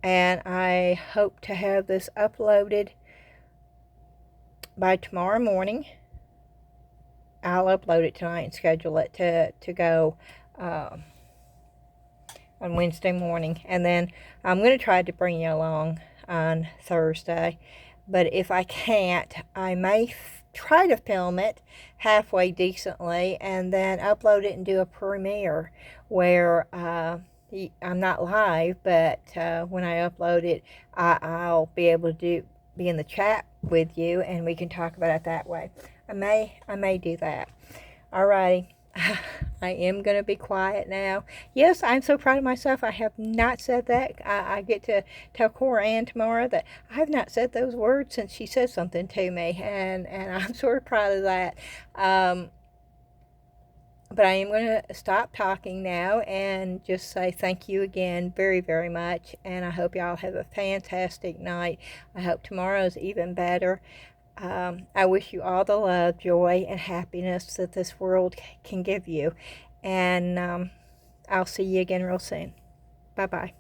And I hope to have this uploaded by tomorrow morning. I'll upload it tonight and schedule it to go on Wednesday morning. And then I'm going to try to bring you along on Thursday. But if I can't, I may try to film it halfway decently and then upload it and do a premiere where I'm not live, but when I upload it, I'll be able to be in the chat with you, and we can talk about it that way. I may do that. Alrighty, I am going to be quiet now. Yes, I'm so proud of myself. I have not said that. I get to tell Cora Ann tomorrow that I have not said those words since she said something to me, and I'm sort of proud of that. But I am going to stop talking now and just say thank you again very, very much. And I hope y'all have a fantastic night. I hope tomorrow's even better. I wish you all the love, joy, and happiness that this world can give you. And I'll see you again real soon. Bye-bye.